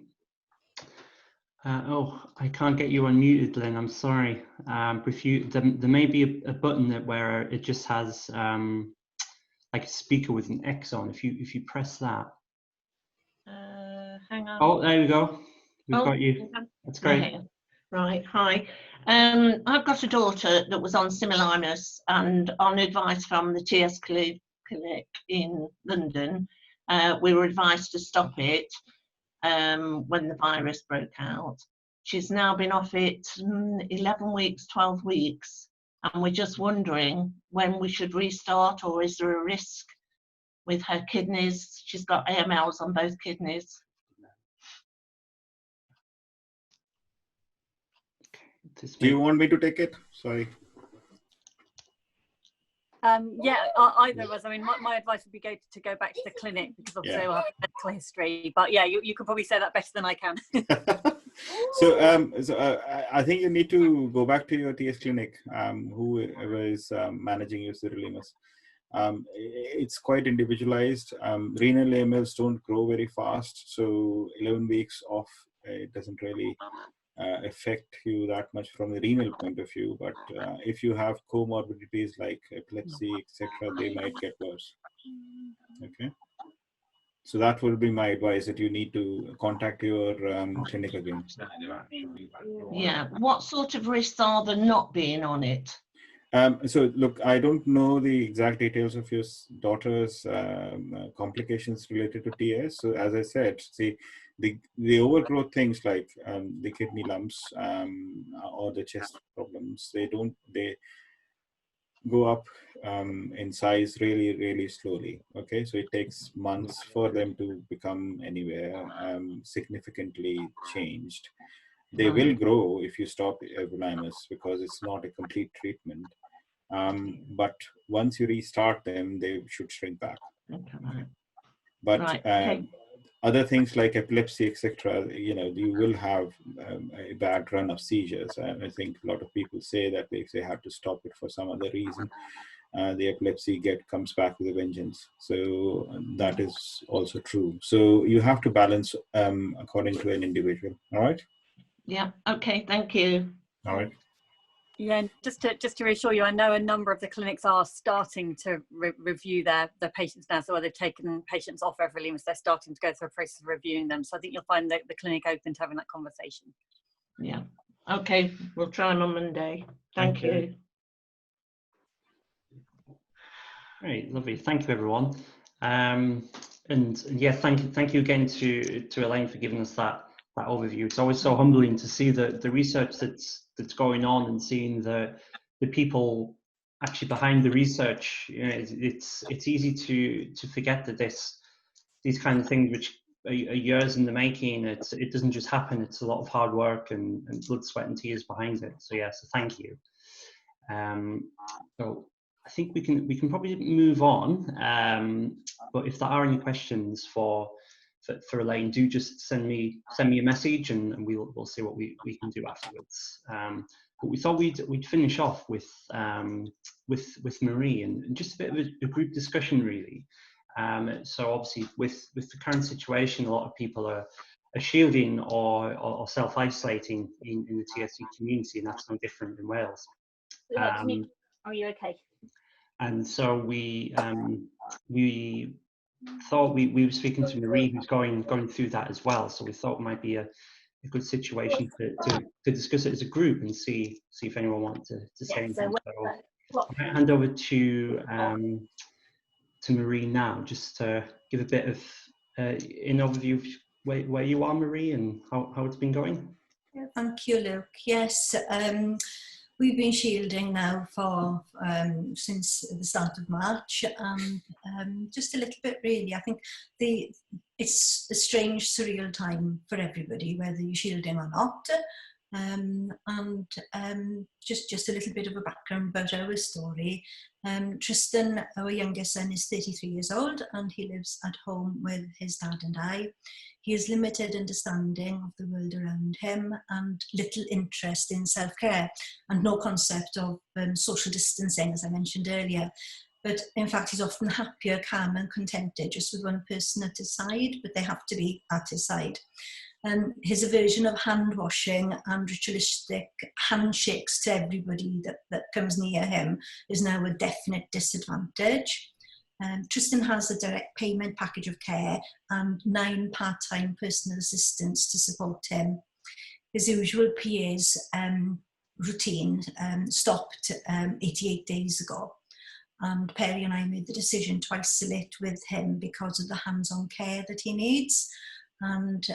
Oh, I can't get you unmuted, Lynn. I'm sorry. If you, there may be a button where it just has like a speaker with an X on. If you press that. Hang on. Oh, there we go. We've got you. That's great. Right. Hi. I've got a daughter that was on Similamus, and on advice from the TS clinic in London, we were advised to stop it. When the virus broke out. She's now been off it 11 weeks, 12 weeks, and we're just wondering when we should restart, or is there a risk with her kidneys? She's got AMLs on both kidneys. Do you want me to take it? Sorry. Yeah, either of us. I mean, my advice would be to go back to the clinic because obviously we'll have a medical history. But yeah, you can probably say that better than I can. So, I think you need to go back to your TS clinic, whoever is managing your sirolimus. It's quite individualized. Renal AMLs don't grow very fast, so 11 weeks off, it doesn't really affect you that much from the renal point of view, but if you have comorbidities like epilepsy, etc., they might get worse. Okay, so that would be my advice, that you need to contact your clinic again. Yeah, what sort of risks are there not being on it? So look, I don't know the exact details of your daughter's complications related to TS. So as I said, see, the overgrowth things like the kidney lumps or the chest problems, they go up in size really slowly. Okay, so it takes months for them to become anywhere significantly changed. They will grow if you stop everolimus because it's not a complete treatment. But once you restart them, they should shrink back. Okay. But Right, okay. other things like epilepsy, etc., you will have a bad run of seizures. And I think a lot of people say that if they have to stop it for some other reason, the epilepsy comes back with a vengeance. So that is also true. So you have to balance according to an individual. All right. Yeah. Okay. Thank you. All right. Yeah, and just to reassure you, I know a number of the clinics are starting to review their patients now. So they've taken patients off everolimus, they're starting to go through a process of reviewing them. So I think you'll find the clinic open to having that conversation. Yeah. Okay. We'll try them on Monday. Thank you. Great, lovely. Thank you, everyone. And yeah, thank you again to Elaine for giving us that overview. It's always so humbling to see the research that's going on and seeing the people actually behind the research. It's easy to forget that these kind of things, which are years in the making, it doesn't just happen. It's a lot of hard work and blood, sweat, and tears behind it. So yeah, so thank you. So I think we can probably move on. But if there are any questions for Elaine, do just send me a message, and we'll see what we can do afterwards. But we thought we'd finish off with Marie and just a bit of a group discussion, really. So obviously with the current situation, a lot of people are shielding or self-isolating in the TSC community, and that's no different in Wales. Are you okay? And so we thought we were speaking to Marie, who's going through that as well. So we thought it might be a good situation to discuss it as a group and see if anyone wanted to say anything. So I might hand over to Marie now, just to give a bit of an overview of where you are, Marie, and how it's been going. Yeah, thank you, Luke. Yes, we've been shielding now for since the start of March, and just a little bit really. I think it's a strange, surreal time for everybody, whether you're shielding or not. Just a little bit of a background about our story. Tristan, our youngest son, is 33 years old and he lives at home with his dad and I. He has limited understanding of the world around him and little interest in self-care and no concept of social distancing, as I mentioned earlier. But in fact, he's often happier, calm and contented just with one person at his side, but they have to be at his side. His aversion of hand washing and ritualistic handshakes to everybody that comes near him is now a definite disadvantage. Tristan has a direct payment package of care and 9 part-time personal assistants to support him. His usual PA's routine stopped 88 days ago. And Perry and I made the decision to isolate with him because of the hands-on care that he needs. And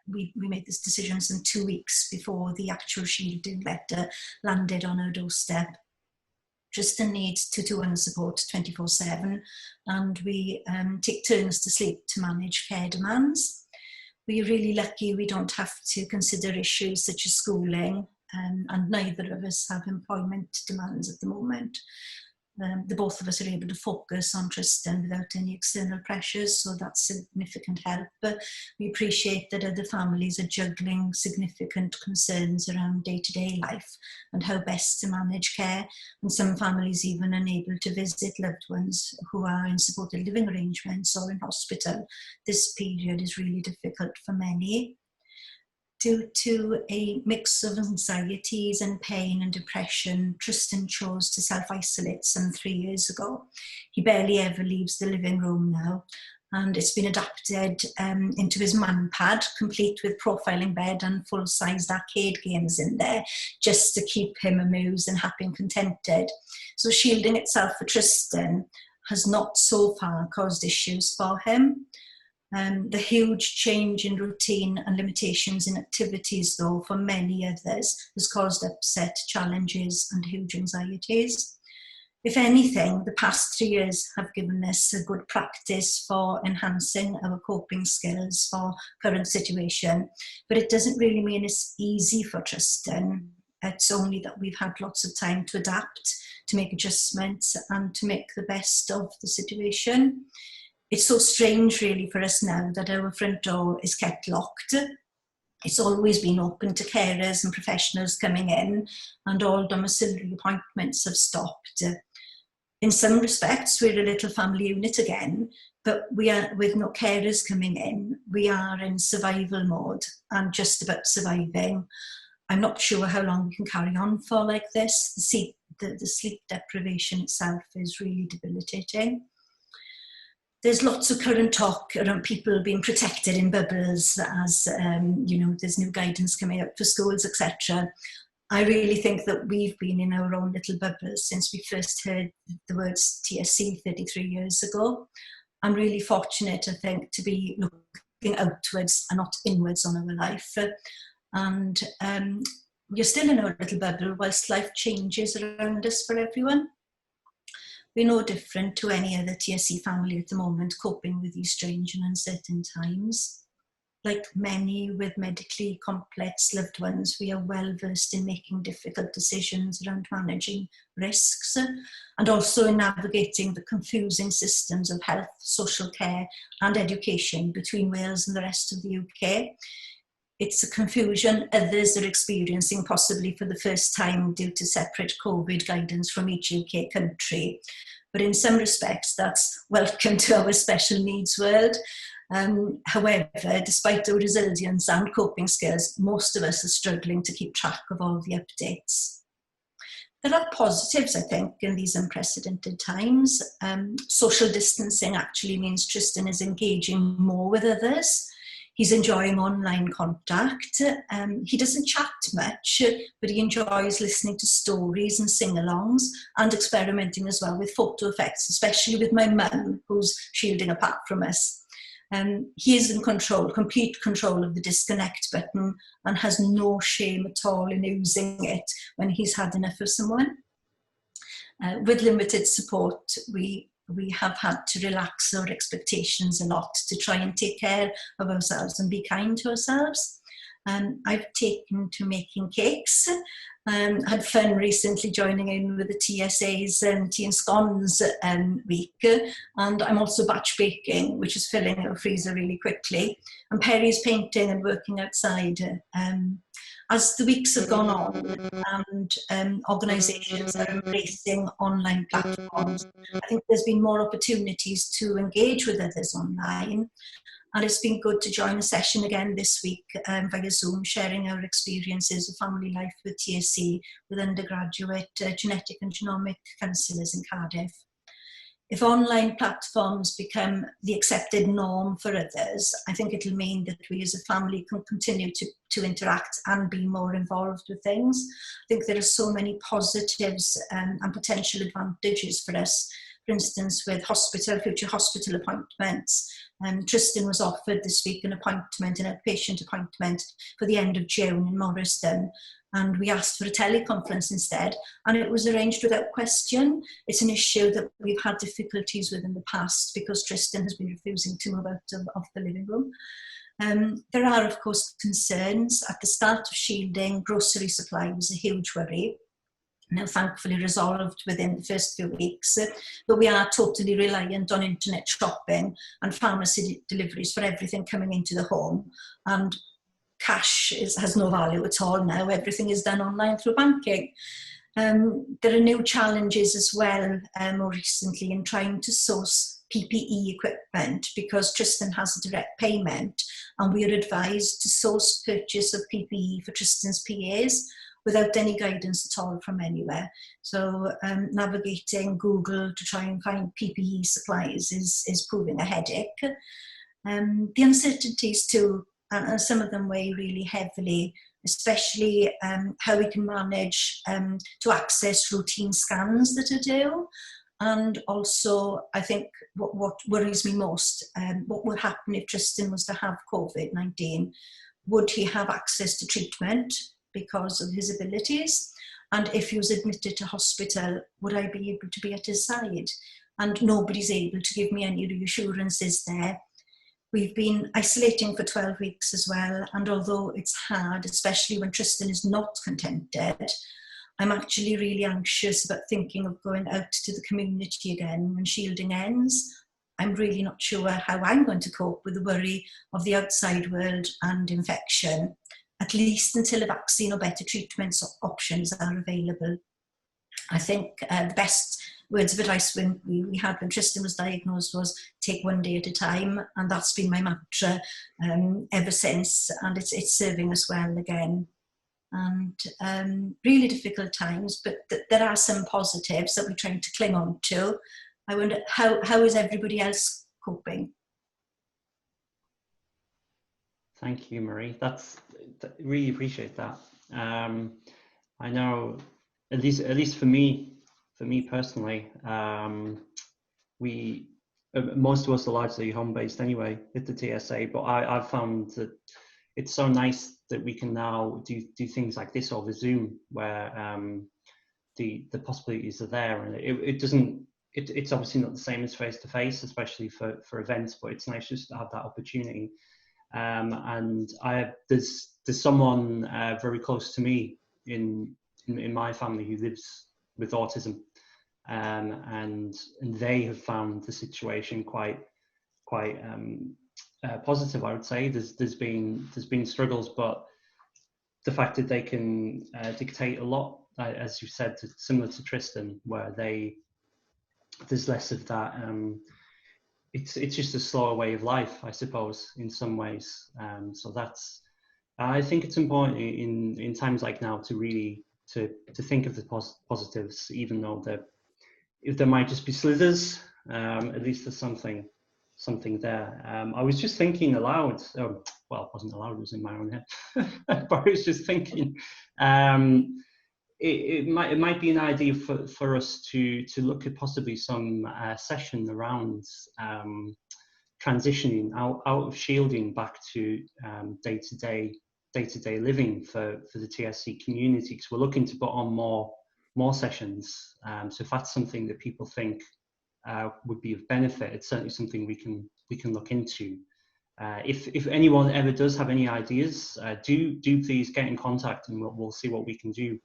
we made this decision some 2 weeks before the actual shielding letter landed on our doorstep. Tristan needs 2-to-1 support 24/7, and we take turns to sleep to manage care demands. We're really lucky we don't have to consider issues such as schooling, and neither of us have employment demands at the moment. The both of us are able to focus on Tristan without any external pressures, so that's significant help. But we appreciate that other families are juggling significant concerns around day-to-day life and how best to manage care, and some families even unable to visit loved ones who are in supported living arrangements or in hospital. This period is really difficult for many. Due to a mix of anxieties and pain and depression, Tristan chose to self-isolate some 3 years ago. He barely ever leaves the living room now, and it's been adapted into his man pad, complete with profiling bed and full-sized arcade games in there, just to keep him amused and happy and contented. So shielding itself for Tristan has not so far caused issues for him. The huge change in routine and limitations in activities, though, for many others, has caused upset, challenges and huge anxieties. If anything, the past 3 years have given us a good practice for enhancing our coping skills for current situation, but it doesn't really mean it's easy for Tristan. It's only that we've had lots of time to adapt, to make adjustments and to make the best of the situation. It's so strange really for us now that our front door is kept locked. It's always been open to carers and professionals coming in, and all domiciliary appointments have stopped. In some respects, we're a little family unit again, but we are, with no carers coming in, we are in survival mode and just about surviving. I'm not sure how long we can carry on for like this. The sleep deprivation itself is really debilitating. There's lots of current talk around people being protected in bubbles as, there's new guidance coming out for schools, etc. I really think that we've been in our own little bubbles since we first heard the words TSC 33 years ago. I'm really fortunate, I think, to be looking outwards and not inwards on our life. And you're still in our little bubble whilst life changes around us for everyone. We're no different to any other TSC family at the moment, coping with these strange and uncertain times. Like many with medically complex loved ones, we are well versed in making difficult decisions around managing risks and also in navigating the confusing systems of health, social care and education between Wales and the rest of the UK. It's a confusion others are experiencing possibly for the first time due to separate COVID guidance from each UK country. But in some respects, that's welcome to our special needs world. However, despite our resilience and coping skills, most of us are struggling to keep track of all the updates. There are positives, I think, in these unprecedented times. Social distancing actually means Tristan is engaging more with others. He's enjoying online contact. He doesn't chat much, but he enjoys listening to stories and sing-alongs and experimenting as well with photo effects, especially with my mum, who's shielding apart from us. He is in control, complete control of the disconnect button and has no shame at all in using it when he's had enough of someone. With limited support, we have had to relax our expectations a lot to try and take care of ourselves and be kind to ourselves. I've taken to making cakes. Had fun recently joining in with the TSA's tea and scones week, and I'm also batch baking, which is filling our freezer really quickly. And Perry's painting and working outside. As the weeks have gone on and organisations are embracing online platforms, I think there's been more opportunities to engage with others online. And it's been good to join a session again this week via Zoom, sharing our experiences of family life with TSC with undergraduate genetic and genomic counsellors in Cardiff. If online platforms become the accepted norm for others, I think it'll mean that we as a family can continue to interact and be more involved with things. I think there are so many positives and potential advantages for us. For instance, with future hospital appointments. Tristan was offered this week an outpatient appointment for the end of June in Morriston. And we asked for a teleconference instead, and it was arranged without question. It's an issue that we've had difficulties with in the past because Tristan has been refusing to move out of the living room. There are, of course, concerns. At the start of shielding, grocery supply was a huge worry. Now thankfully resolved within the first few weeks, but we are totally reliant on internet shopping and pharmacy deliveries for everything coming into the home, and cash has no value at all now. Everything is done online through banking. There are new challenges as well more recently in trying to source PPE equipment because Tristan has a direct payment and we are advised to source purchase of PPE for Tristan's PAs without any guidance at all from anywhere. So navigating Google to try and find PPE supplies is proving a headache. The uncertainties too, and some of them weigh really heavily, especially how we can manage to access routine scans that are due. And also, I think what worries me most, what would happen if Tristan was to have COVID-19? Would he have access to treatment because of his abilities? And if he was admitted to hospital, would I be able to be at his side? And nobody's able to give me any reassurances there. We've been isolating for 12 weeks as well, and although it's hard, especially when Tristan is not contented, I'm actually really anxious about thinking of going out to the community again when shielding ends. I'm really not sure how I'm going to cope with the worry of the outside world and infection, at least until a vaccine or better treatments options are available. I think the best words of advice we had when Tristan was diagnosed was take one day at a time, and that's been my mantra ever since, and it's serving us well again. And really difficult times, but there are some positives that we're trying to cling on to. I wonder how is everybody else coping? Thank you, Marie. Really appreciate that. I know, at least for me personally, most of us are largely home-based anyway with the TSA, but I've found that it's so nice that we can now do things like this over Zoom, where the possibilities are there, and it's obviously not the same as face-to-face, especially for events, but it's nice just to have that opportunity. And there's someone very close to me in my family who lives with autism, and they have found the situation quite positive, I would say. There's been struggles, but the fact that they can dictate a lot, as you said, similar to Tristan, where there's less of that. It's just a slower way of life, I suppose, in some ways. So I think it's important in times like now to really to think of the positives, even though there might just be slithers. At least there's something there. I was just thinking aloud. Well, it wasn't aloud; it was in my own head. But I was just thinking. It might be an idea for us to look at possibly some session around transitioning out of shielding back to day-to-day living for the TSC community, because we're looking to put on more sessions. So if that's something that people think would be of benefit, it's certainly something we can look into. If anyone ever does have any ideas, do please get in contact, and we'll see what we can do.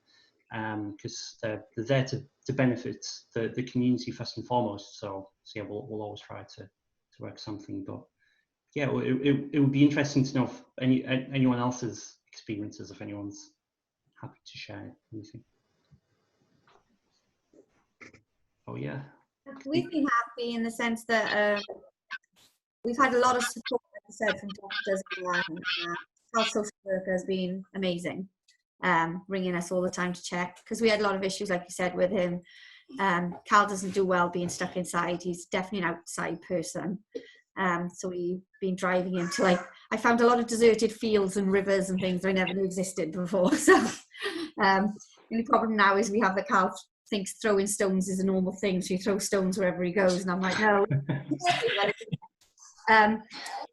Because they're there to benefit the community first and foremost. So yeah, we'll always try to work something. But yeah, it would be interesting to know if anyone else's experiences, if anyone's happy to share anything. Oh yeah. We've been happy in the sense that we've had a lot of support, like I said, from doctors and health social worker has been amazing. Ringing us all the time to check, because we had a lot of issues, like you said, with him. Cal doesn't do well being stuck inside. He's definitely an outside person. So we've been driving him to, like, I found a lot of deserted fields and rivers and things I never knew existed before. So the only problem now is we have the Cal thinks throwing stones is a normal thing, so he throws stones wherever he goes, and I'm like, no.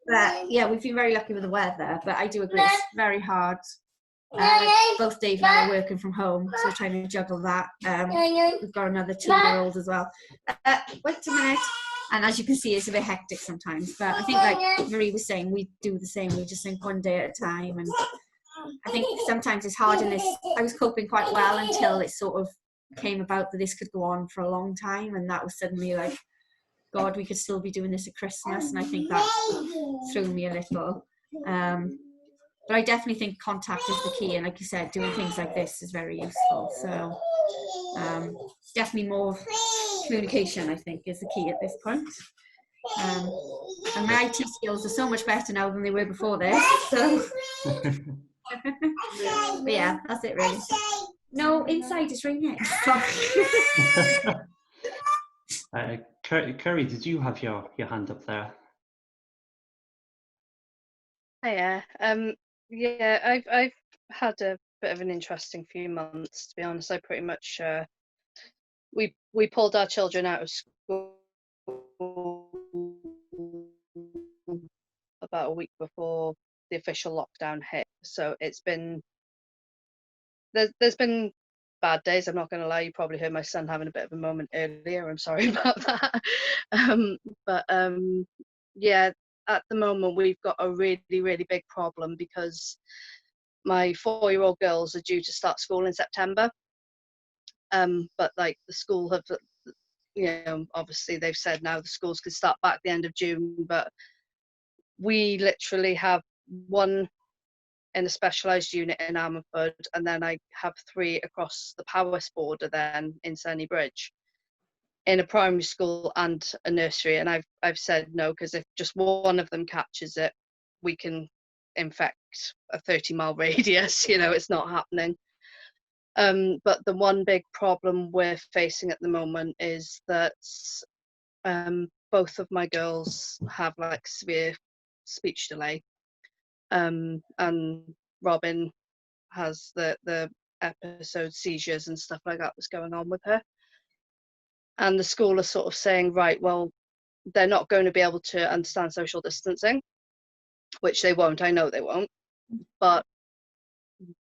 But yeah, we've been very lucky with the weather, but I do agree it's very hard. Both Dave and I are working from home, so we're trying to juggle that. We've got another 2-year-old as well. Wait a minute. And as you can see, it's a bit hectic sometimes. But I think, like Marie was saying, we do the same. We just think one day at a time. And I think sometimes it's hard in this. I was coping quite well until it sort of came about that this could go on for a long time. And that was suddenly like, God, we could still be doing this at Christmas. And I think that threw me a little. But I definitely think contact is the key, and like you said, doing things like this is very useful. So definitely more communication, I think, is the key at this point. And my IT skills are so much better now than they were before this. So but yeah, that's it really. No, inside it's raining. Kerry, did you have your hand up there? Yeah. Yeah, I've had a bit of an interesting few months, to be honest. I pretty much we pulled our children out of school about a week before the official lockdown hit. So it's been there's been bad days. I'm not going to lie. You probably heard my son having a bit of a moment earlier. I'm sorry about that. But yeah, at the moment we've got a really, really big problem because my 4-year-old girls are due to start school in September. But like the school have, obviously they've said now the schools could start back the end of June, but we literally have one in a specialised unit in Ammanford, and then I have 3 across the Powys border then in Sunny Bridge, in a primary school and a nursery. And I've said no, because if just one of them catches it, we can infect a 30-mile radius. It's not happening. But the one big problem we're facing at the moment is that both of my girls have like severe speech delay. And Robin has the episode seizures and stuff like that was going on with her. And the school are sort of saying, right, well, they're not going to be able to understand social distancing, which they won't. I know they won't. But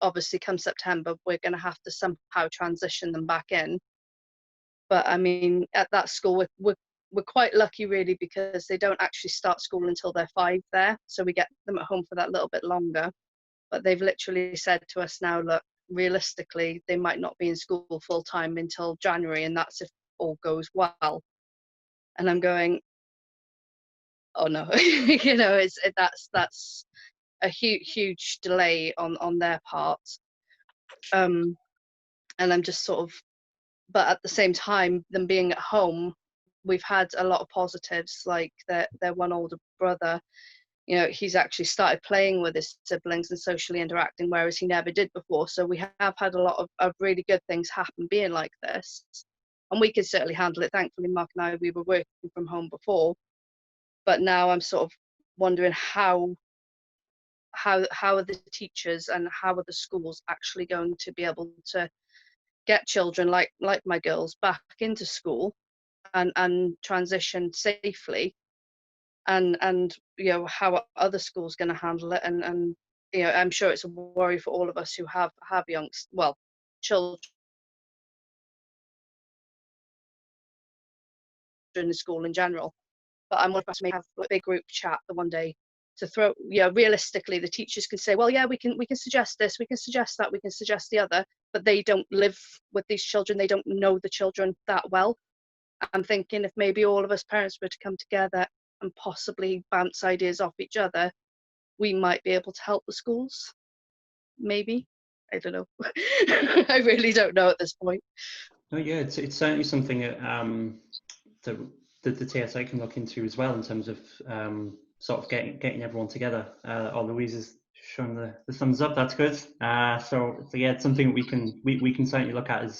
obviously come September, we're going to have to somehow transition them back in. But I mean, at that school, we're quite lucky really, because they don't actually start school until they're 5 there. So we get them at home for that little bit longer. But they've literally said to us now, look, realistically, they might not be in school full time until January, and that's if all goes well. And I'm going, oh no, that's a huge delay on their part. And I'm just sort of, but at the same time, them being at home, we've had a lot of positives, like their one older brother. He's actually started playing with his siblings and socially interacting, whereas he never did before. So we have had a lot of really good things happen being like this. And we could certainly handle it. Thankfully, Mark and I, we were working from home before. But now I'm sort of wondering how are the teachers and how are the schools actually going to be able to get children like my girls back into school and transition safely. And how are other schools going to handle it? And I'm sure it's a worry for all of us who have children in school in general. But I'm wondering if we have a big group chat the one day to throw. Realistically, the teachers can say, well, yeah, we can suggest this, we can suggest that, we can suggest the other, but they don't live with these children. They don't know the children that well. I'm thinking if maybe all of us parents were to come together and possibly bounce ideas off each other, we might be able to help the schools. Maybe. I don't know. I really don't know at this point. Oh yeah, it's certainly something that the TSA can look into as well, in terms of sort of getting everyone together. Louise is showing the thumbs up. That's good. So yeah, it's something we can certainly look at.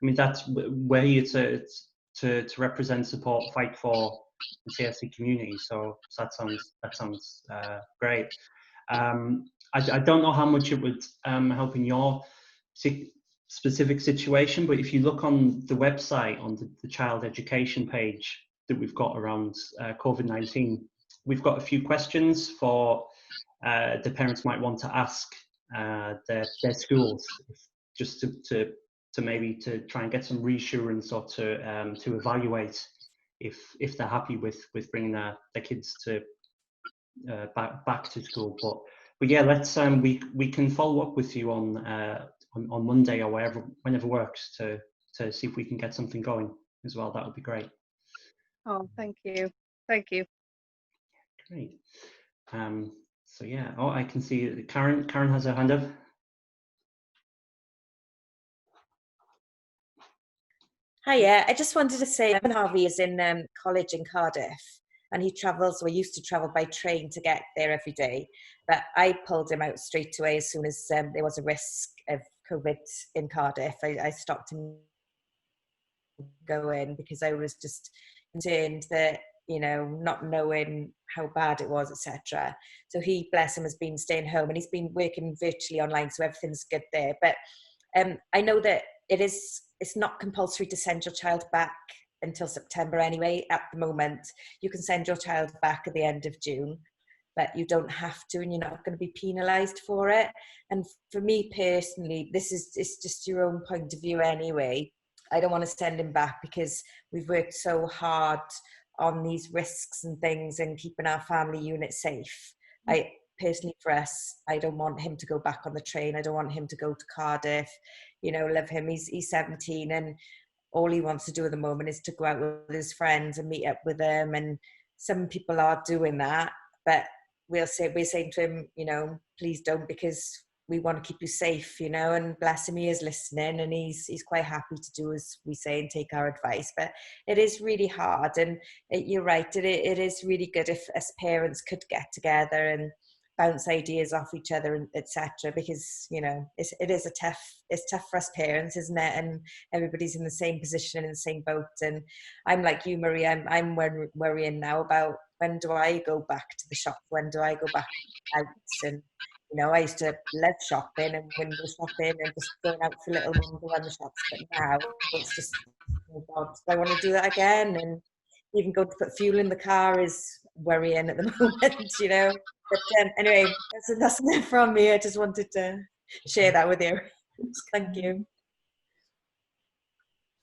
We're here to represent, support, fight for the TSC community. So that sounds great. I don't know how much it would help in your specific situation, but if you look on the website, on the child education page that we've got around COVID-19, we've got a few questions for the parents might want to ask their schools, just to maybe to try and get some reassurance, or to evaluate if they're happy with bringing their kids to back to school. But yeah, let's we can follow up with you on Monday or whenever works, to see if we can get something going as well. That would be great. Oh, thank you. Great. So yeah, I can see Karen has her hand up. Hiya, I just wanted to say, Harvey is in college in Cardiff, and he used to travel by train to get there every day. But I pulled him out straight away as soon as there was a risk of COVID in Cardiff. I stopped him going, because I was just concerned that, not knowing how bad it was, etc. So he, bless him, has been staying home, and he's been working virtually online, so everything's good there. But I know that it's not compulsory to send your child back until September anyway. At the moment, you can send your child back at the end of June, but you don't have to, and you're not going to be penalised for it. And for me personally, it's just your own point of view anyway. I don't want to send him back because we've worked so hard on these risks and things and keeping our family unit safe. I personally, for us, I don't want him to go back on the train. I don't want him to go to Cardiff. You know, love him. He's 17, and all he wants to do at the moment is to go out with his friends and meet up with them. And some people are doing that, but we're saying to him, you know, please don't, because we want to keep you safe, you know. And bless him, he is listening, and he's quite happy to do as we say and take our advice. But it is really hard, and you're right, it is really good if as parents could get together and bounce ideas off each other, and etc. Because, you know, it's tough for us parents, isn't it? And everybody's in the same position, in the same boat. And I'm like you, Marie, I'm worrying now about, when do I go back to the shop? When do I go back out? And, you know, I used to love shopping and window shopping and just going out for a little wander around the shops. But now it's just, oh God, do I want to do that again? And even going to put fuel in the car is worrying at the moment, you know. But anyway, that's enough from me. I just wanted to share that with you. Thank you.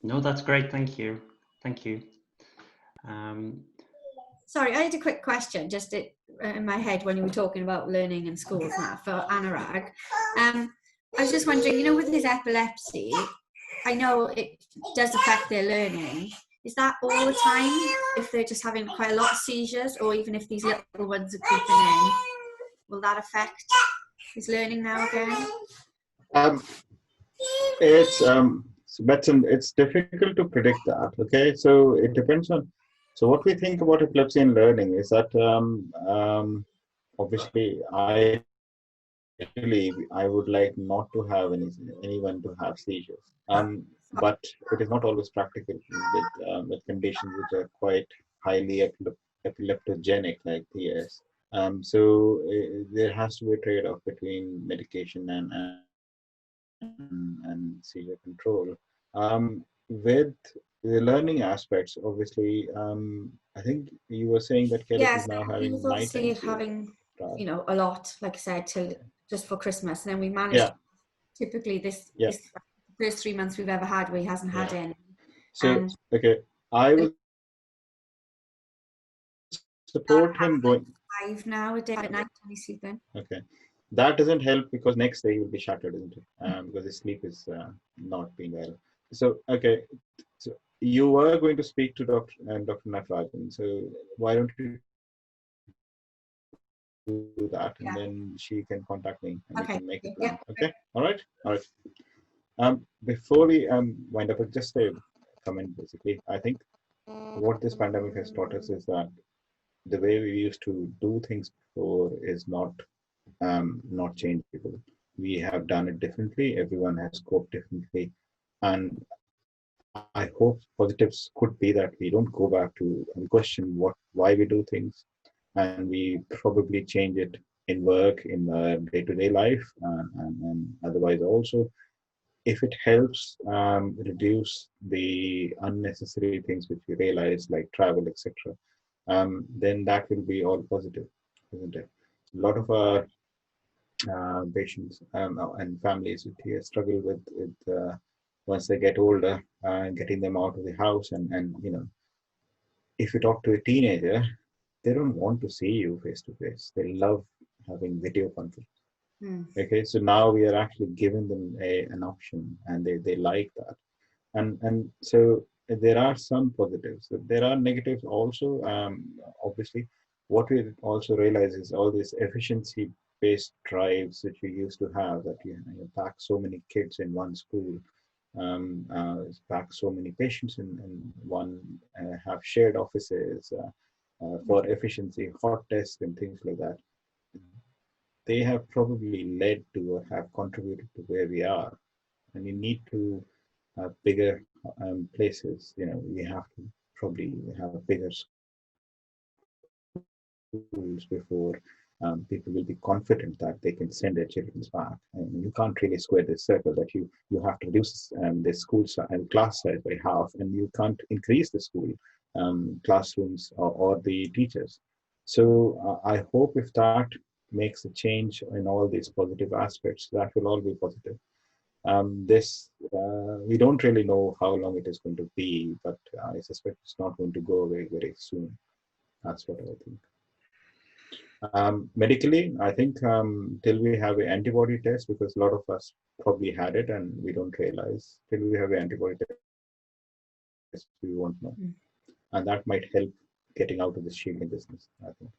No, that's great. Thank you. Thank you. Sorry, I had a quick question just in my head when you were talking about learning in schools now for Anurag. I was just wondering, you know, with his epilepsy, I know it does affect their learning. Is that all the time if they're just having quite a lot of seizures, or even if these little ones are creeping in? Will that affect his learning now again? It's difficult to predict that. Okay, so it depends on. So what we think about epilepsy and learning is that obviously I would like not to have anyone to have seizures. But it is not always practical with conditions which are quite highly epileptogenic like PS. So there has to be a trade-off between medication and seizure control. With the learning aspects, obviously, I think you were saying that Kelly is now having he was obviously night having, you know, a lot, like I said, till just for Christmas, and then we managed. Typically, this first 3 months we've ever had where he hasn't had any. So okay, I will support him going 5 now a day at night when he's sleeping. Okay, that doesn't help because next day he will be shattered, isn't it? Because his sleep is not being well. So okay, so you were going to speak to Dr. Natarajan. So why don't you do that, and then she can contact me and we can make a plan. Okay, all right. Before we wind up, just a comment. Basically, I think what this pandemic has taught us is that the way we used to do things before is not changeable. We have done it differently. Everyone has coped differently, and I hope positives could be that we don't go back to question why we do things, and we probably change it in work, in day-to-day life, and otherwise also. If it helps reduce the unnecessary things which we realize, like travel, etc., then that will be all positive, isn't it? A lot of our patients and families struggle with once they get older, getting them out of the house, and you know, if you talk to a teenager, they don't want to see you face to face. They love having video conference. Okay, so now we are actually giving them an option, and they like that, and so there are some positives. There are negatives also. Obviously, what we also realize is all these efficiency-based drives that we used to have, that you pack so many kids in one school, pack so many patients in one, have shared offices for efficiency, hot tests and things like that. They have probably led to or have contributed to where we are, and we need to have bigger places. You know, we have to probably have bigger schools before people will be confident that they can send their children back. And you can't really square this circle that you have to reduce the school and class size by half, and you can't increase the school classrooms or the teachers. So I hope if that makes a change in all these positive aspects, that will all be positive. We don't really know how long it is going to be, but I suspect it's not going to go away very soon. That's what I think. Medically, I think till we have an antibody test, because a lot of us probably had it and we don't realize, till we have an antibody test, we won't know. And that might help getting out of the shielding business, I think,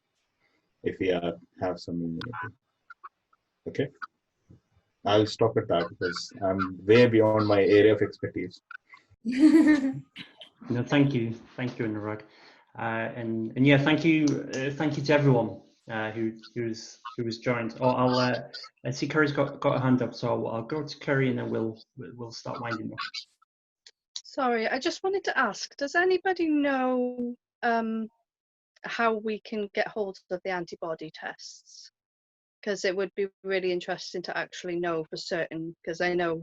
if we have some immunity. Okay. I'll stop at that because I'm way beyond my area of expertise. No, thank you, Anurag, and yeah, thank you to everyone who's joined. Oh, I see Curry's got a hand up, so I'll go to Curry and then we'll start winding up. Sorry, I just wanted to ask, does anybody know how we can get hold of the antibody tests? Because it would be really interesting to actually know for certain, because I know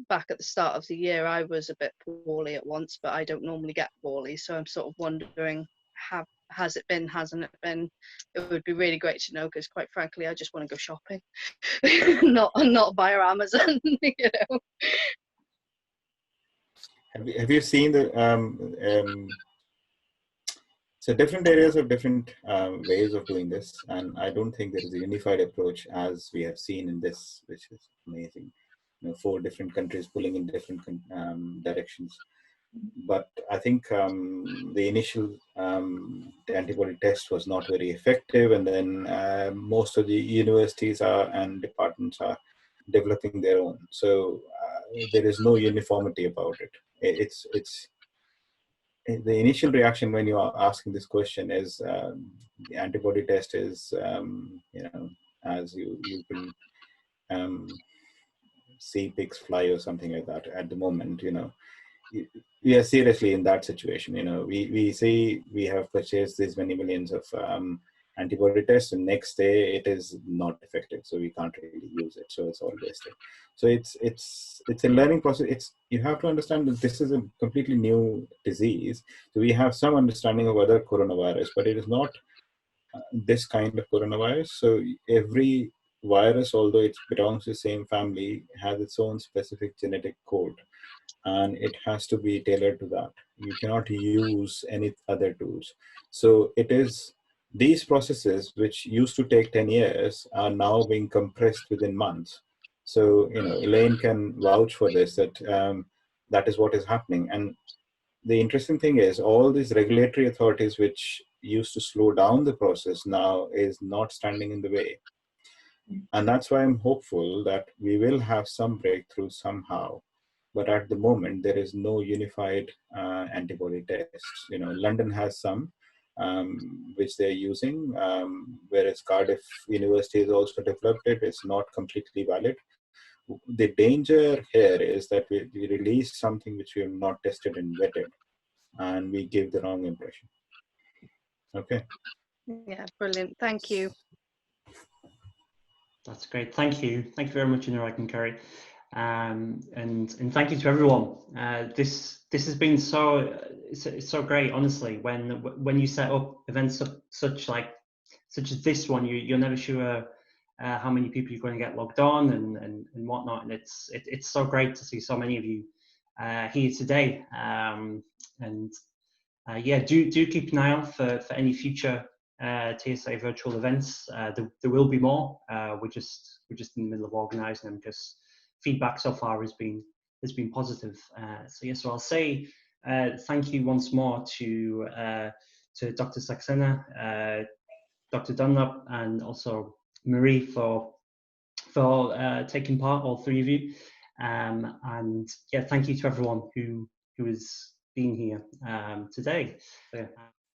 back at the start of the year I was a bit poorly at once, but I don't normally get poorly, so I'm sort of wondering, has it been, hasn't it been? It would be really great to know, because quite frankly I just want to go shopping, not via Amazon. You know. Have you seen the so different areas have different ways of doing this, and I don't think there is a unified approach as we have seen in this, which is amazing. 4 different countries pulling in different directions. But I think the initial antibody test was not very effective, and then most of the universities and departments are developing their own. So there is no uniformity about it. It's the initial reaction when you are asking this question is the antibody test is as you can see pigs fly or something like that at the moment. We are seriously in that situation. We say we have purchased these many millions of antibody tests, and next day it is not effective, so we can't really use it, so it's all wasted. So it's a learning process. You have to understand that this is a completely new disease, so we have some understanding of other coronavirus, but it is not this kind of coronavirus. So every virus, although it belongs to the same family, has its own specific genetic code, and it has to be tailored to that. You cannot use any other tools. So it is these processes, which used to take 10 years, are now being compressed within months. So, Elaine can vouch for this, that that is what is happening. And the interesting thing is, all these regulatory authorities, which used to slow down the process, now is not standing in the way. And that's why I'm hopeful that we will have some breakthrough somehow. But at the moment, there is no unified antibody tests. London has some, which they're using, whereas Cardiff University has also developed it. It's not completely valid. The danger here is that we release something which we have not tested and vetted, and we give the wrong impression. Okay. Yeah, brilliant. Thank you. That's great. Thank you very much, Anurag and Kerry. And thank you to everyone. This has been so great, honestly. When you set up events such as this one, you're never sure how many people you're going to get logged on and whatnot. And it's so great to see so many of you here today. Yeah, do keep an eye out for any future TSA virtual events. There will be more. We're just in the middle of organising them, because feedback so far has been positive. So I'll say thank you once more to Dr. Saxena, Dr. Dunlop, and also Marie for taking part, all 3 of you. And yeah, thank you to everyone who has been here today.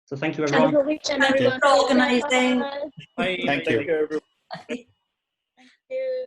So thank you, everyone. Have a good weekend, everyone. Thank you for organising. Bye. Thank you. Thank you.